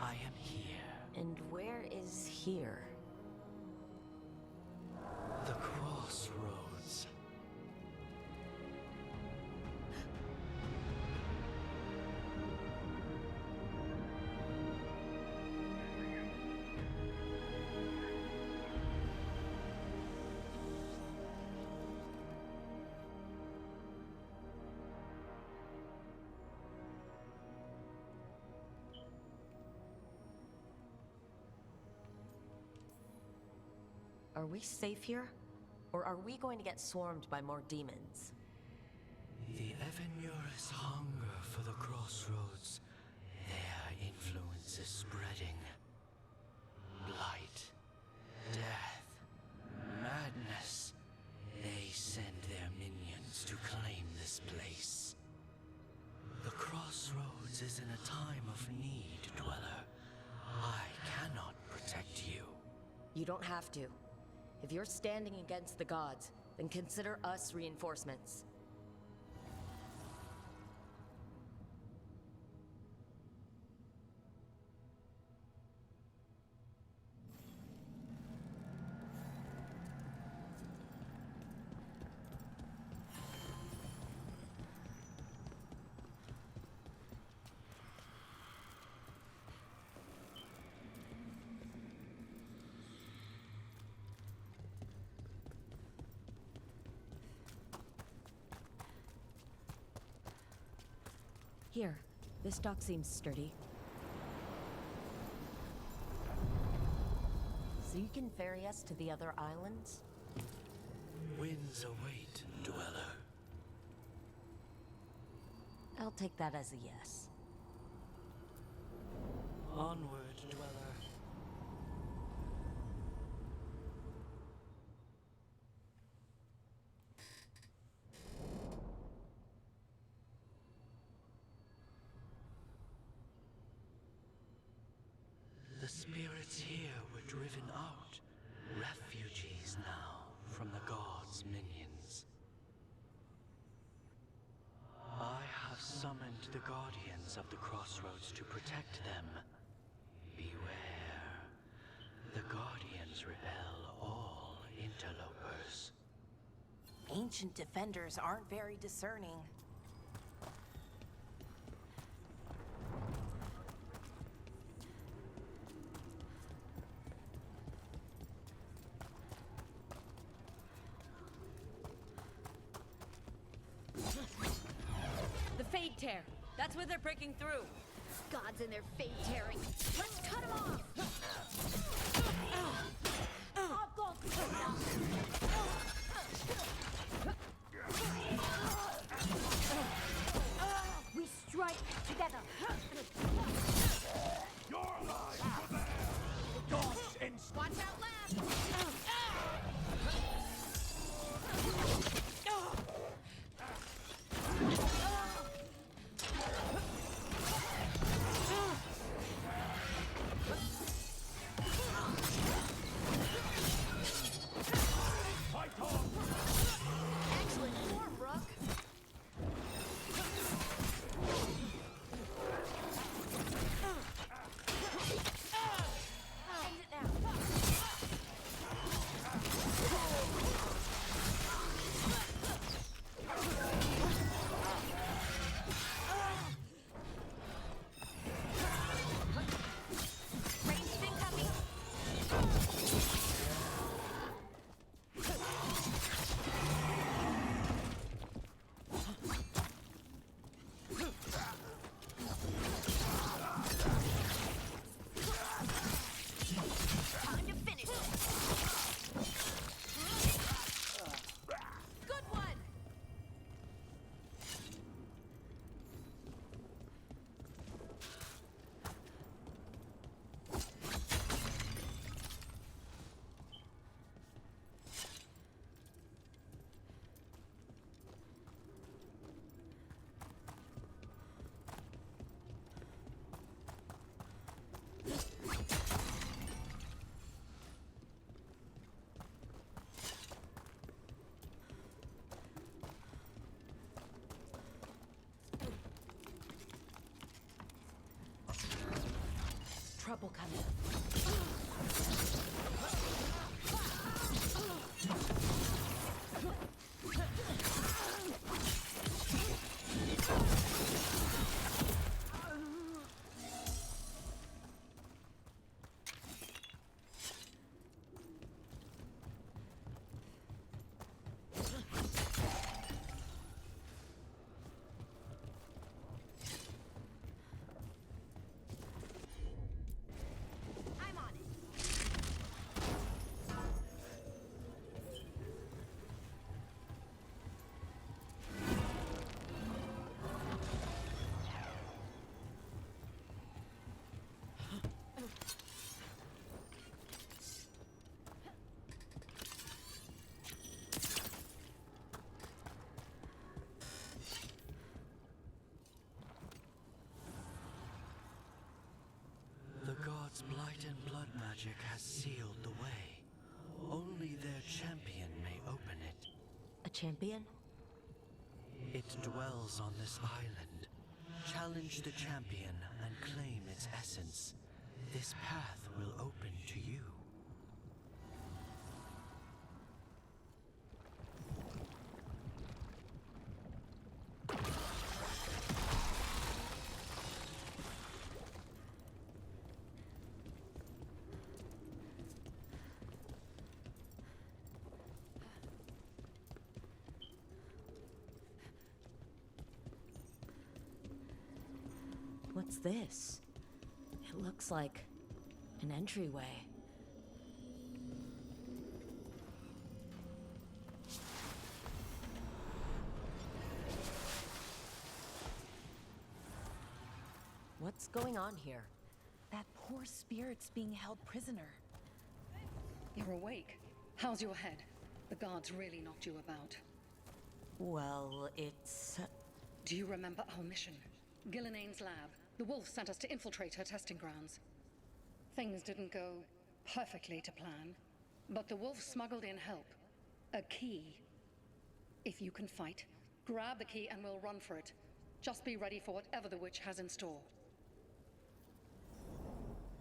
I am here. And where is here? The crossroads. Are we safe here? Or are we going to get swarmed by more demons? The Evanurus hunger for the crossroads. Their influence is spreading. Blight, death, madness. They send their minions to claim this place. The crossroads is in a time of need, Dweller. I cannot protect you. You don't have to. If you're standing against the gods, then consider us reinforcements. Here, this dock seems sturdy. So you can ferry us to the other islands? Winds await, Dweller. I'll take that as a yes. Onward, Dweller. The spirits here were driven out the guardians of the crossroads to protect them. Beware. The guardians repel all interlopers. Ancient defenders aren't very discerning. The Fade Tear. That's where they're breaking through. Gods and their fade tearing. Let's cut them off! I've got We strike together. You're alive for them! The gods in... Watch out, left! Excellent form, Rook. End it now. Ranged incoming. Time to finish it. Good one. Trouble coming. I'm on it. The gods' blight and blood magic has sealed the way. Only their champion may open it. A champion? It dwells on this island. Challenge the champion and claim its essence. This path will open to you. What's this? It looks like an entryway. What's going on here? That poor spirit's being held prisoner. You're awake. How's your head? The guards really knocked you about. Well, it's... Do you remember our mission? Gillenane's lab. The wolf sent us to infiltrate her testing grounds. Things didn't go perfectly to plan, but the wolf smuggled in help. A key. If you can fight, grab the key and we'll run for it. Just be ready for whatever the witch has in store.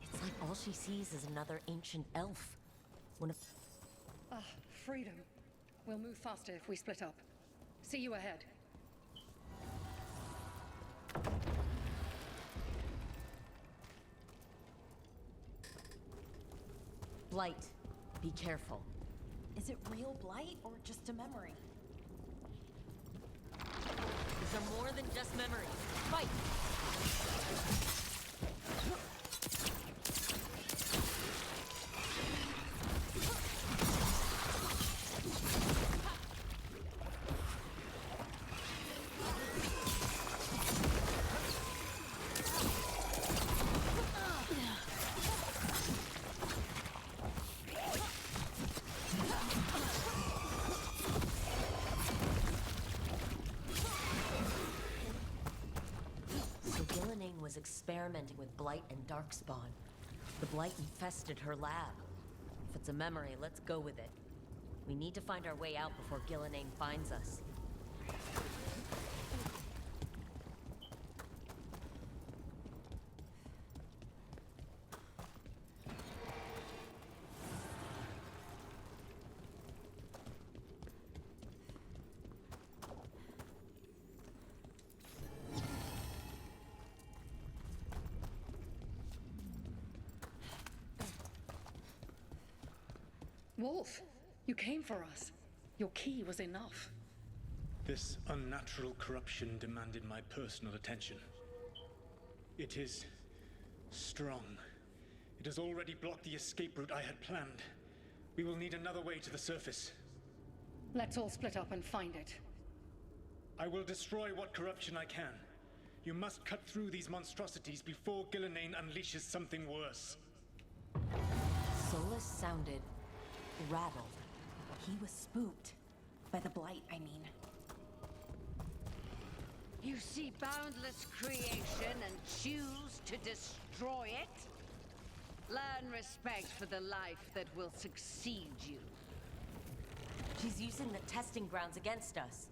It's like all she sees is another ancient elf. One of... Ah, freedom. We'll move faster if we split up. See you ahead. Blight, be careful. Is it real blight or just a memory? These are more than just memories. Fight! Was experimenting with Blight and Darkspawn. The Blight infested her lab. If it's a memory, let's go with it. We need to find our way out before Gillenane finds us. Wolf, you came for us. Your key was enough. This unnatural corruption demanded my personal attention. It is strong. It has already blocked the escape route I had planned. We will need another way to the surface. Let's all split up and find it. I will destroy what corruption I can. You must cut through these monstrosities before Gillenane unleashes something worse. Solus sounded rattled. He was spooked. By the blight, I mean. You see boundless creation and choose to destroy it? Learn respect for the life that will succeed you. She's using the testing grounds against us.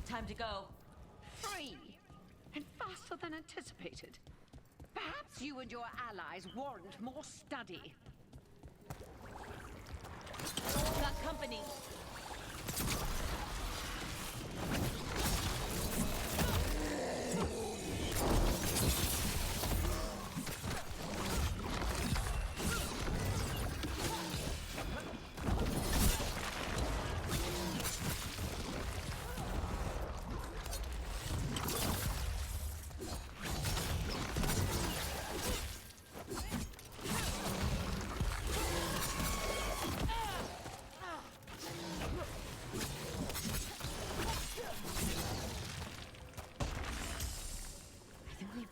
Time to go. Free! And faster than anticipated. Perhaps you and your allies warrant more study. Got company.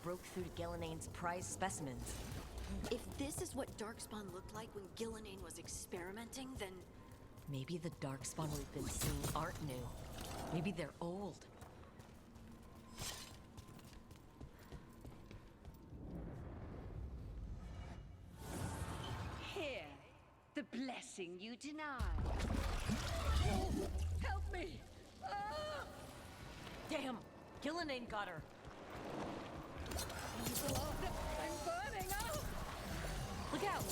Broke through to Gillenane's prized specimens. If this is what Darkspawn looked like when Gillenane was experimenting, then... Maybe the Darkspawn we've been seeing aren't new. Maybe they're old. Here, the blessing you denied. Help me! Ah! Damn! Gillenane got her. I'm burning up! Look out!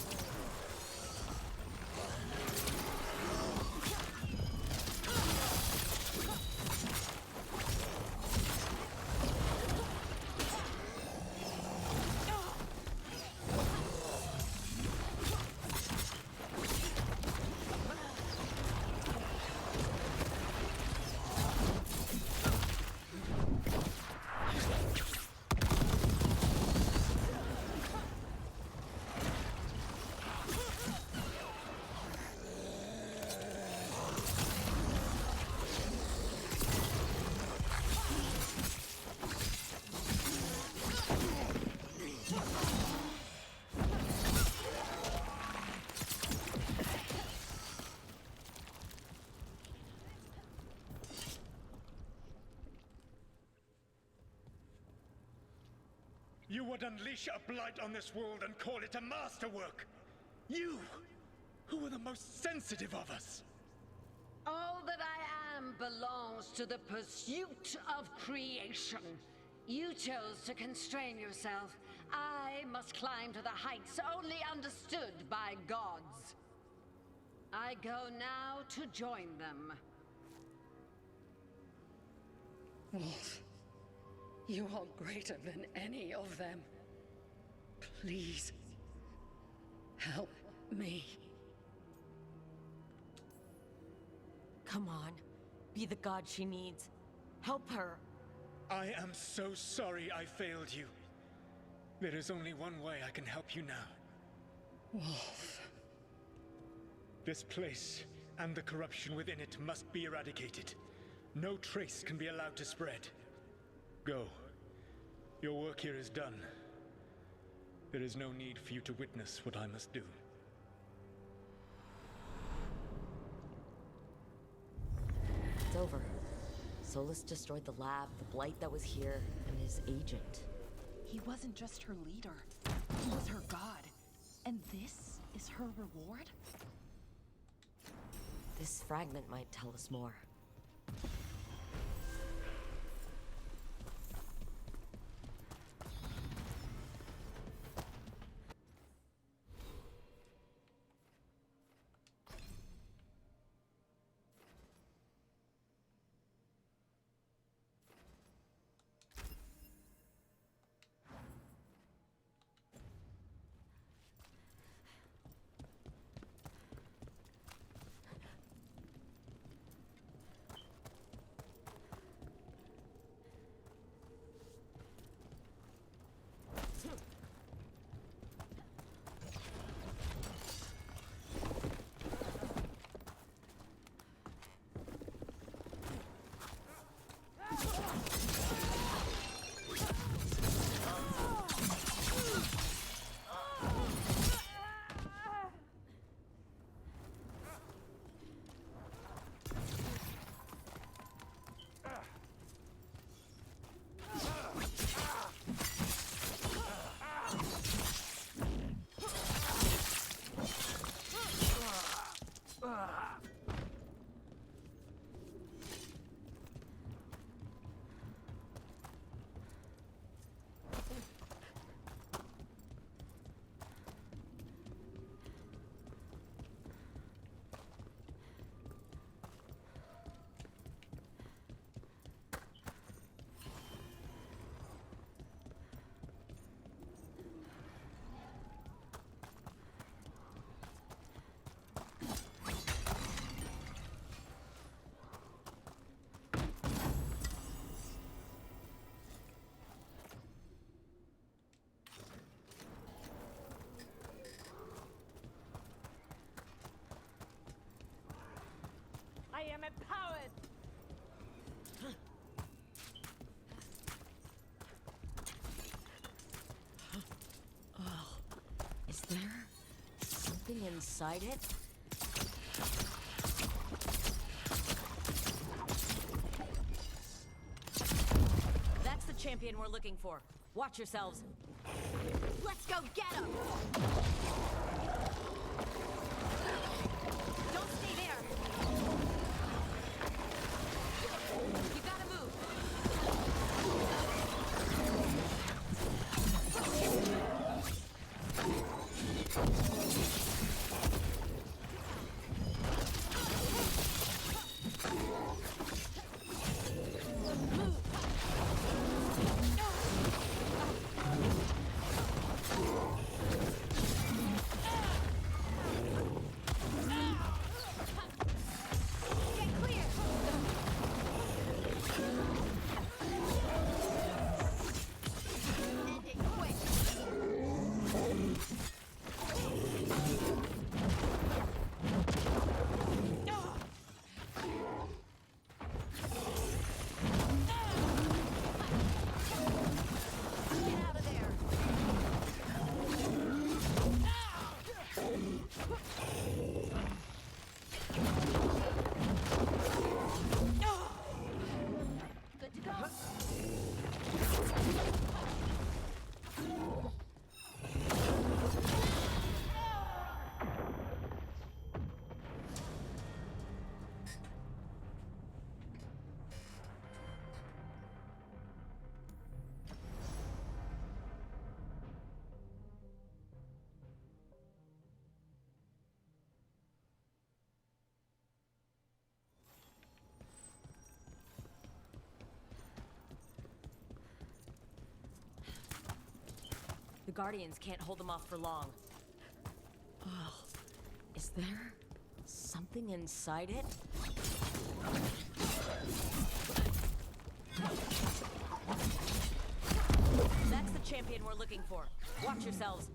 You would unleash a blight on this world and call it a masterwork! You, who were the most sensitive of us! All that I am belongs to the pursuit of creation. You chose to constrain yourself. I must climb to the heights only understood by gods. I go now to join them. Wolf, you are greater than any of them. Please, help me. Come on. Be the god she needs. Help her. I am so sorry I failed you. There is only one way I can help you now. Wolf. This place and the corruption within it must be eradicated. No trace can be allowed to spread. Go. Your work here is done. There is no need for you to witness what I must do. It's over. Solus destroyed the lab, the blight that was here, and his agent. He wasn't just her leader. He was her god. And this is her reward? This fragment might tell us more. I am empowered! Oh, is there something inside it? That's the champion we're looking for. Watch yourselves. Let's go get him! Don't stay there! You gotta move! Guardians can't hold them off for long. Oh, is there something inside it? That's the champion we're looking for. Watch yourselves.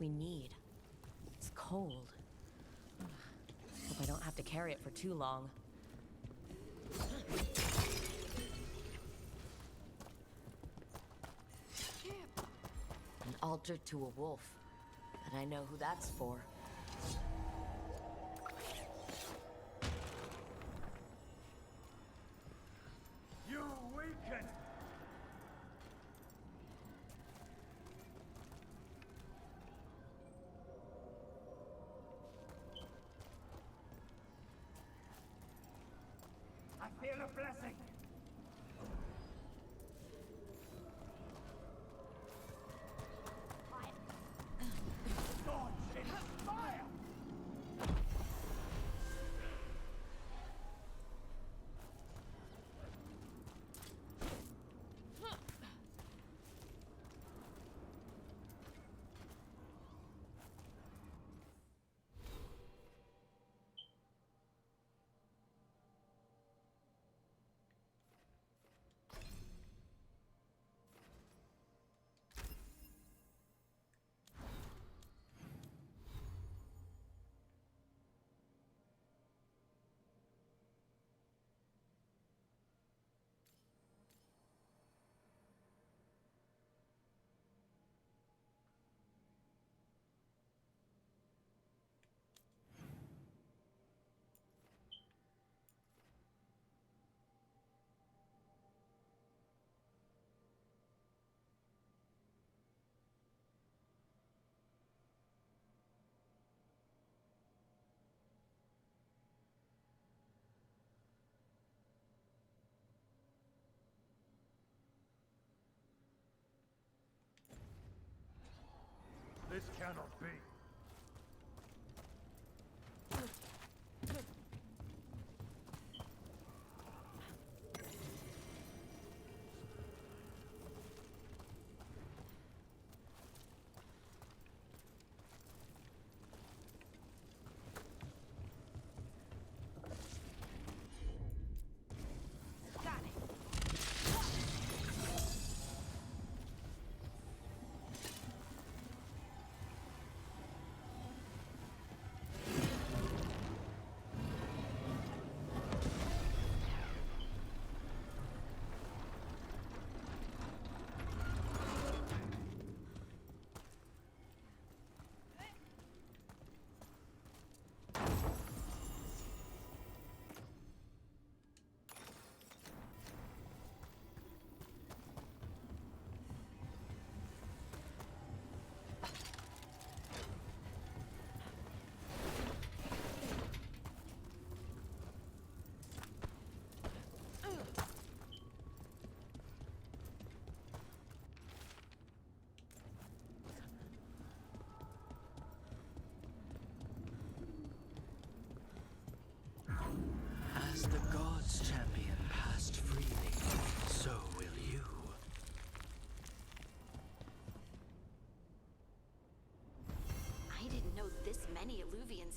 We need. It's cold. Hope I don't have to carry it for too long. An altar to a wolf. And I know who that's for. You weaken! I feel a blessing. Launch in fire! This cannot be.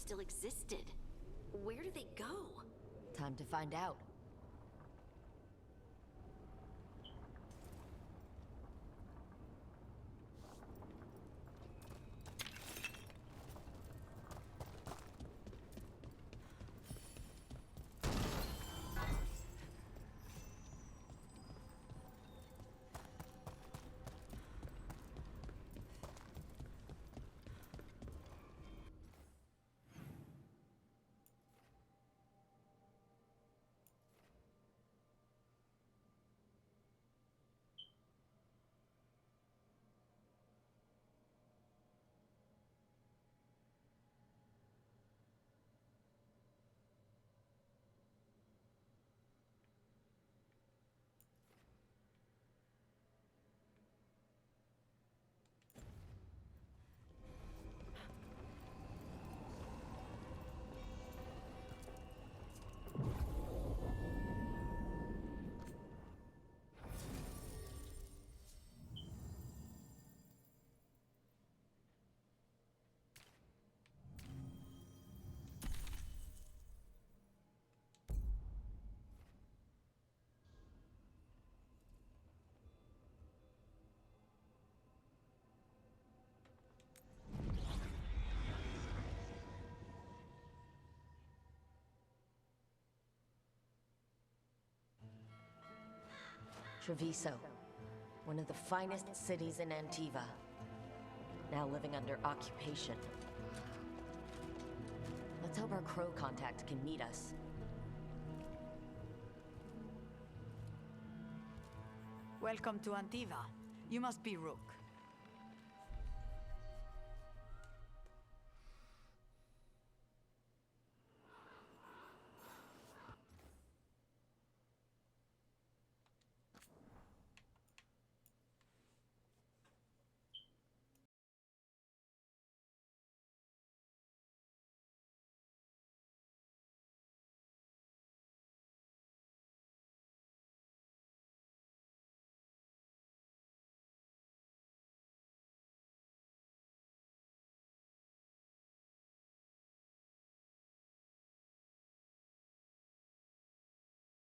still existed. Where do they go? Time to find out. Treviso, one of the finest cities in Antiva, now living under occupation. Let's hope our crow contact can meet us. Welcome to Antiva. You must be Rook.